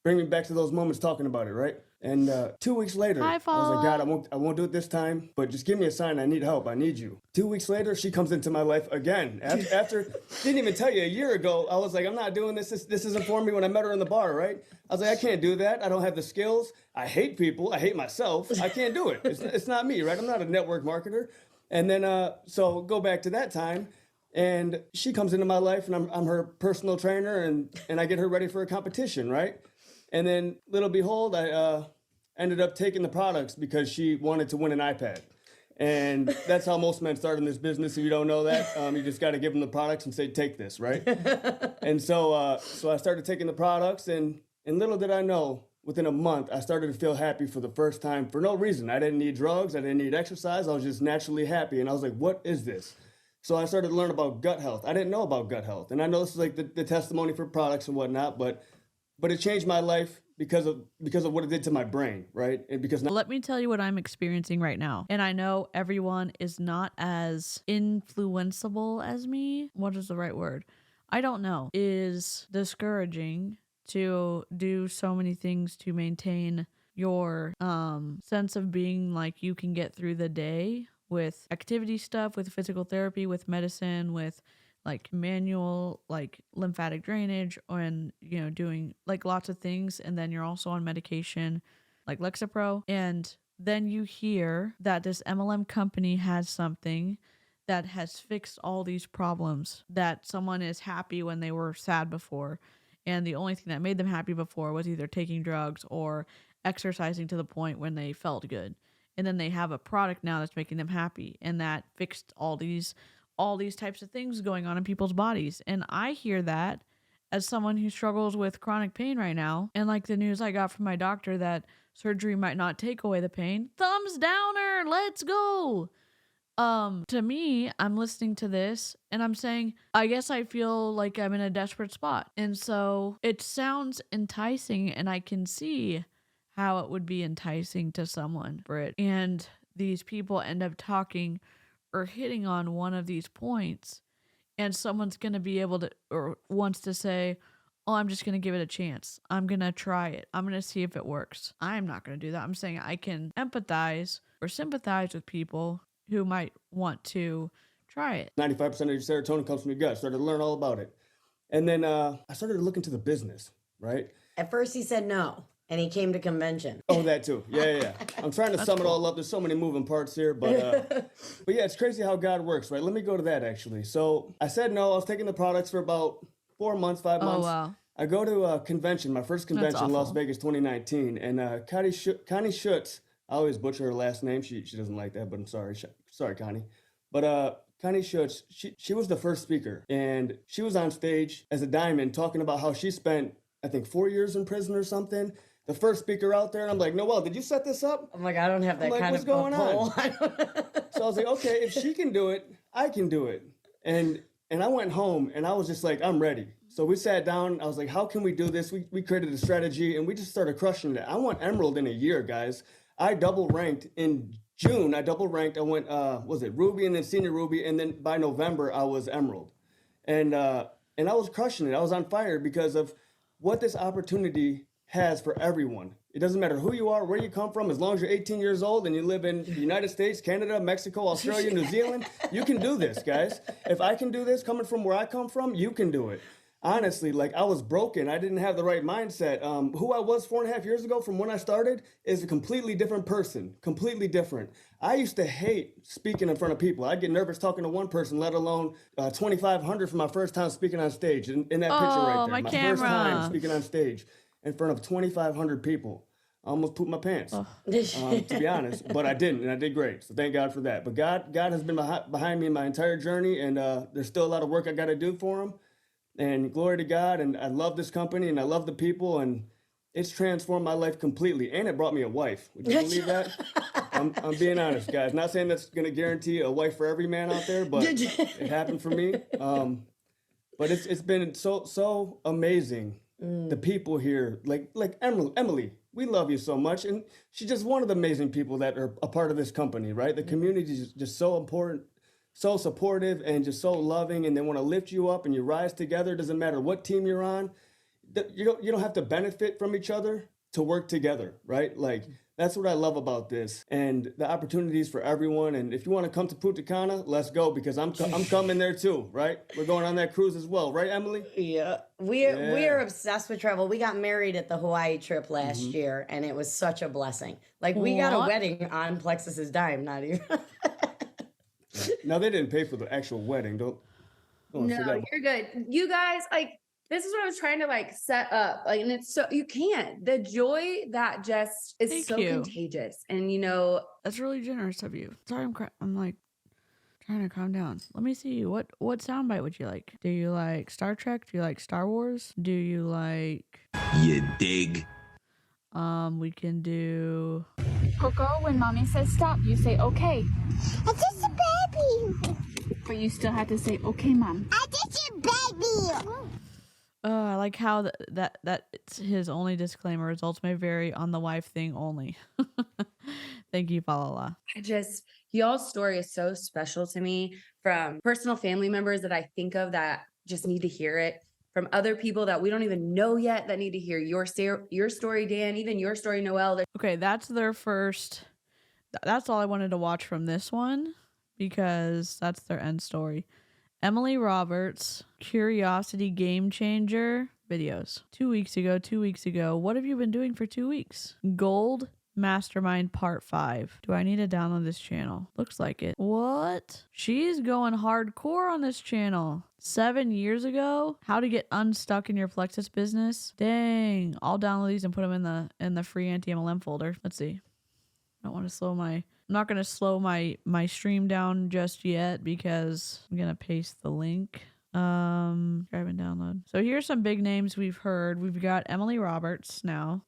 bring me back to those moments talking about it, right? And 2 weeks later, I was like, God, I won't do it this time, but just give me a sign. I need help. I need you. 2 weeks later, she comes into my life again. After didn't even tell you a year ago, I was like, I'm not doing this. This isn't for me when I met her in the bar, right? I was like, I can't do that. I don't have the skills. I hate people. I hate myself. I can't do it. It's not me, right? I'm not a network marketer. And then, so go back to that time. And she comes into my life, and I'm her personal trainer, and I get her ready for a competition, right? And then, little behold, I ended up taking the products because she wanted to win an iPad. And that's how most men start in this business. If you don't know that, you just got to give them the products and say, take this, right? And so I started taking the products, and little did I know, within a month, I started to feel happy for the first time for no reason. I didn't need drugs. I didn't need exercise. I was just naturally happy. And I was like, what is this? So I started to learn about gut health. I didn't know about gut health. And I know this is like the testimony for products and whatnot, but it changed my life because of what it did to my brain, right? And because let me tell you what I'm experiencing right now. And I know everyone is not as influenceable as me. What is the right word? I don't know. Is discouraging to do so many things to maintain your sense of being like you can get through the day with activity stuff, with physical therapy, with medicine, with like manual, like lymphatic drainage, and, you know, doing like lots of things. And then you're also on medication like Lexapro. And then you hear that this MLM company has something that has fixed all these problems, that someone is happy when they were sad before. And the only thing that made them happy before was either taking drugs or exercising to the point when they felt good. And then they have a product now that's making them happy, and that fixed all these types of things going on in people's bodies. And I hear that as someone who struggles with chronic pain right now, and like the news I got from my doctor that surgery might not take away the pain. Thumbs downer, let's go. To me, I'm listening to this and I'm saying, I guess I feel like I'm in a desperate spot. And so it sounds enticing, and I can see how it would be enticing to someone for it. And these people end up talking or hitting on one of these points, and someone's going to be able to, or wants to say, oh, I'm just going to give it a chance. I'm going to try it. I'm going to see if it works. I'm not going to do that. I'm saying I can empathize or sympathize with people who might want to try it. 95% of your serotonin comes from your gut. Started to learn all about it. And then I started to look into the business, right? At first he said no, and he came to convention. Oh, that too. Yeah. I'm trying to sum it all up. There's so many moving parts here, but yeah, it's crazy how God works, right? Let me go to that actually. So I said no. I was taking the products for about 4 months, 5 months. Oh, wow. I go to a convention, my first convention in Las Vegas 2019, and Connie 𝐔𝐒, I always butcher her last name. She doesn't like that, but I'm sorry. Sorry, Connie. But Connie 𝐔𝐒, she was the first speaker, and she was on stage as a diamond talking about how she spent, I think, 4 years in prison or something. The first speaker out there, and I'm like, Noelle, did you set this up? I'm like, I don't have that kind what's of going pull. on? So I was like, okay, if she can do it, I can do it. And I went home, and I was just like, I'm ready. So we sat down. I was like, how can we do this? We created a strategy, and we just started crushing it. I went Emerald in a year, guys. I double ranked in June. I went, was it Ruby and then Senior Ruby, and then by November I was Emerald, and I was crushing it. I was on fire because of what this opportunity has for everyone. It doesn't matter who you are, where you come from, as long as you're 18 years old and you live in the United States, Canada, Mexico, Australia, New Zealand, you can do this, guys. If I can do this coming from where I come from, you can do it. Honestly, like, I was broken. I didn't have the right mindset. Who I was 4.5 years ago from when I started is a completely different person, completely different. I used to hate speaking in front of people. I'd get nervous talking to one person, let alone 2,500 for my first time speaking on stage. In that picture right there, my first time camera. speaking on stage in front of 2,500 people. I almost pooped my pants, to be honest, but I didn't, and I did great. So thank God for that. But God has been behind me my entire journey, and there's still a lot of work I got to do for him. And glory to God, and I love this company, and I love the people, and it's transformed my life completely. And it brought me a wife. Would you believe that? I'm being honest, guys. Not saying that's going to guarantee a wife for every man out there, but it happened for me. But it's been so amazing. The people here, like Emily, we love you so much, and she's just one of the amazing people that are a part of this company, right? The community is just so important. So supportive and just so loving, and they want to lift you up and you rise together. Doesn't matter what team you're on. You don't have to benefit from each other to work together, right? Like, that's what I love about this, and the opportunities for everyone. And if you want to come to Punta Cana, let's go, because I'm coming there too, right? We're going on that cruise as well, right, Emily? Yeah. We're obsessed with travel. We got married at the Hawaii trip last year, and it was such a blessing. Like, we got a wedding on Plexus's dime, not even. No, they didn't pay for the actual wedding. Don't No, you're good. You guys, like, this is what I was trying to like set up. Like, and it's so, you can't. The joy that just is Thank so you. contagious. And you know, That's really generous of you. Sorry, I'm like trying to calm down. Let me see. What soundbite would you like? Do you like Star Trek? Do you like Star Wars? Do you like? You dig? We can do. Coco, when mommy says stop, you say okay. It's just a baby. But you still have to say okay, mom. I just a baby. I like how that it's his only disclaimer. Results may vary on the wife thing only. Thank you, Falala. y'all's story is so special to me, from personal family members that I think of that just need to hear it, from other people that we don't even know yet that need to hear your story, Dan, even your story, Noelle. Okay, that's their first. That's all I wanted to watch from this one, because that's their end story. Emily Roberts, Curiosity Game Changer videos. 2 weeks ago. What have you been doing for 2 weeks? Gold Mastermind Part 5. Do I need to download this channel? Looks like it. What? She's going hardcore on this channel. 7 years ago, how to get unstuck in your Plexus business. Dang. I'll download these and put them in the free anti-MLM folder. Let's see. I don't want to slow my... I'm not going to slow my stream down just yet, because I'm going to paste the link. Grab and download. So here's some big names we've heard. We've got Emily Roberts now.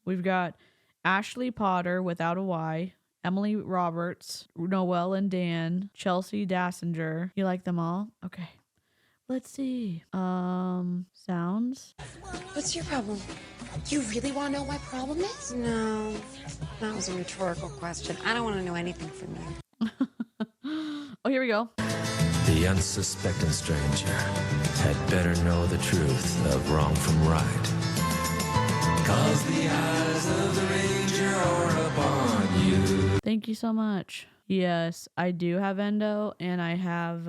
We've got Ashley Potter without a Y. Emily Roberts, Noelle and Dan, Chelsea Dassinger. You like them all? Okay. Let's see. Sounds. What's your problem? You really want to know what my problem is? No, that was a rhetorical question. I don't want to know anything from you. Oh, here we go. The unsuspecting stranger had better know the truth of wrong from right. 'Cause the eyes of the ranger are upon you. Thank you so much. Yes, I do have endo, and I have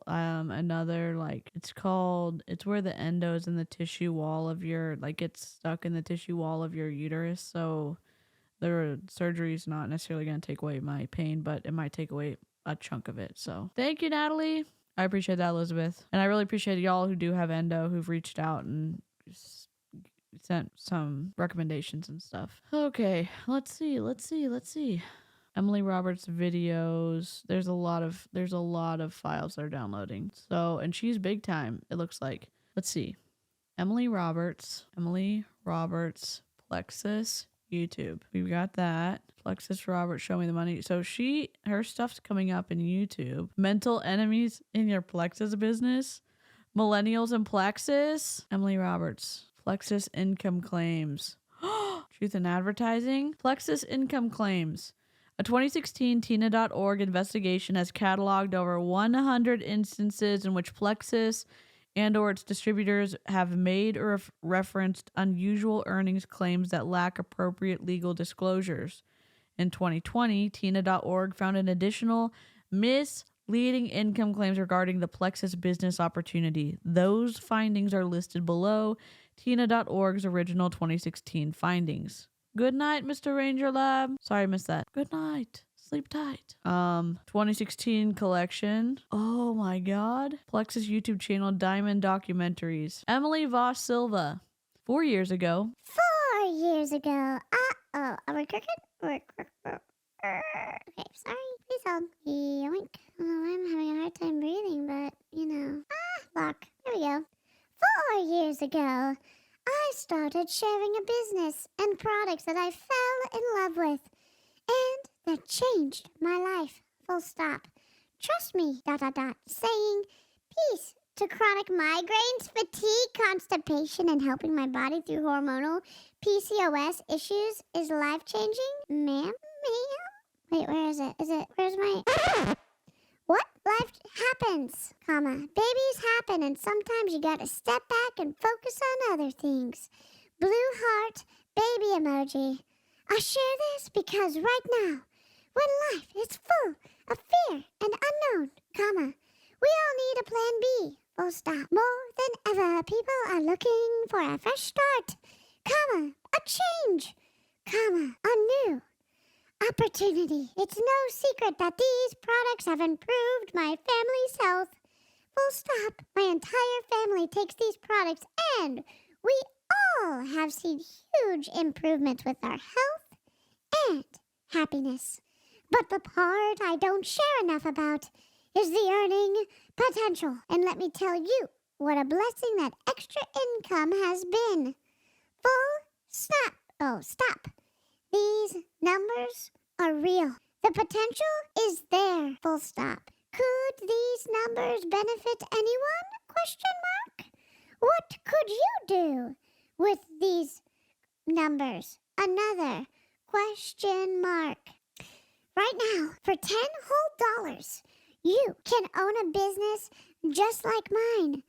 another, like, it's where the endo is in the tissue wall of your, like, it's stuck in the tissue wall of your uterus. So the surgery is not necessarily going to take away my pain, but it might take away a chunk of it. So thank you, Natalie. I appreciate that, Elizabeth. And I really appreciate y'all who do have endo, who've reached out and sent some recommendations and stuff. Okay, let's see. Emily Roberts videos. There's a lot of files they're downloading. So, and she's big time, it looks like. Let's see. Emily Roberts, Plexus, YouTube. We've got that. Plexus Roberts, Show Me the Money. So her stuff's coming up in YouTube. Mental enemies in your Plexus business. Millennials and Plexus. Emily Roberts. Plexus income claims. Truth in advertising. Plexus income claims. A 2016 Tina.org investigation has cataloged over 100 instances in which Plexus and or its distributors have made or referenced unusual earnings claims that lack appropriate legal disclosures. In 2020, Tina.org found an additional misleading income claims regarding the Plexus business opportunity. Those findings are listed below Tina.org's original 2016 findings. Good night, Mr. Ranger Lab. Sorry I missed that. Good night. Sleep tight. 2016 collection. Oh my god. Plexus YouTube channel Diamond Documentaries. Emily Voss Silva. 4 years ago. 4 years ago. Uh-oh. Are we crooked? We're crooked. Okay, sorry. Please hold. Yoink. Oh, I'm having a hard time breathing, but, lock. There we go. 4 years ago, I started sharing a business and products that I fell in love with. And that changed my life. Full stop. Trust me, ... saying peace to chronic migraines, fatigue, constipation, and helping my body through hormonal PCOS issues is life-changing. Ma'am? Wait, where is it? Where's my... What? Life happens, babies happen, and sometimes you gotta step back and focus on other things. Blue heart, baby emoji. I share this because right now, when life is full of fear and unknown, we all need a plan B, full stop. More than ever, people are looking for a fresh start, a change, a new opportunity. It's no secret that these products have improved my family's health. Full stop. My entire family takes these products, and we all have seen huge improvements with our health and happiness. But the part I don't share enough about is the earning potential. And let me tell you what a blessing that extra income has been. Full stop. Oh, stop. These numbers are real. The potential is there. Full stop. Could these numbers benefit anyone? Question mark. What could you do with these numbers? Another question mark. Right now, for 10 whole dollars, you can own a business just like mine. ...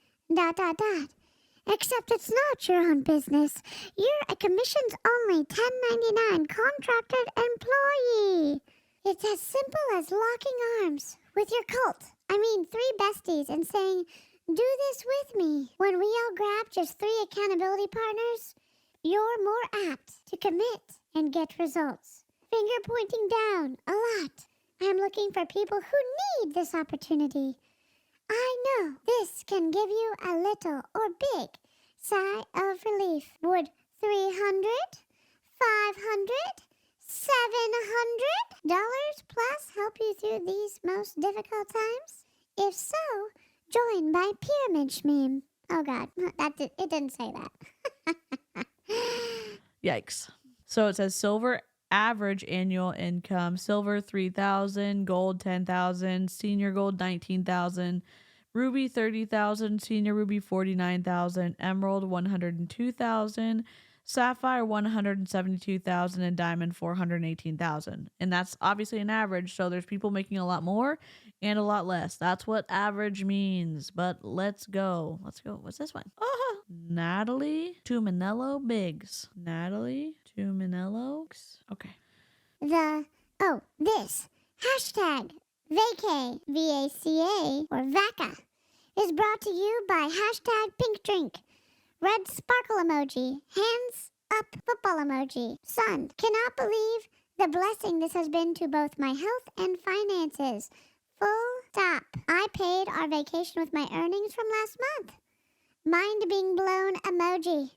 Except it's not your own business. You're a commissions-only 1099 contracted employee. It's as simple as locking arms with your cult. 3 besties and saying, do this with me. When we all grab just 3 accountability partners, you're more apt to commit and get results. Finger pointing down a lot. I'm looking for people who need this opportunity. I know this can give you a little or big sigh of relief. Would $300, $500, $700 plus help you through these most difficult times? If so, join my pyramid schmeme. Oh God, it didn't say that. Yikes. So it says silver average annual income, silver $3,000, gold $10,000, senior gold $19,000, ruby $30,000, senior ruby $49,000, emerald $102,000, sapphire $172,000, and diamond $418,000. And that's obviously an average, so there's people making a lot more and a lot less. That's what average means. But let's go. What's this one? Oh, Natalie Tuminello Biggs. Natalie Tuminello. Okay. This hashtag vacay, VACA, or VACA, is brought to you by hashtag pink drink, red sparkle emoji, hands up football emoji, sun. Cannot believe the blessing this has been to both my health and finances. Full stop. I paid our vacation with my earnings from last month. Mind being blown emoji.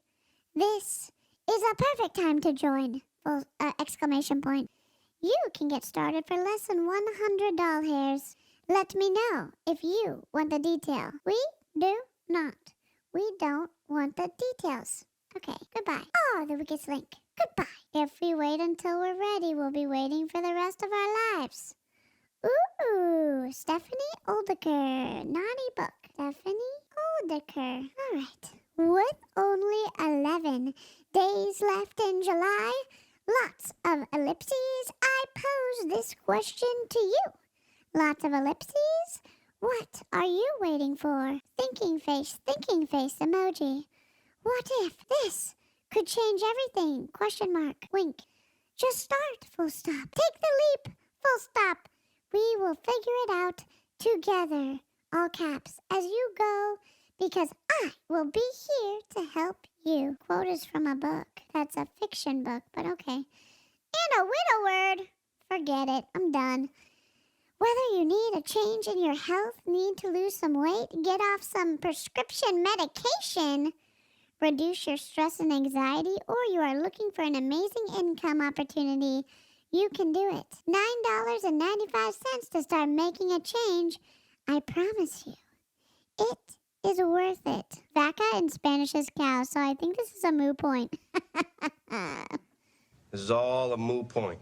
This is a perfect time to join. Full exclamation point. You can get started for less than $100 hairs. Let me know if you want the detail. We do not. We don't want the details. Okay, goodbye. Oh, the weakest link. Goodbye. If we wait until we're ready, we'll be waiting for the rest of our lives. Ooh, Stephanie Oldeker. Naughty book. Stephanie Oldeker. All right. With only 11 days left in July, lots of ellipses, I pose this question to you. Lots of ellipses. What are you waiting for? Thinking face emoji. What if this could change everything? Question mark. Wink. Just start. Full stop. Take the leap. Full stop. We will figure it out together. All caps. As you go, because I will be here to help you. Quote is from a book. That's a fiction book, but okay. And a widow word. Forget it. I'm done. Whether you need a change in your health, need to lose some weight, get off some prescription medication, reduce your stress and anxiety, or you are looking for an amazing income opportunity, you can do it. $9.95 to start making a change. I promise you, it is worth it. Vaca in Spanish is cow, so I think this is a moot point. This is all a moot point.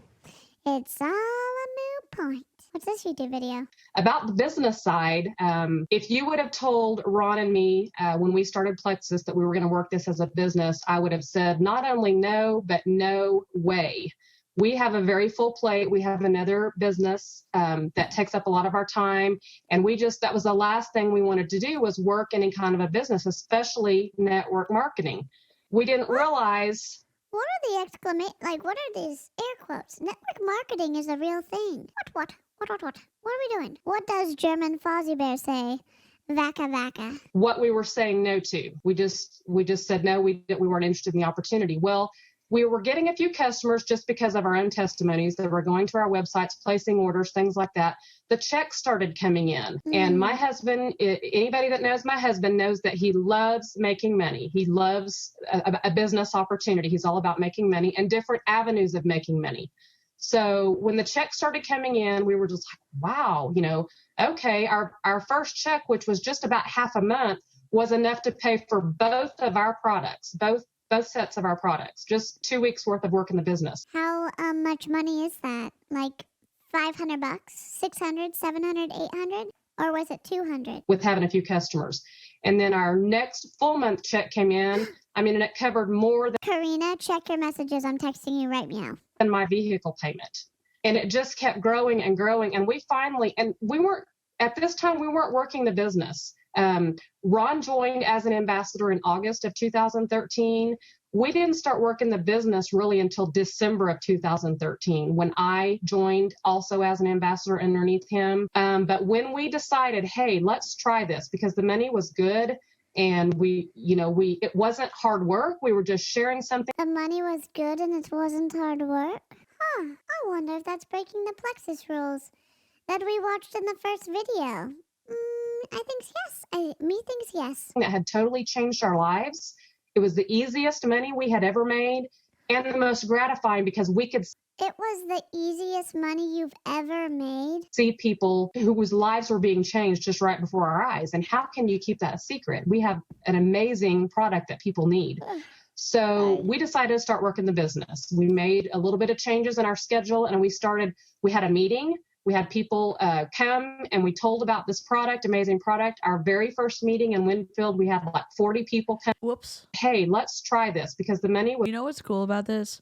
It's all a moot point. What's this YouTube video? About the business side, if you would have told Ron and me when we started Plexus that we were going to work this as a business, I would have said not only no, but no way. We have a very full plate. We have another business that takes up a lot of our time. And that was the last thing we wanted to do was work any kind of a business, especially network marketing. We didn't realize... What are the what are these air quotes? Network marketing is a real thing. What? What are we doing? What does German Fozzie Bear say? Vaca. What we were saying no to. We just said no, we weren't interested in the opportunity. Well, we were getting a few customers just because of our own testimonies that were going to our websites, placing orders, things like that. The checks started coming in. And my husband, anybody that knows my husband knows that he loves making money. He loves a business opportunity. He's all about making money and different avenues of making money. So when the checks started coming in, we were just like, wow, okay, our first check, which was just about half a month, was enough to pay for both of our products, both sets of our products, just 2 weeks worth of work in the business. How much money is that? Like $500, $600, $700, $800? Or was it $200? With having a few customers. And then our next full month check came in. And it covered more than... Karina, check your messages. I'm texting you right now. ...than my vehicle payment. And it just kept growing and growing. And at this time, we weren't working the business. Ron joined as an ambassador in August of 2013. We didn't start working the business really until December of 2013 when I joined also as an ambassador underneath him. But when we decided, hey, let's try this because the money was good and it wasn't hard work. We were just sharing something. The money was good and it wasn't hard work? Huh. I wonder if that's breaking the Plexus rules that we watched in the first video. I think yes. Me thinks yes. That had totally changed our lives. It was the easiest money we had ever made and the most gratifying because we could... It was the easiest money you've ever made? See people whose lives were being changed just right before our eyes. And how can you keep that a secret? We have an amazing product that people need. So we decided to start working the business. We made a little bit of changes in our schedule and we had a meeting. We had people come and we told about this product, amazing product. Our very first meeting in Winfield, we had like 40 people come. Whoops. Hey, let's try this because the money was... You know what's cool about this?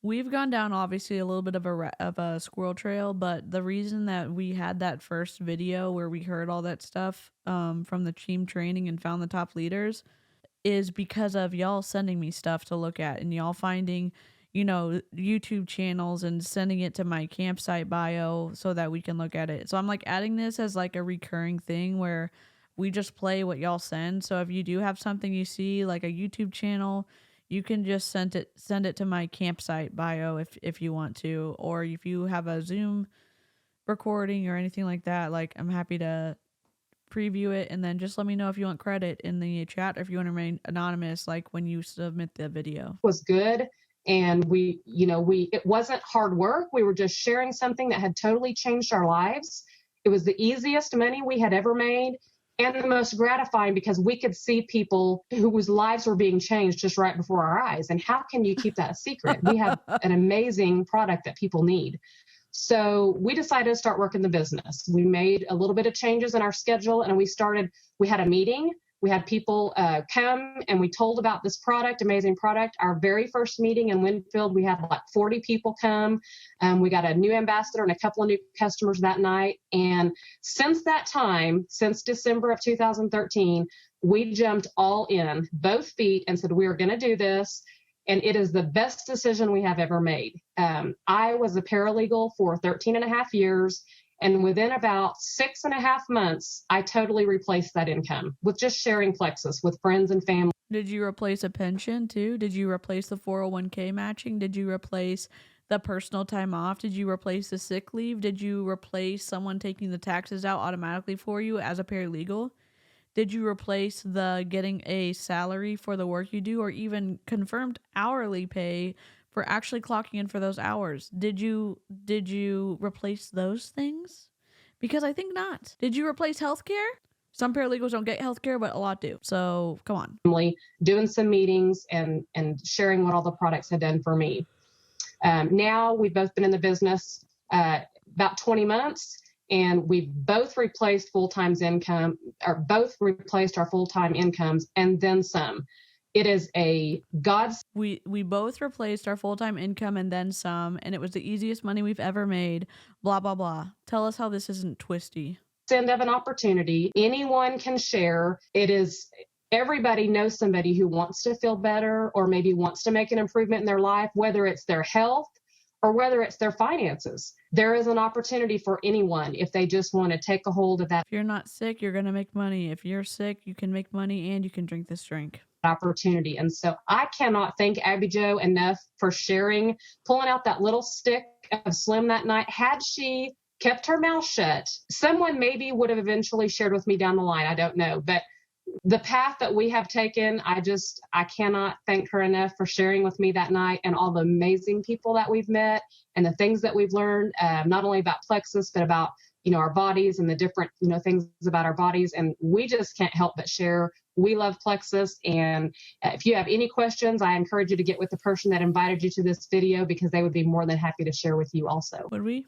We've gone down obviously a little bit of a squirrel trail, but the reason that we had that first video where we heard all that stuff from the team training and found the top leaders is because of y'all sending me stuff to look at and y'all finding... YouTube channels and sending it to my campsite bio so that we can look at it. So I'm like adding this as like a recurring thing where we just play what y'all send. So if you do have something you see like a YouTube channel, you can just send it to my campsite bio if you want to, or if you have a Zoom recording or anything like that, like I'm happy to preview it and then just let me know if you want credit in the chat or if you want to remain anonymous like when you submit the video. Was good. And it wasn't hard work. We were just sharing something that had totally changed our lives. It was the easiest money we had ever made and the most gratifying because we could see people whose lives were being changed just right before our eyes. And how can you keep that a secret? We have an amazing product that people need. So we decided to start working the business. We made a little bit of changes in our schedule and we had a meeting. We had people come and we told about this product, amazing product. Our very first meeting in Winfield, we had like 40 people come. We got a new ambassador and a couple of new customers that night. And since that time, since December of 2013, we jumped all in, both feet, and said, we are going to do this. And it is the best decision we have ever made. I was a paralegal for 13 and a half years. And within about 6.5 months, I totally replaced that income with just sharing Plexus with friends and family. Did you replace a pension too? Did you replace the 401k matching? Did you replace the personal time off? Did you replace the sick leave? Did you replace someone taking the taxes out automatically for you as a paralegal? Did you replace the getting a salary for the work you do, or even confirmed hourly pay for actually clocking in for those hours? Did you replace those things? Because I think not. Did you replace healthcare? Some paralegals don't get healthcare, but a lot do. So come on. Doing some meetings and sharing what all the products had done for me. Now we've both been in the business about 20 months, and we've both replaced full-time income, or both replaced our full-time incomes and then some. It is a God's. We both replaced our full-time income and then some, and it was the easiest money we've ever made. Blah, blah, blah. Tell us how this isn't twisty. End of an opportunity. Anyone can share. It is, everybody knows somebody who wants to feel better or maybe wants to make an improvement in their life, whether it's their health or whether it's their finances. There is an opportunity for anyone if they just want to take a hold of that. If you're not sick, you're going to make money. If you're sick, you can make money and you can drink this drink. Opportunity. And so I cannot thank Abby Jo enough for sharing, pulling out that little stick of Slim that night. Had she kept her mouth shut, someone maybe would have eventually shared with me down the line. I don't know. But the path that we have taken, I cannot thank her enough for sharing with me that night, and all the amazing people that we've met and the things that we've learned, not only about Plexus, but about, our bodies and the different, things about our bodies. And we just can't help but share. We love Plexus. And if you have any questions, I encourage you to get with the person that invited you to this video, because they would be more than happy to share with you also. Would we?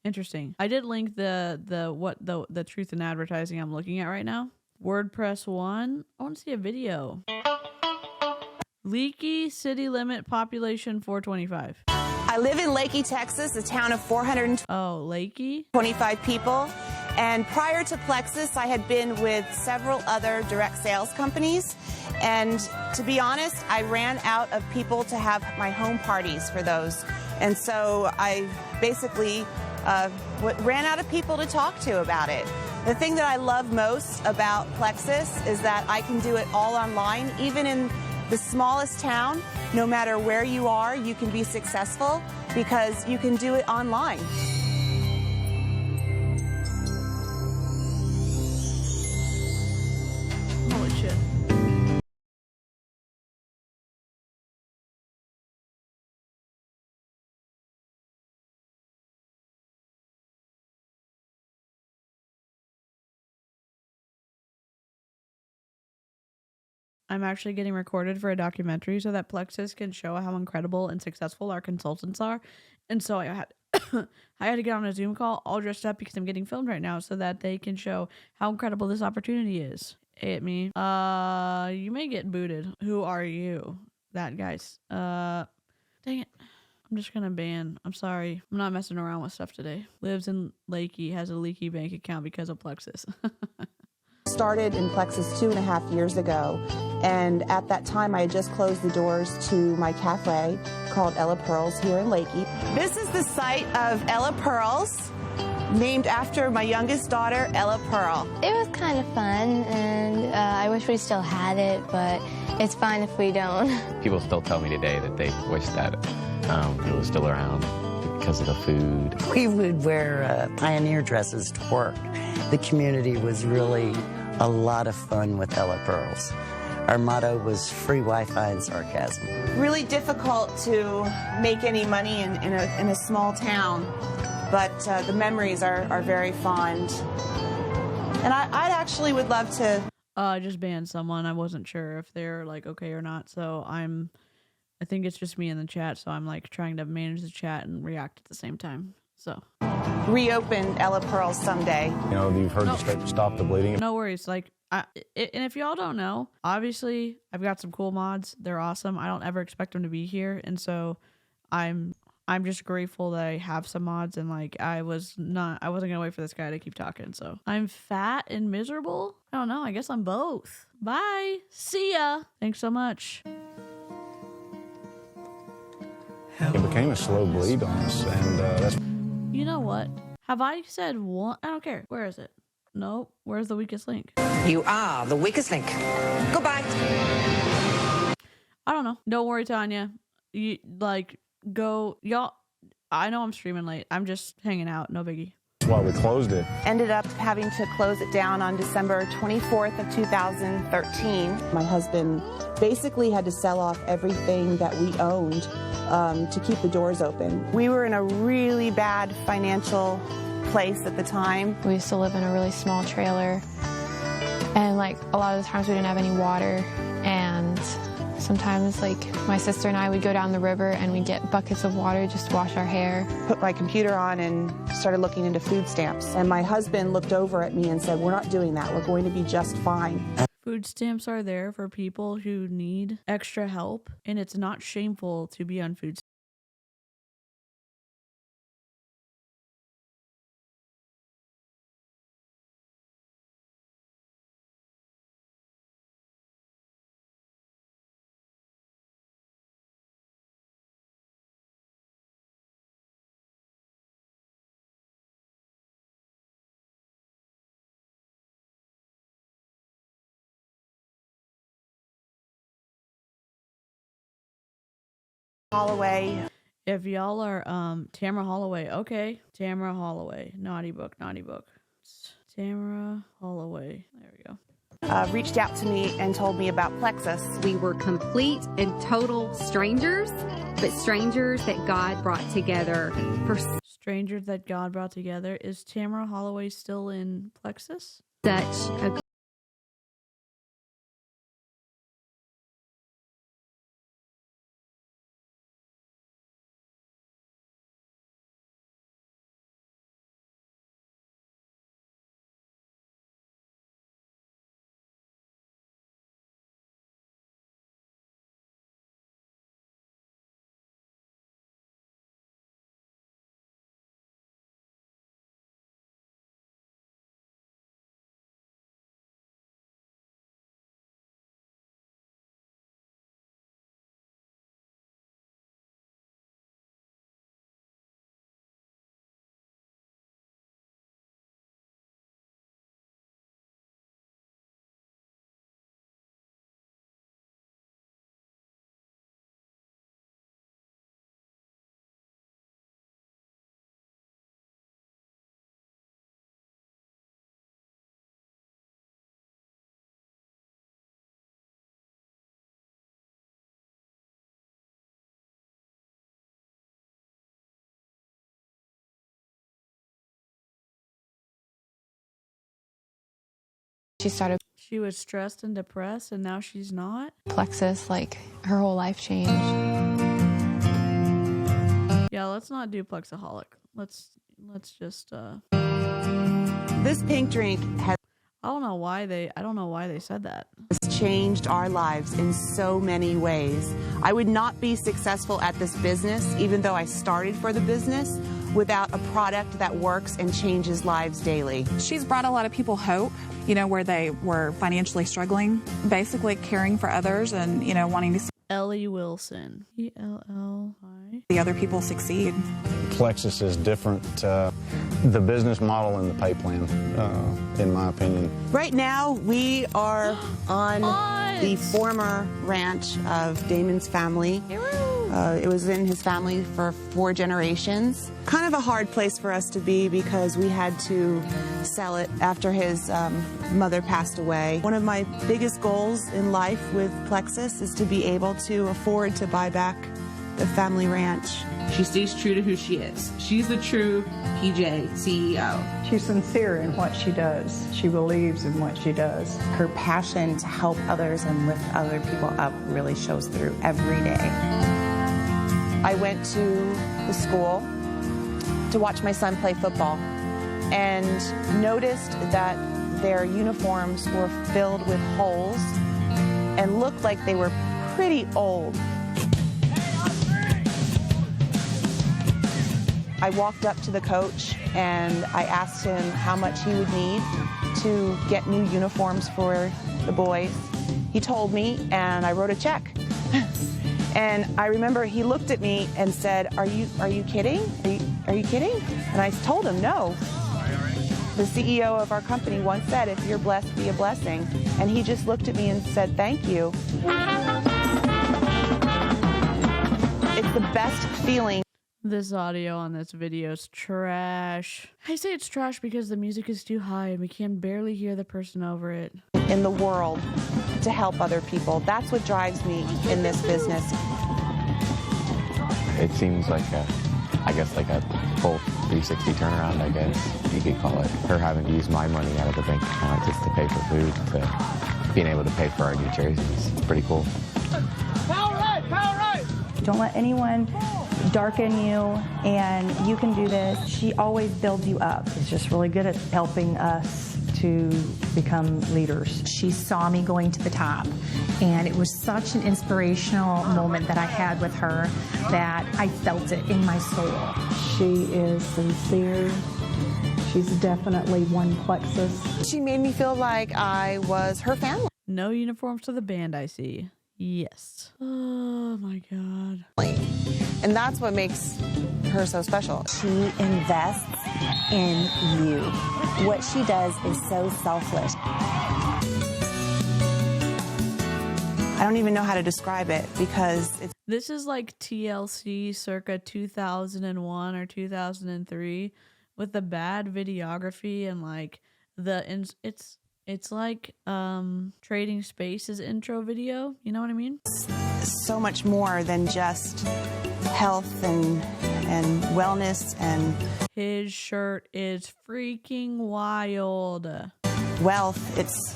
Interesting. I did link the truth in advertising I'm looking at right now. WordPress 1. I want to see a video. Leaky city limit population 425. I live in Leakey, Texas, a town of 425 people. And prior to Plexus, I had been with several other direct sales companies. And to be honest, I ran out of people to have my home parties for those. And so I basically ran out of people to talk to about it. The thing that I love most about Plexus is that I can do it all online, even in the smallest town. No matter where you are, you can be successful because you can do it online. Holy shit. I'm actually getting recorded for a documentary so that Plexus can show how incredible and successful our consultants are. And so I had to get on a Zoom call all dressed up because I'm getting filmed right now so that they can show how incredible this opportunity is. Hit me. You may get booted. Who are you? That guys. Dang it. I'm just gonna ban. I'm sorry. I'm not messing around with stuff today. Lives in Leakey, has a leaky bank account because of Plexus. Started in Plexus 2.5 years ago, and at that time I had just closed the doors to my cafe called Ella Pearls here in Leakey. This is the site of Ella Pearls, named after my youngest daughter, Ella Pearl. It was kind of fun, and I wish we still had it, but it's fine if we don't. People still tell me today that they wish that it was still around because of the food. We would wear pioneer dresses to work. The community was really a lot of fun with Ella Pearls. Our motto was free Wi-Fi and sarcasm. Really difficult to make any money in a small town, but the memories are very fond. And I actually would love to... I just banned someone. I wasn't sure if they're like okay or not, so I think it's just me in the chat, so I'm like trying to manage the chat and react at the same time. So reopen Ella Pearls someday. You've heard the Stop the Bleeding. No worries. Like And if y'all don't know, obviously I've got some cool mods. They're awesome. I don't ever expect them to be here, and so I'm just grateful that I have some mods. And like I wasn't gonna wait for this guy to keep talking. So I'm fat and miserable. I don't know. I guess I'm both. Bye. See ya. Thanks so much. It became a slow bleed on us, and that's. You know what? Have I said one? I don't care. Where is it? Nope. Where's the weakest link? You are the weakest link. Goodbye. I don't know. Don't worry, Tanya. You go, y'all. I know I'm streaming late. I'm just hanging out. No biggie. That's why we closed it. Ended up having to close it down on December 24th of 2013. My husband basically had to sell off everything that we owned to keep the doors open. We were in a really bad financial place at the time. We used to live in a really small trailer, and like a lot of the times we didn't have any water, and sometimes like my sister and I would go down the river and we'd get buckets of water just to wash our hair. Put my computer on and started looking into food stamps, and my husband looked over at me and said, "We're not doing that. We're going to be just fine." Food stamps are there for people who need extra help, and it's not shameful to be on food stamps. Holloway. If y'all are Tamara Holloway, okay. Tamara Holloway. Naughty book. Tamara Holloway. There we go. Reached out to me and told me about Plexus. We were complete and total strangers, but strangers that God brought together. Strangers that God brought together. Is Tamara Holloway still in Plexus? Such a She was stressed and depressed, and now she's not. Plexus, like her whole life changed. Yeah, let's not do Plexaholic. Let's just This pink drink has I don't know why they said that. changed our lives in so many ways. I would not be successful at this business, even though I started for the business, without a product that works and changes lives daily. She's brought a lot of people hope, where they were financially struggling, basically caring for others and, wanting to see Ellie Wilson. ELLI. the other people succeed. Plexus is different. The business model and the pay plan, in my opinion. Right now, we are on the former ranch of Damon's family. It was in his family for 4 generations. Kind of a hard place for us to be because we had to sell it after his mother passed away. One of my biggest goals in life with Plexus is to be able to afford to buy back the family ranch. She stays true to who she is. She's the true PJ CEO. She's sincere in what she does. She believes in what she does. Her passion to help others and lift other people up really shows through every day. I went to the school to watch my son play football and noticed that their uniforms were filled with holes and looked like they were pretty old. I walked up to the coach and I asked him how much he would need to get new uniforms for the boys. He told me, and I wrote a check. And I remember he looked at me and said, are you kidding? Are you kidding? And I told him, no. The CEO of our company once said, if you're blessed, be a blessing. And he just looked at me and said, thank you. It's the best feeling. This audio on this video is trash. I say it's trash because the music is too high and we can barely hear the person over it. In the world to help other people. That's what drives me in this business. It seems like I guess like a full 360 turnaround, I guess you could call it. Her having to use my money out of the bank account just to pay for food to being able to pay for our new jerseys. It's pretty cool. Power right, power right. Don't let anyone darken you, and you can do this. She always builds you up. She's just really good at helping us to become leaders. She saw me going to the top, and it was such an inspirational moment that I had with her that I felt it in my soul. She is sincere. She's definitely one Plexus. She made me feel like I was her family. No uniforms to the band, I see. Yes. Oh my God. And that's what makes her so special. She invests in you. What she does is so selfless. I don't even know how to describe it because it's... This is like TLC circa 2001 or 2003 with the bad videography and like it's like Trading Spaces intro video. You know what I mean? So much more than just health and wellness, and his shirt is freaking wild. Wealth. It's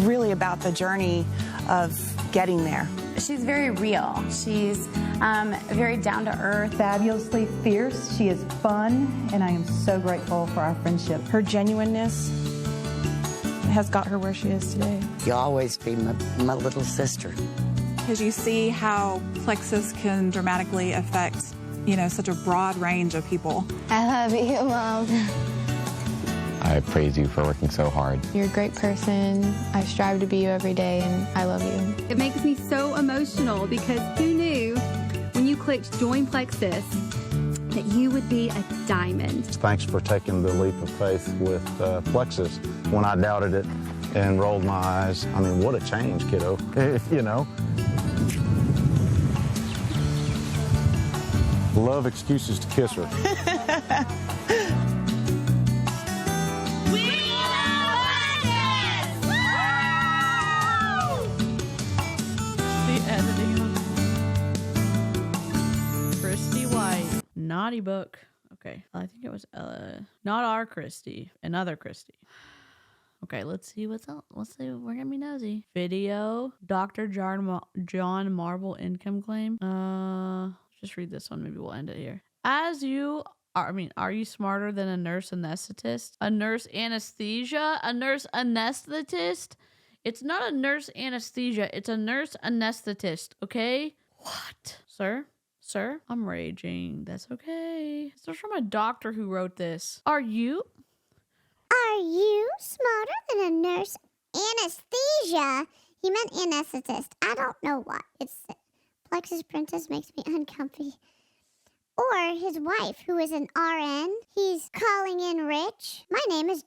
really about the journey of getting there. She's very real. She's very down to earth. Fabulously fierce. She is fun, and I am so grateful for our friendship. Her genuineness has got her where she is today. You'll always be my little sister. Because you see how Plexus can dramatically affect, such a broad range of people. I love you, Mom. I praise you for working so hard. You're a great person. I strive to be you every day, and I love you. It makes me so emotional because who knew when you clicked Join Plexus that you would be a diamond. Thanks for taking the leap of faith with Plexus when I doubted it and rolled my eyes. I mean, what a change, kiddo, Love excuses to kiss her. The editing. Christy White. Naughty book. Okay. I think it was not our Christy. Another Christy. Okay, let's see what's up. Let's see. We're gonna be nosy. Video. Dr. John Marble income claim. Just read this one. Maybe we'll end it here. Are you smarter than a nurse anesthetist? A nurse anesthesia? A nurse anesthetist? It's not a nurse anesthesia. It's a nurse anesthetist. Okay? What? Sir? Sir? I'm raging. That's okay. This is from a doctor who wrote this. Are you smarter than a nurse anesthesia? He meant anesthetist. I don't know why. It's Plexus Princess makes me uncomfy. Or his wife, who is an RN. He's calling in rich. My name is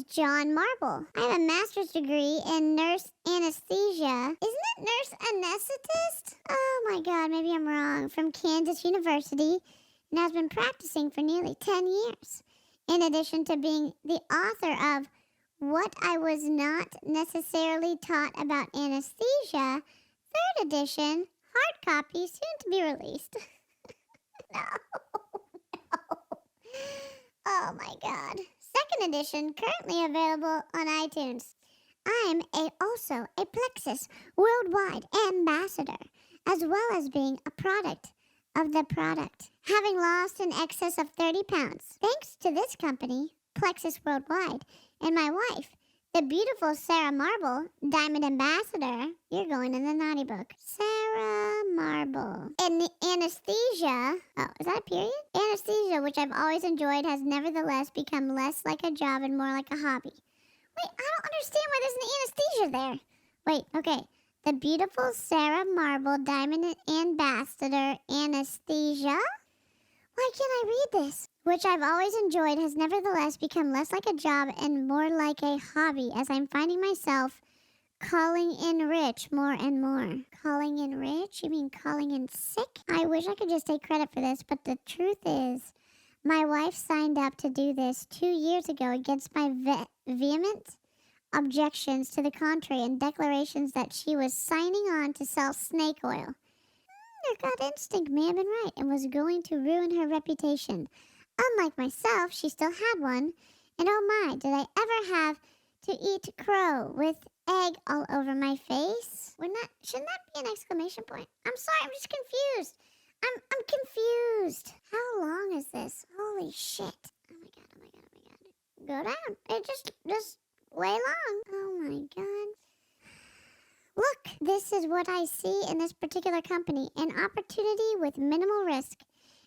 John Marble. I have a master's degree in nurse anesthesia. Isn't it nurse anesthetist? Oh my God, maybe I'm wrong. From Kansas University, and has been practicing for nearly 10 years. In addition to being the author of What I Was Not Necessarily Taught About Anesthesia, 3rd edition, hard copy, soon to be released. No. Oh my God. 2nd edition, currently available on iTunes. I'm also a Plexus Worldwide Ambassador, as well as being a product of the product, having lost in excess of 30 pounds. Thanks to this company, Plexus Worldwide, and my wife, the beautiful Sarah Marble, Diamond Ambassador. You're going in the naughty book. Sarah Marble. And the anesthesia. Oh, is that a period? Anesthesia, which I've always enjoyed, has nevertheless become less like a job and more like a hobby. Wait, I don't understand why there's an anesthesia there. Wait, okay. The beautiful Sarah Marble, Diamond Ambassador, anesthesia? Why can't I read this? Which I've always enjoyed has nevertheless become less like a job and more like a hobby, as I'm finding myself calling in rich more and more. Calling in rich? You mean calling in sick? I wish I could just take credit for this, but the truth is, my wife signed up to do this 2 years ago against my vehement objections to the contrary and declarations that she was signing on to sell snake oil. Her gut instinct may have been right and was going to ruin her reputation. Unlike myself, she still had one. And oh my, did I ever have to eat crow with egg all over my face? Shouldn't that be an exclamation point? I'm sorry, I'm just confused. I'm confused. How long is this? Holy shit. Oh my god, oh my god, oh my god. Go down. It just way long. Oh my god. Look, this is what I see in this particular company. An opportunity with minimal risk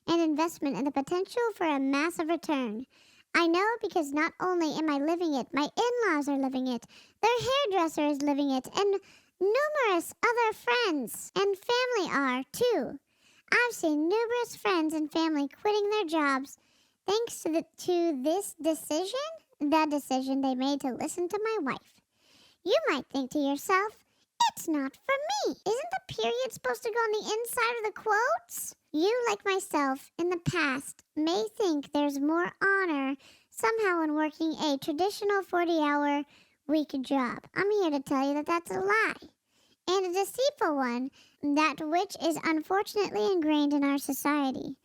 and investment and the potential for a massive return. I know because not only am I living it, my in-laws are living it, their hairdresser is living it, and numerous other friends and family are too. I've seen numerous friends and family quitting their jobs thanks to this decision, the decision they made to listen to my wife. You might think to yourself, it's not for me. Isn't the period supposed to go on the inside of the quotes? You, like myself, in the past, may think there's more honor somehow in working a traditional 40-hour week job. I'm here to tell you that that's a lie, and a deceitful one, that which is unfortunately ingrained in our society.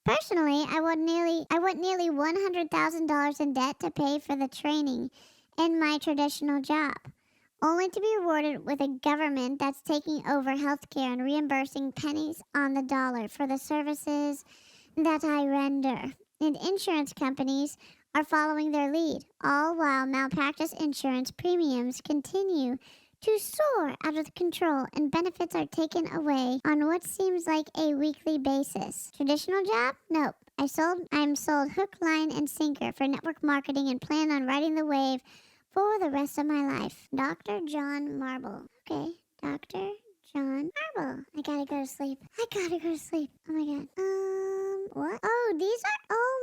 Personally, I went nearly $100,000 in debt to pay for the training in my traditional job, only to be rewarded with a government that's taking over healthcare and reimbursing pennies on the dollar for the services that I render. And insurance companies are following their lead, all while malpractice insurance premiums continue to soar out of control and benefits are taken away on what seems like a weekly basis. Traditional job? Nope. I'm sold hook, line, and sinker for network marketing and plan on riding the wave for the rest of my life. Dr. John Marble. Okay, Dr. John Marble. I gotta go to sleep. Oh my god. What? Oh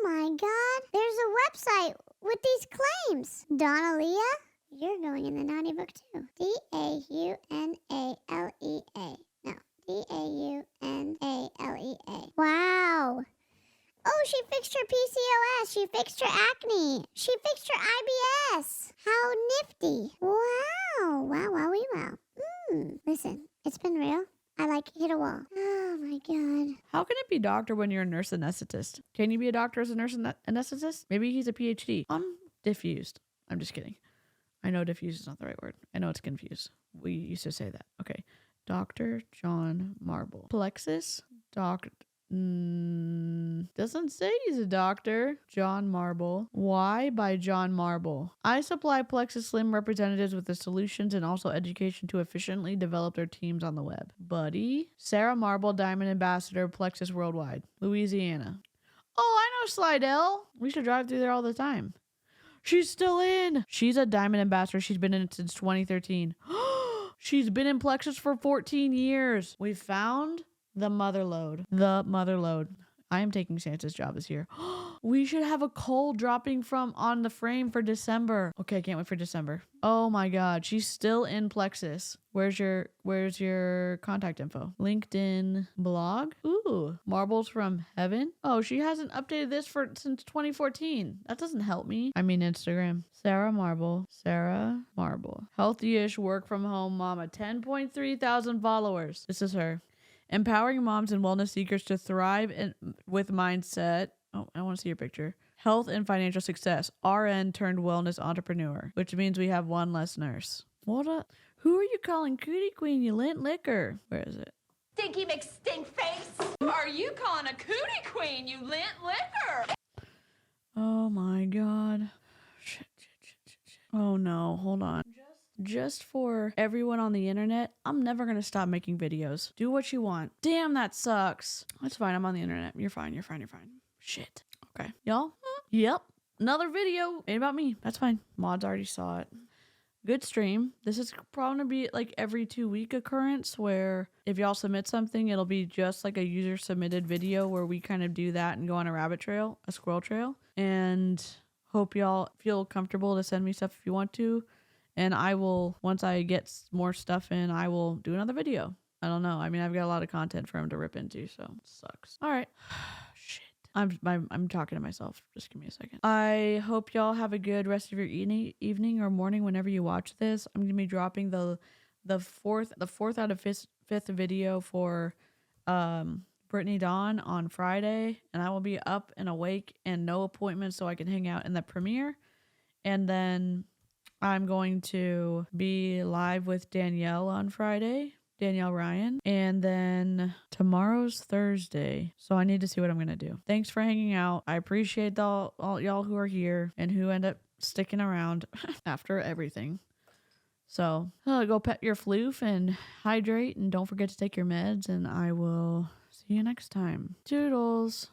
my god. There's a website with these claims. Donalia? You're going in the naughty book too. D-A-U-N-A-L-E-A. No, D-A-U-N-A-L-E-A. Wow. Oh, she fixed her PCOS. She fixed her acne. She fixed her IBS. How nifty. Wow. Wow. Listen, it's been real. I hit a wall. Oh my god. How can it be doctor when you're a nurse anesthetist? Can you be a doctor as a nurse anesthetist? Maybe he's a PhD. I'm diffused. I'm just kidding. I know diffused is not the right word. I know it's confused. We used to say that. Okay. Dr. John Marble. Plexus? Doesn't say he's a doctor. John Marble. Why by John Marble? I supply Plexus Slim representatives with the solutions and also education to efficiently develop their teams on the web. Buddy. Sarah Marble, Diamond Ambassador, Plexus Worldwide. Louisiana. Oh, I know Slidell. We should drive through there all the time. She's still in. She's a Diamond Ambassador. She's been in it since 2013. She's been in Plexus for 14 years. We found the mother lode. I am taking Santa's job this year. We should have a coal dropping from on the frame for December. Okay, I can't wait for December. Oh my god, she's still in Plexus. Where's your contact info? LinkedIn blog? Ooh, marbles from heaven. Oh, she hasn't updated this since 2014. That doesn't help me. I mean Instagram. Sarah Marble. Healthy-ish work from home mama. 10.3 thousand followers. This is her. Empowering moms and wellness seekers to thrive with mindset. Oh, I want to see your picture. Health and financial success. RN turned wellness entrepreneur, which means we have one less nurse. Who are you calling Cootie Queen, you lint liquor? Where is it? Stinky McStink face. Are you calling a cootie queen, you lint liquor? Oh my god. Shit. Oh no, hold on. Just for everyone on the internet, I'm never gonna stop making videos. Do what you want. Damn, that sucks. That's fine, I'm on the internet. You're fine, you're fine, you're fine. Shit. Okay. Y'all? Yep. Another video made about me. That's fine. Mods already saw it. Good stream. This is probably gonna be like every 2-week occurrence where if y'all submit something, it'll be just like a user submitted video where we kind of do that and go on a rabbit trail, a squirrel trail. And hope y'all feel comfortable to send me stuff if you want to. And I will, once I get more stuff in, I will do another video. I don't know. I mean, I've got a lot of content for him to rip into, so it sucks. All right. Shit. I'm talking to myself. Just give me a second. I hope y'all have a good rest of your evening or morning whenever you watch this. I'm gonna be dropping the fourth out of fifth video for Brittany Dawn on Friday, and I will be up and awake and no appointments so I can hang out in the premiere. And then I'm going to be live with Danielle on Friday, Danielle Ryan, and then tomorrow's Thursday, so I need to see what I'm gonna do. Thanks for hanging out. I appreciate all y'all who are here and who end up sticking around after everything. So go pet your floof and hydrate, and don't forget to take your meds, and I will see you next time. Toodles.